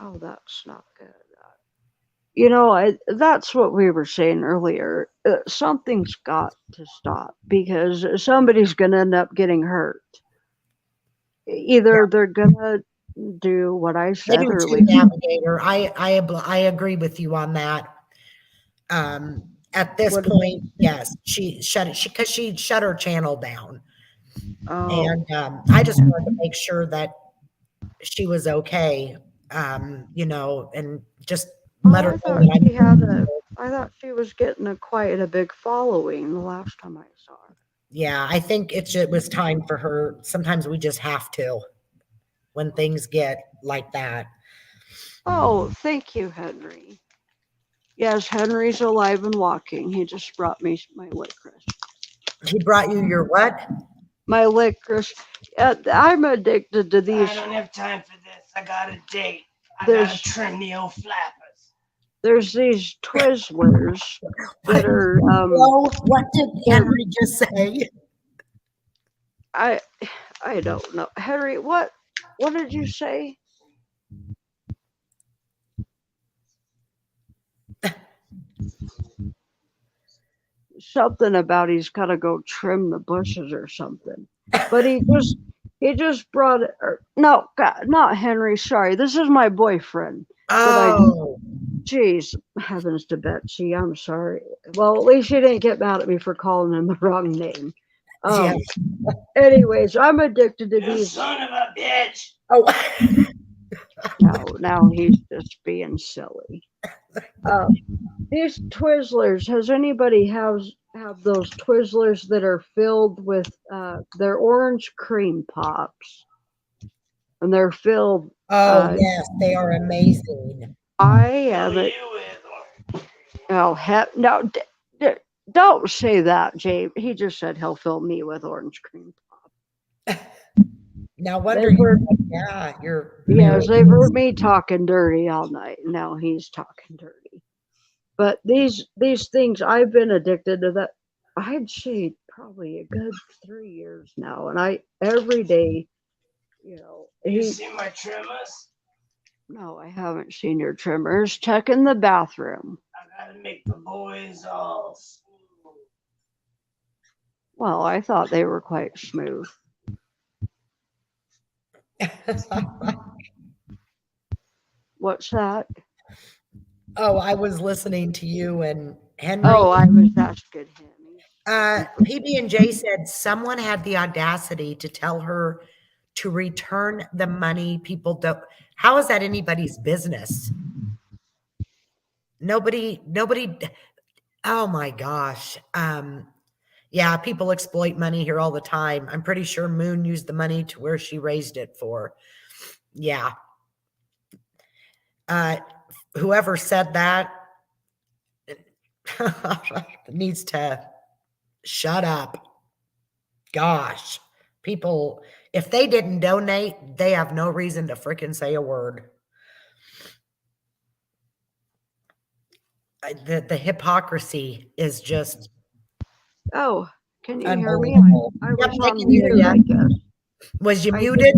Oh, that's not good. You know, that's what we were saying earlier. Something's got to stop because somebody's going to end up getting hurt. Either they're going to do what I I said do too, earlier. Navigator. I agree with you on that. At this What? point, yes, she shut it because she shut her channel down, Oh, and I just wanted to make sure that she was okay. And just let her I know thought that she had a. I'm. I thought she was getting quite a big following the last time I saw her. Yeah, I think it was time for her. Sometimes we just have to when things get like that. Oh, thank you, Henry. Yes, Henry's alive and walking. He just brought me my licorice. He brought you your what? My licorice. I'm addicted to these. I don't have time for this. I got a date. I gotta trim the old flappers. There's these Twizzlers that are. Well, what did Henry just say? I don't know, Henry. What did you say? Something about he's got to go trim the bushes or something. But he just brought it. No, God, not Henry. Sorry, this is my boyfriend. Oh, Jeez, heavens to Betsy. I'm sorry. Well, at least you didn't get mad at me for calling him the wrong name. yeah. Anyways, I'm addicted to You these. son of a bitch. Oh, Now he's just being silly. These Twizzlers. Has anybody have those Twizzlers that are filled with they're orange cream pops, and they're filled. oh yes, they are amazing. I Fill haven't. you with Oh, no! Don't say that, James. He just said he'll fill me with orange cream pop. Now wonder They've heard, yeah, you're yes, they've heard me talking dirty all night. Now he's talking dirty. But these things, I've been addicted to that. I'd say probably a good 3 years now, and I every day, you know. You see my trimmers? No, I haven't seen your trimmers. Check in the bathroom. I gotta make the boys all smooth. Well, I thought they were quite smooth. What's that? Oh, I was listening to you and Henry. Oh, I was asking him. PB&J said someone had the audacity to tell her to return the money people don't. How is that anybody's business? Nobody. Oh my gosh. Yeah, people exploit money here all the time. I'm pretty sure Moon used the money to where she raised it for. Yeah. Whoever said that needs to shut up. Gosh, people, if they didn't donate, they have no reason to freaking say a word. The hypocrisy is just Oh, can you hear me? unbelievable. I Yep, was I on can hear mute, I you. guess. Was you I muted?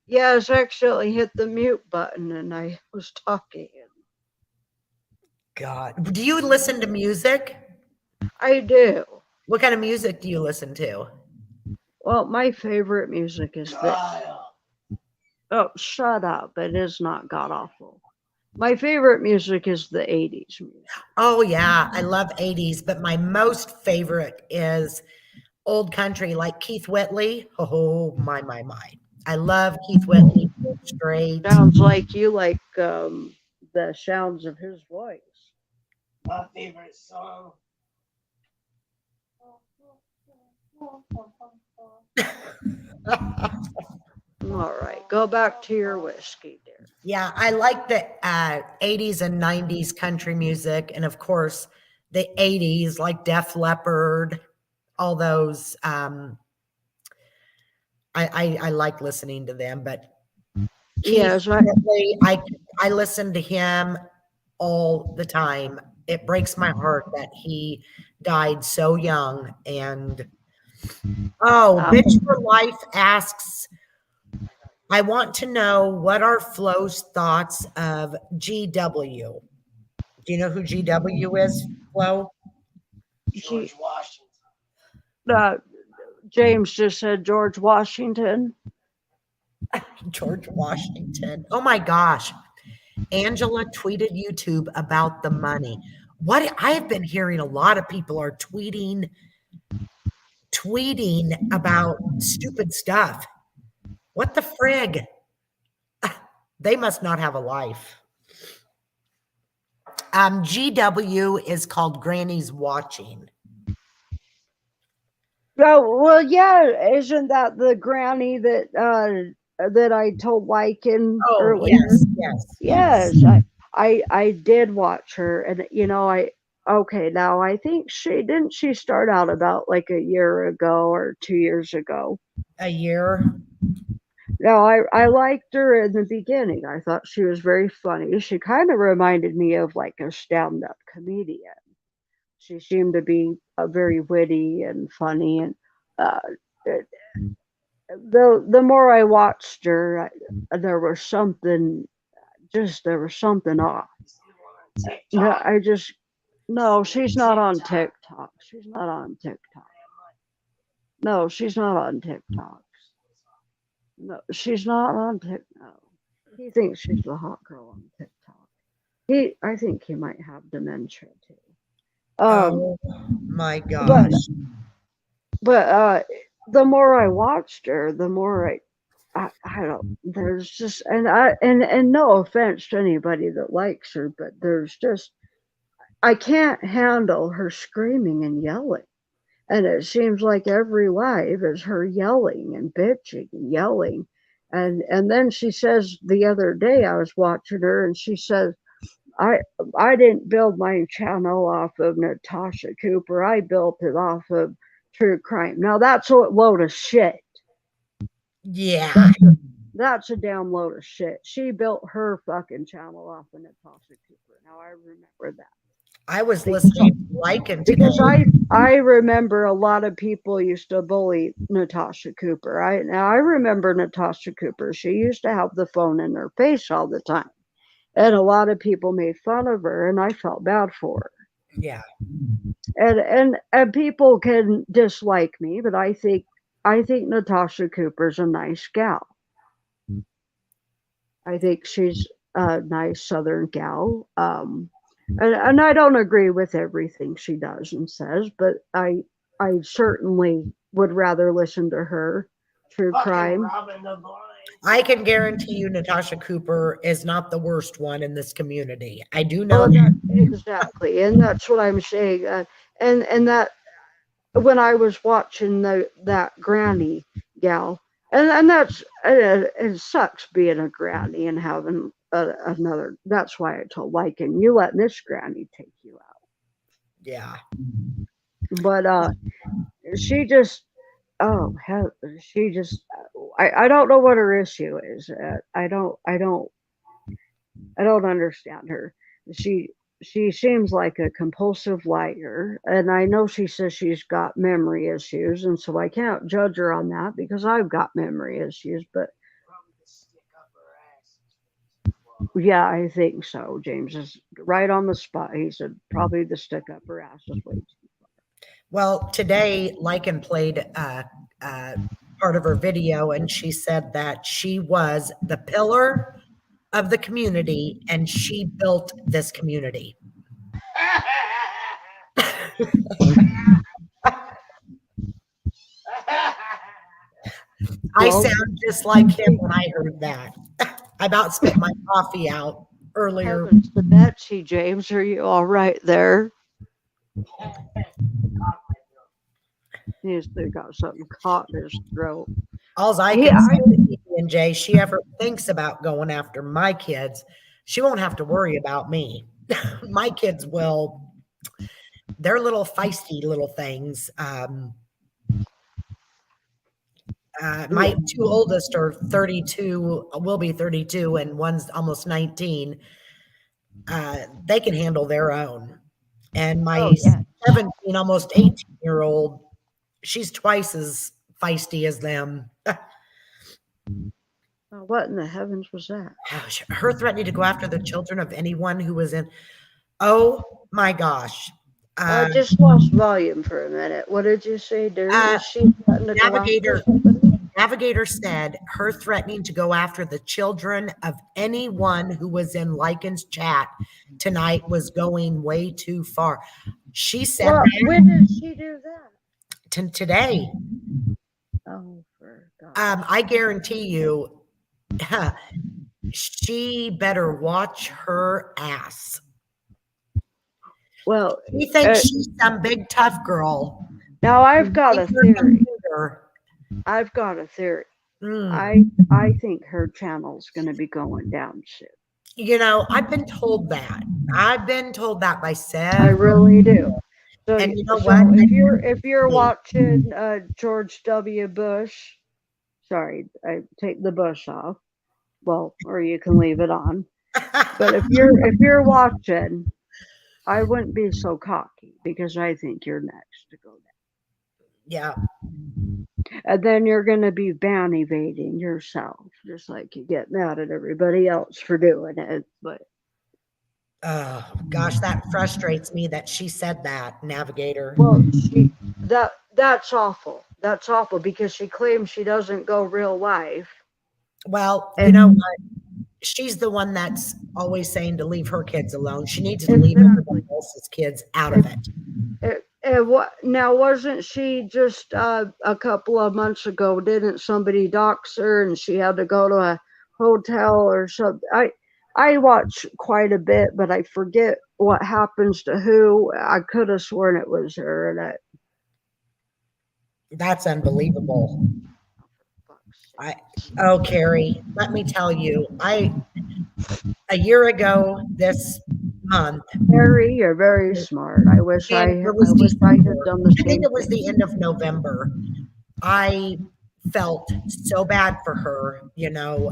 Yes, actually hit the mute button and I was talking. God, do you listen to music? I do. What kind of music do you listen to? Well, my favorite music is the. Kyle. Oh, shut up. It is not god awful. My favorite music is the 80s music. Oh yeah, I love 80s, but my most favorite is old country like Keith Whitley. Oh my. I love Keith Whitley. Straight. Sounds like you like the sounds of his voice. My favorite song. All right, go back to your whiskey, dear. Yeah, I like the 80s and 90s country music, and of course the 80s like Def Leppard, all those. I like listening to them, but Keith Yes, right. Whitley, I listen to him all the time. It breaks my heart that he died so young. And Bitch for Life asks, I want to know what are Flo's thoughts of GW. Do you know who GW is, Flo? George Washington. James just said George Washington. George Washington. Oh my gosh. Angela tweeted YouTube about the money. What I have been hearing a lot of people are tweeting about stupid stuff. What the frig? They must not have a life. GW is called Granny's Watching. Oh, well, yeah, isn't that the granny that I told Lycan earlier? Yes, I did watch her, and now I think she start out about like a year ago or 2 years ago. A year. No, I liked her in the beginning. I thought she was very funny. She kind of reminded me of like a stand-up comedian. She seemed to be very witty and funny, and uh, the more I watched her, there was something off. No, she's not on TikTok. She's not on TikTok. No, she's not on TikTok. No, she's not on TikTok. He thinks she's the hot girl on TikTok. I think he might have dementia too. Oh my gosh. But the more I watched her, the more I don't. There's just and no offense to anybody that likes her, but there's just I can't handle her screaming and yelling, and it seems like every live is her yelling and bitching and yelling, and then she says the other day I was watching her and she says I didn't build my channel off of Natasha Cooper. I built it off of true crime. Now that's a load of shit. Yeah. That's a damn load of shit. She built her fucking channel off of Natasha Cooper. Now I remember that. I was listening to Lycan today. Because I remember a lot of people used to bully Natasha Cooper. I remember Natasha Cooper. She used to have the phone in her face all the time. And a lot of people made fun of her, and I felt bad for her. Yeah. And people can dislike me, but I think Natasha Cooper's a nice gal. I think she's a nice Southern gal. And I don't agree with everything she does and says, but I I certainly would rather listen to her. True Fucking crime. robbing the blind. I can guarantee you Natasha Cooper is not the worst one in this community. I do Oh, know that, exactly, and that's what I'm saying. And that when I was watching that granny gal, and that's it sucks being a granny and having another. That's why I told Lycan, you let this granny take you out. yeah. But she just oh hell, she just I don't know what her issue is. I don't understand her. She she seems like a compulsive liar, and I know she says she's got memory issues, and so I can't judge her on that because I've got memory issues. But Probably the stick up her ass. yeah, I think so. James is right on the spot. He said probably the stick up her ass is way too far. Well, today, Lycan played part of her video, and she said that she was the pillar of the community and she built this community. I Well, sound just like him when I heard that. I about spit my coffee out earlier. heavens to Betsy, James, are you all right there? He's got something caught in his throat. All I Yeah, can say to and Jay, she ever thinks about going after my kids, she won't have to worry about me. My kids will. They're little feisty little things. My two oldest are 32, will be 32, and one's almost 19. They can handle their own. And my Oh, yeah. 17, almost 18-year-old, she's twice as feisty as them. What in the heavens was that? Her threatening to go after the children of anyone who was in. Oh my gosh. I just lost volume for a minute. What did you say, dude? Is she threatening to go after somebody? Navigator said her threatening to go after the children of anyone who was in Lycan's chat tonight was going way too far. She said Well, that when did she do that? today. Oh, for God. I guarantee you, she better watch her ass. Well, She thinks she's some big tough girl. now I've got a Take her theory. computer. I've got a theory. Mm. I think her channel's going to be going down soon. You know, I've been told that. I've been told that by I several. really do. So, And you know so what? if you're watching George W. Bush, sorry, I take the Bush off. Well, or you can leave it on. But if you're watching, I wouldn't be so cocky because I think you're next to go down. Yeah. And then you're going to be ban evading yourself, just like you get mad at everybody else for doing it. But Oh gosh, that frustrates me that she said that, Navigator. well, that's awful. That's awful because she claims she doesn't go real life. Well, you know what? She's the one that's always saying to leave her kids alone. She needs to leave everybody else's kids out of it. Now wasn't she just a couple of months ago? Didn't somebody dox her and she had to go to a hotel or something? I watch quite a bit, but I forget what happens to who. I could have sworn it was her. And That's unbelievable. Carrie, let me tell you, a year ago this month. Carrie, you're very smart. I wish I had done the same. I think it was the end of November. I felt so bad for her, you know,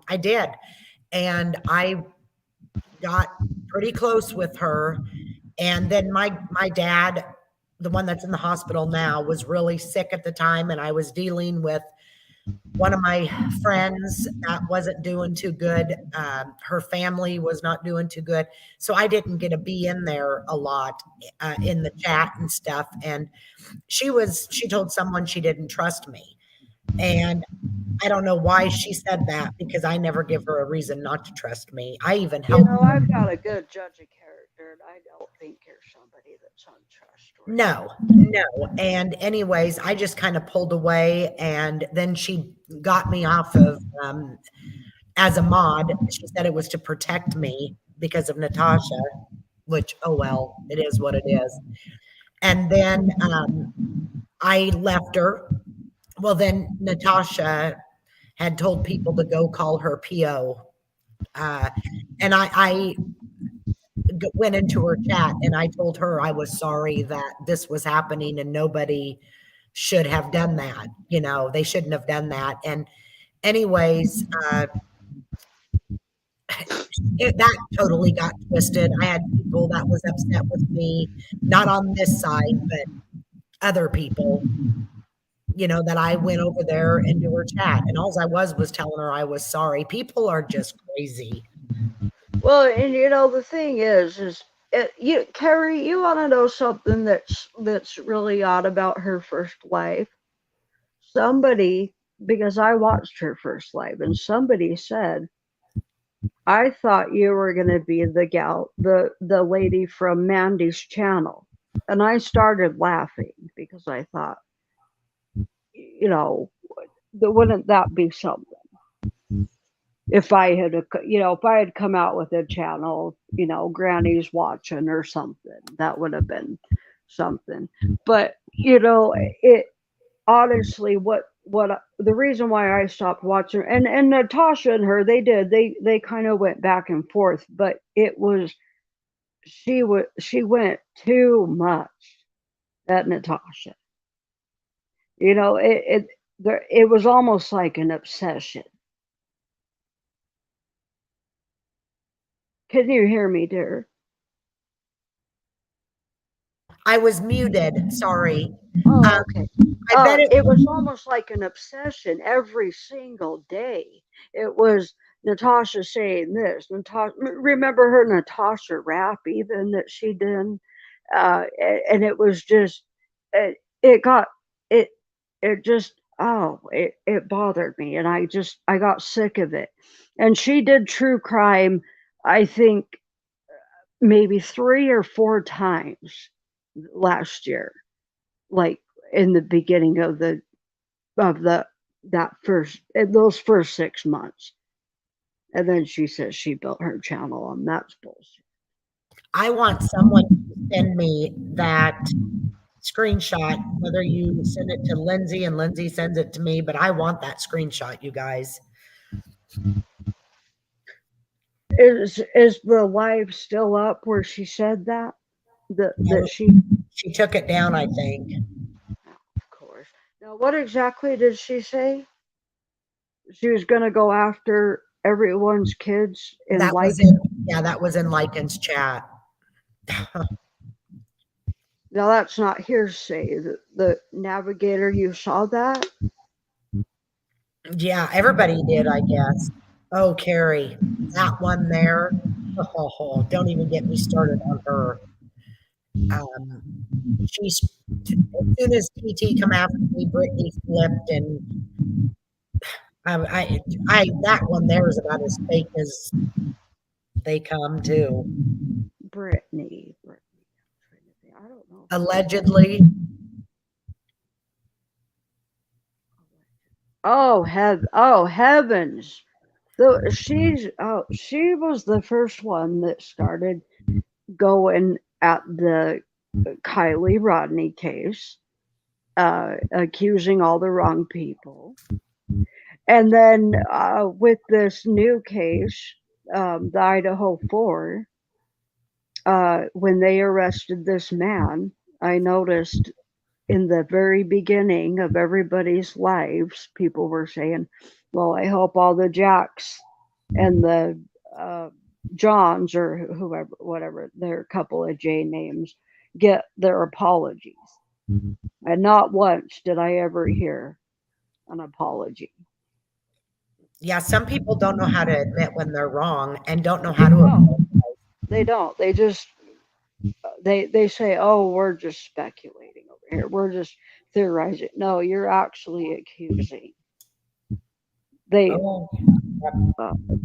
I did. And I got pretty close with her. And then my dad, the one that's in the hospital now, was really sick at the time. And I was dealing with one of my friends that wasn't doing too good. Her family was not doing too good. So I didn't get to be in there a lot in the chat and stuff. And she told someone she didn't trust me. And I don't know why she said that because I never give her a reason not to trust me. I even helped. I've got a good judge of character. Jared, I don't think you're somebody that's untrustworthy. No. And anyways, I just kind of pulled away, and then she got me off of as a mod. She said it was to protect me because of Natasha, which, oh well, it is what it is. And then I left her. Well, then Natasha had told people to go call her PO. And I went into her chat and I told her I was sorry that this was happening and nobody should have done that. You know, they shouldn't have done that. And anyways, that totally got twisted. I had people that was upset with me, not on this side, but other people, you know, that I went over there into her chat. And all I was telling her I was sorry. People are just crazy. Well, and you know, the thing is Carrie, you want to know something that's really odd about her first live? Somebody, because I watched her first live, and somebody said, I thought you were going to be the gal, the lady from Mandy's channel. And I started laughing because I thought, you know, wouldn't that be something? If I had, if I had come out with a channel, Granny's watching or something, that would have been something. But, it honestly, what the reason why I stopped watching, and Natasha and her, they kind of went back and forth, but it was, she went too much at Natasha. It was almost like an obsession. Can you hear me, dear? I was muted. Sorry. Oh, okay. I bet it was almost like an obsession every single day. It was Natasha saying this. Remember her Natasha rap even that she did, and it was just it got it it just it bothered me, and I got sick of it. And she did true crime, I think maybe 3 or 4 times last year, like in the beginning of those first 6 months. And then she says she built her channel on that's bullshit. I want someone to send me that screenshot, whether you send it to Lindsay and Lindsay sends it to me, but I want that screenshot, you guys. Is the live still up where she said that? That she took it down, I think. Of course. Now, what exactly did she say? She was going to go after everyone's kids in that Lycan? was in, yeah, that was in Lycan's chat. Now, that's not hearsay. The navigator, you saw that? Yeah, everybody did, I guess. Oh, Carrie, that one there. Oh, don't even get me started on her. She's, as soon as TT come after me, Brittany flipped, and I that one there is about as fake as they come too. Brittany. I don't know. Allegedly. Oh heavens! She was the first one that started going at the Kylie Rodney case, accusing all the wrong people, and then with this new case, the Idaho 4, when they arrested this man, I noticed in the very beginning of everybody's lives, people were saying, well, I hope all the Jacks and the Johns or whoever, whatever, their couple of J names, get their apologies. And not once did I ever hear an apology. Yeah, some people don't know how to admit when they're wrong and don't know how to apologize. They don't. They just they say, oh, we're just speculating over here. We're just theorizing. No, you're actually accusing. It's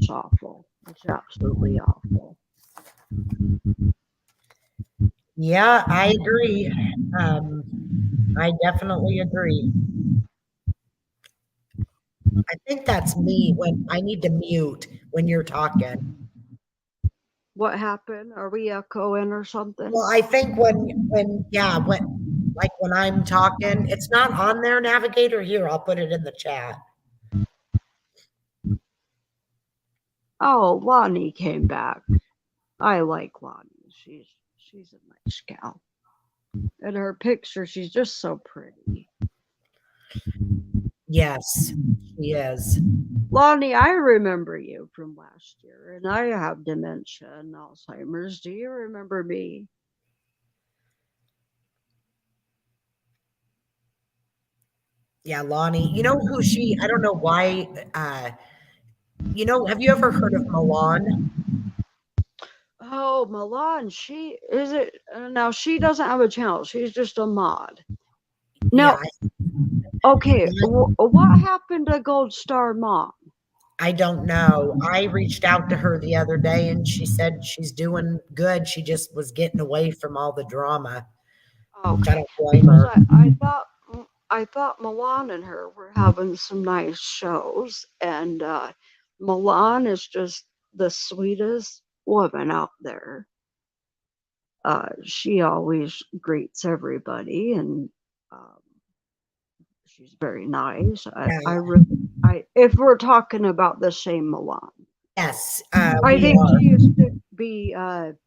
awful. It's absolutely awful. Yeah, I agree. I definitely agree. I think that's me when I need to mute when you're talking. What happened? Are we echoing or something? Well, I think when I'm talking, it's not on there, Navigator. Here, I'll put it in the chat. Oh, Lonnie came back. I like Lonnie. She's a nice gal. In her picture, she's just so pretty. Yes, she is. Lonnie, I remember you from last year, and I have dementia and Alzheimer's. Do you remember me? Yeah, Lonnie. You know who she? I don't know why. Have you ever heard of Milan? Oh, Milan, she is it now? She doesn't have a channel. She's just a mod. Now, Yeah, okay, what happened to Gold Star Mom? I don't know. I reached out to her the other day and she said she's doing good. She just was getting away from all the drama. Which I Okay, don't blame because her. I thought Milan and her were having some nice shows, and Milan is just the sweetest woman out there. She always greets everybody, and um, she's very nice. If we're talking about the same Milan, Yes, I we think are. she used to be Max.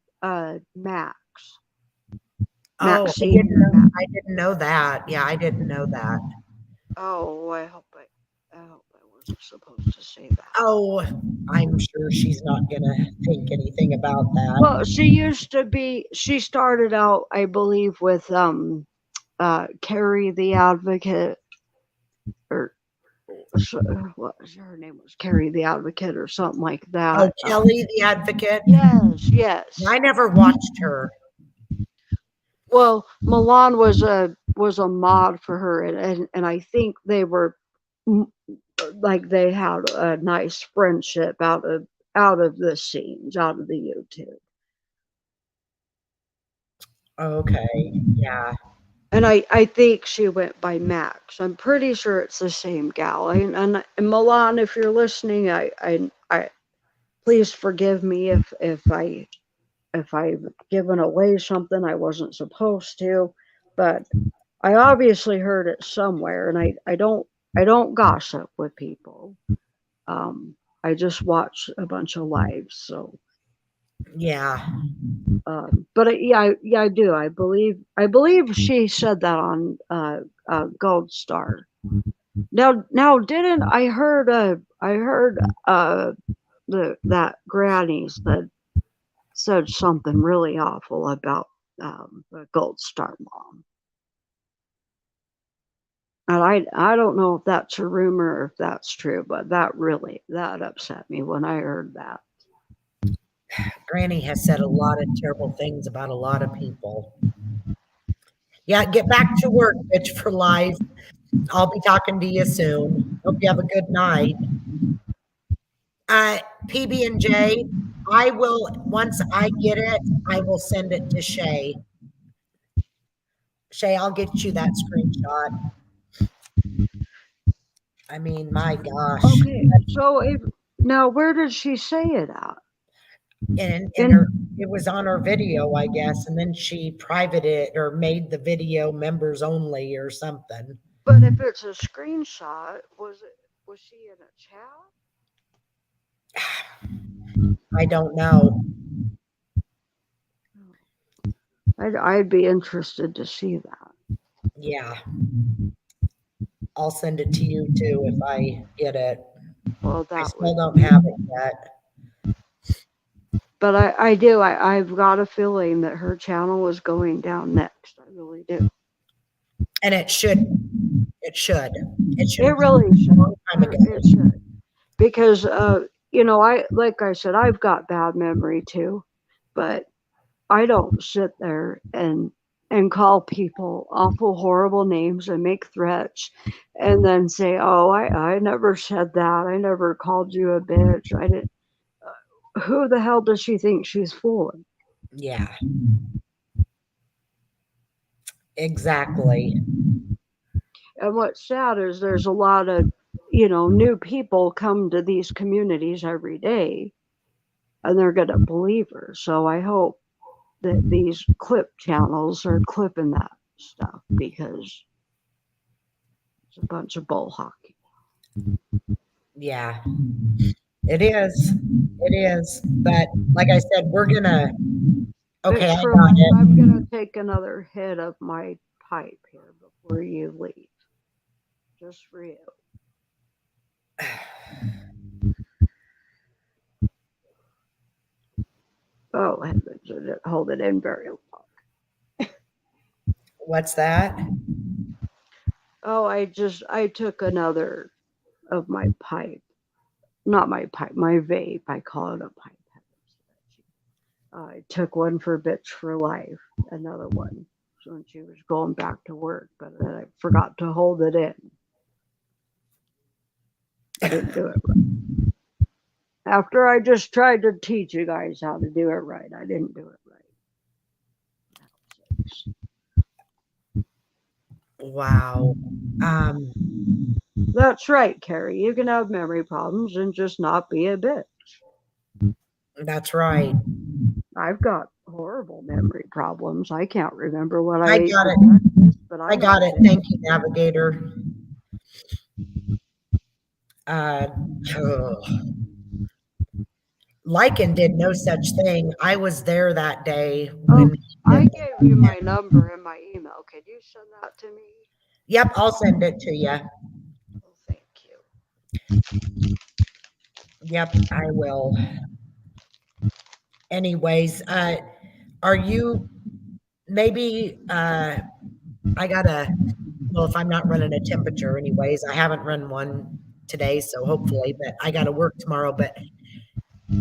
Oh, Maxine or Max. I didn't know that. Yeah, I didn't know that. Oh, I hope I wasn't supposed to say that. Oh, I'm sure she's not gonna think anything about that. Well, she used to be. She started out, I believe, with Carrie the Advocate, or what was her name? Was Carrie the Advocate or something like Oh, that? Kelly the Advocate. Yes. I never watched her. Well, Milan was a mod for her, and I think they were like they had a nice friendship out of the scenes, out of the YouTube. Okay, yeah. And I think she went by Max. I'm pretty sure it's the same gal. And Milan, if you're listening, I please forgive me if I've given away something I wasn't supposed to, but I obviously heard it somewhere, and I don't gossip with people. I just watch a bunch of lives, so. Yeah. But I do. I believe she said that on Gold Star. Now, didn't I heard? I heard that Granny said something really awful about the Gold Star Mom. And I don't know if that's a rumor or if that's true, but that upset me when I heard that. Granny has said a lot of terrible things about a lot of people. Yeah, get back to work, bitch, for life. I'll be talking to you soon. Hope you have a good night. PB&J, I will, once I get it, I will send it to Shay. Shay, I'll get you that screenshot. I mean, my gosh. Okay, so now where did she say it at? It was on her video, I guess, and then she privated it or made the video members only or something. But if it's a screenshot, was she in a chat? I don't know. I'd be interested to see that. Yeah. I'll send it to you too if I get it. Well, I still don't have it yet. But I do. I've got a feeling that her channel is going down next. I really do. And it should. It should. It really should. It should. Because like I said, I've got bad memory too, but I don't sit there and call people awful, horrible names and make threats and then say, oh, I never said that. I never called you a bitch. I didn't. Who the hell does she think she's fooling? Yeah. Exactly. And what's sad is there's a lot of, new people come to these communities every day and they're going to believe her. So I hope that these clip channels are clipping that stuff because it's a bunch of bull hockey. Yeah, it is. It is. But like I said, we're gonna. Okay, I got it. I'm going to take another hit of my pipe here before you leave. Just for you. Oh, heavens, I didn't hold it in very long. What's that? Oh, I took another of my pipe. Not my pipe, my vape. I call it a pipe. I took one for Bitch for Life, another one when she was going back to work, but then I forgot to hold it in. I didn't do it right. After I just tried to teach you guys how to do it right, I didn't do it right. Wow. That's right, Carrie. You can have memory problems and just not be a bitch. That's right. I've got horrible memory problems. I can't remember what I ate got for it. breakfast, but I got it. Thank you, Navigator. Lycan did no such thing. I was there that day when I gave you my number and my email. Could you send that to me? Yep, I'll send it to you. Well, thank you. Yep, I will. Anyways, are you maybe I gotta, well, if I'm not running a temperature anyways, I haven't run one today, so hopefully, but I gotta work tomorrow. But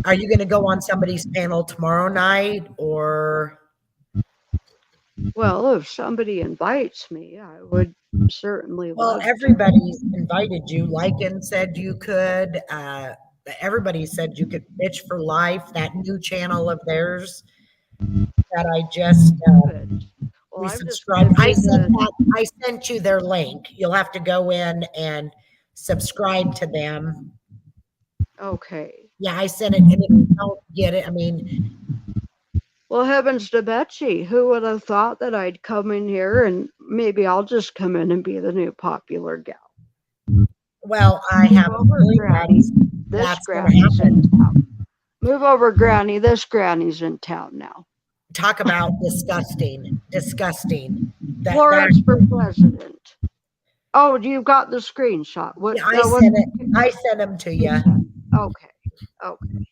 are you gonna go on somebody's panel tomorrow night or? Well, if somebody invites me, I would certainly Well, love everybody's invited you. Lycan said you could. Everybody said you could. Bitch for Life, that new channel of theirs that I just Well, I'm just resubscribed. gonna I sent you their link. You'll have to go in and subscribe to them. Okay. Yeah, I sent it, and if you don't get it, I mean, Well, heavens to Betsy, who would have thought that I'd come in here and maybe I'll just come in and be the new popular gal. well, I have a feeling Granny. that's going to happen. Move over, Granny. This Granny's in town now. Talk about disgusting. Disgusting. Florence for president. Oh, you got the screenshot. What? Yeah, I sent them to you. Okay. Okay.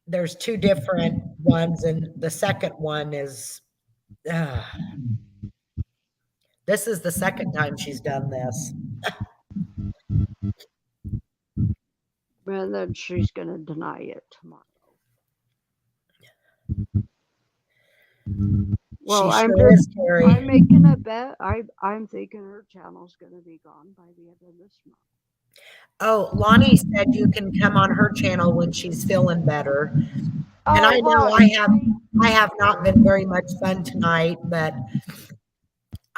There's two different ones, and the second one is. This is the second time she's done this. And then she's going to deny it tomorrow. Well, I'm making a bet. I'm thinking her channel's going to be gone by the end of this month. Oh, Lonnie said you can come on her channel when she's feeling better. And I know I have not been very much fun tonight, but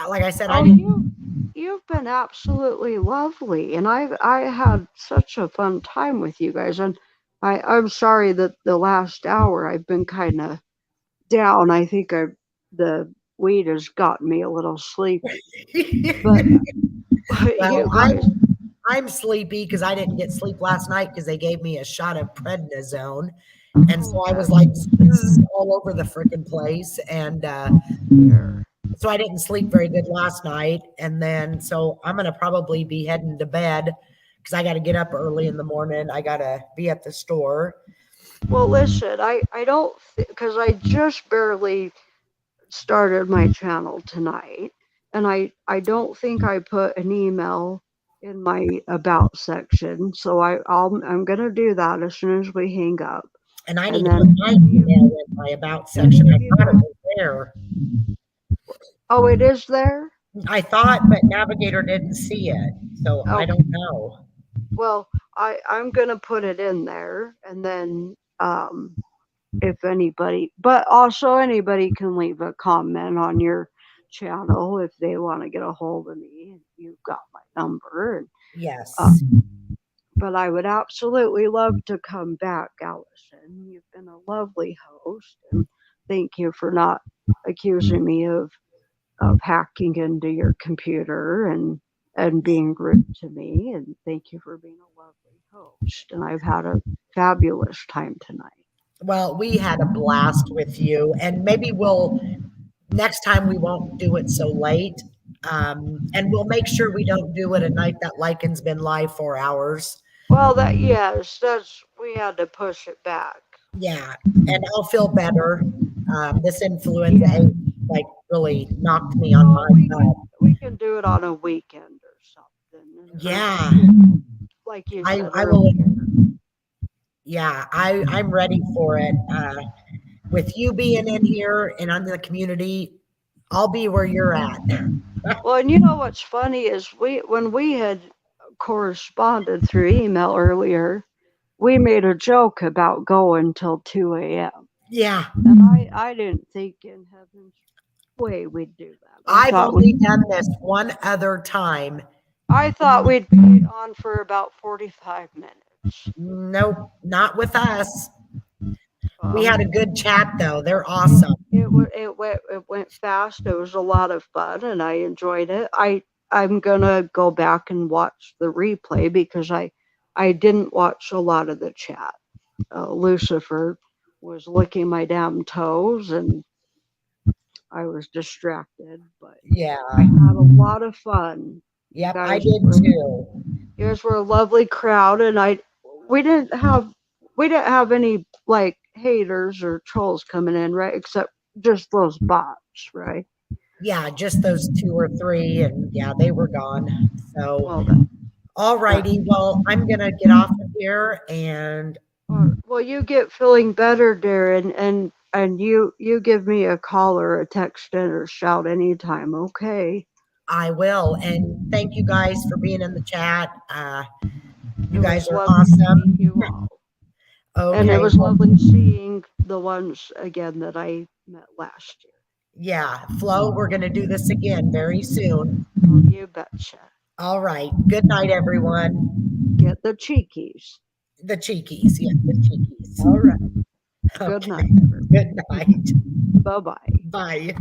like I said, you've been absolutely lovely, and I had such a fun time with you guys. And I'm sorry that the last hour I've been kind of down. I think the weed has gotten me a little sleepy. But well, I'm sleepy because I didn't get sleep last night because they gave me a shot of prednisone. And so I was like all over the freaking place. And so I didn't sleep very good last night. And then, so I'm going to probably be heading to bed because I got to get up early in the morning. I got to be at the store. Well, listen, I don't, because I just barely started my channel tonight. And I don't think I put an email in my about section. So I'm going to do that as soon as we hang up. And I need to put my email in my about section. I thought it was there. Oh, it is there? I thought, but Navigator didn't see it. So I don't know. Well, I'm going to put it in there. And then if anybody, but also anybody can leave a comment on your channel if they want to get a hold of me. You've got my number. And, Yes. but I would absolutely love to come back, Allison. You've been a lovely host, and thank you for not accusing me of hacking into your computer and being rude to me. And thank you for being a lovely host. And I've had a fabulous time tonight. Well, we had a blast with you, and maybe next time we won't do it so late. And we'll make sure we don't do it a night that Lycan's been live 4 hours. Well, we had to push it back. Yeah, and I'll feel better. This influenza like really knocked me on my butt. We can do it on a weekend or something. Yeah. Like you said I will. earlier. Yeah, I'm ready for it. With you being in here and on the community, I'll be where you're at. Well, and you know what's funny is when we had corresponded through email earlier, we made a joke about going till 2 a.m. Yeah. And I didn't think in heaven's way we'd do that. I've only done this one other time. I thought we'd be on for about 45 minutes. Nope, not with us. We had a good chat though. They're awesome. It went fast. It was a lot of fun, and I enjoyed it. I'm gonna go back and watch the replay because I didn't watch a lot of the chat. Lucifer was licking my damn toes, and I was distracted. But yeah, I had a lot of fun. Yep, I did too. You guys were a lovely crowd, and we didn't have any like haters or trolls coming in, right? Except just those bots, right? Yeah, just those 2 or 3, and yeah, they were gone. So, all righty. Well, I'm gonna get off of here, and well, you get feeling better, Darren, and you give me a call or a text in or shout anytime, okay? I will. And thank you guys for being in the chat. You guys are awesome. You all. Okay. And it was lovely seeing the ones again that I met last year. Yeah, Flo, we're going to do this again very soon. Oh, you betcha. All right. Good night, everyone. Get the cheekies. The cheekies. Yeah, the cheekies. All right. Okay. Good night. Good night. Bye-bye. Bye.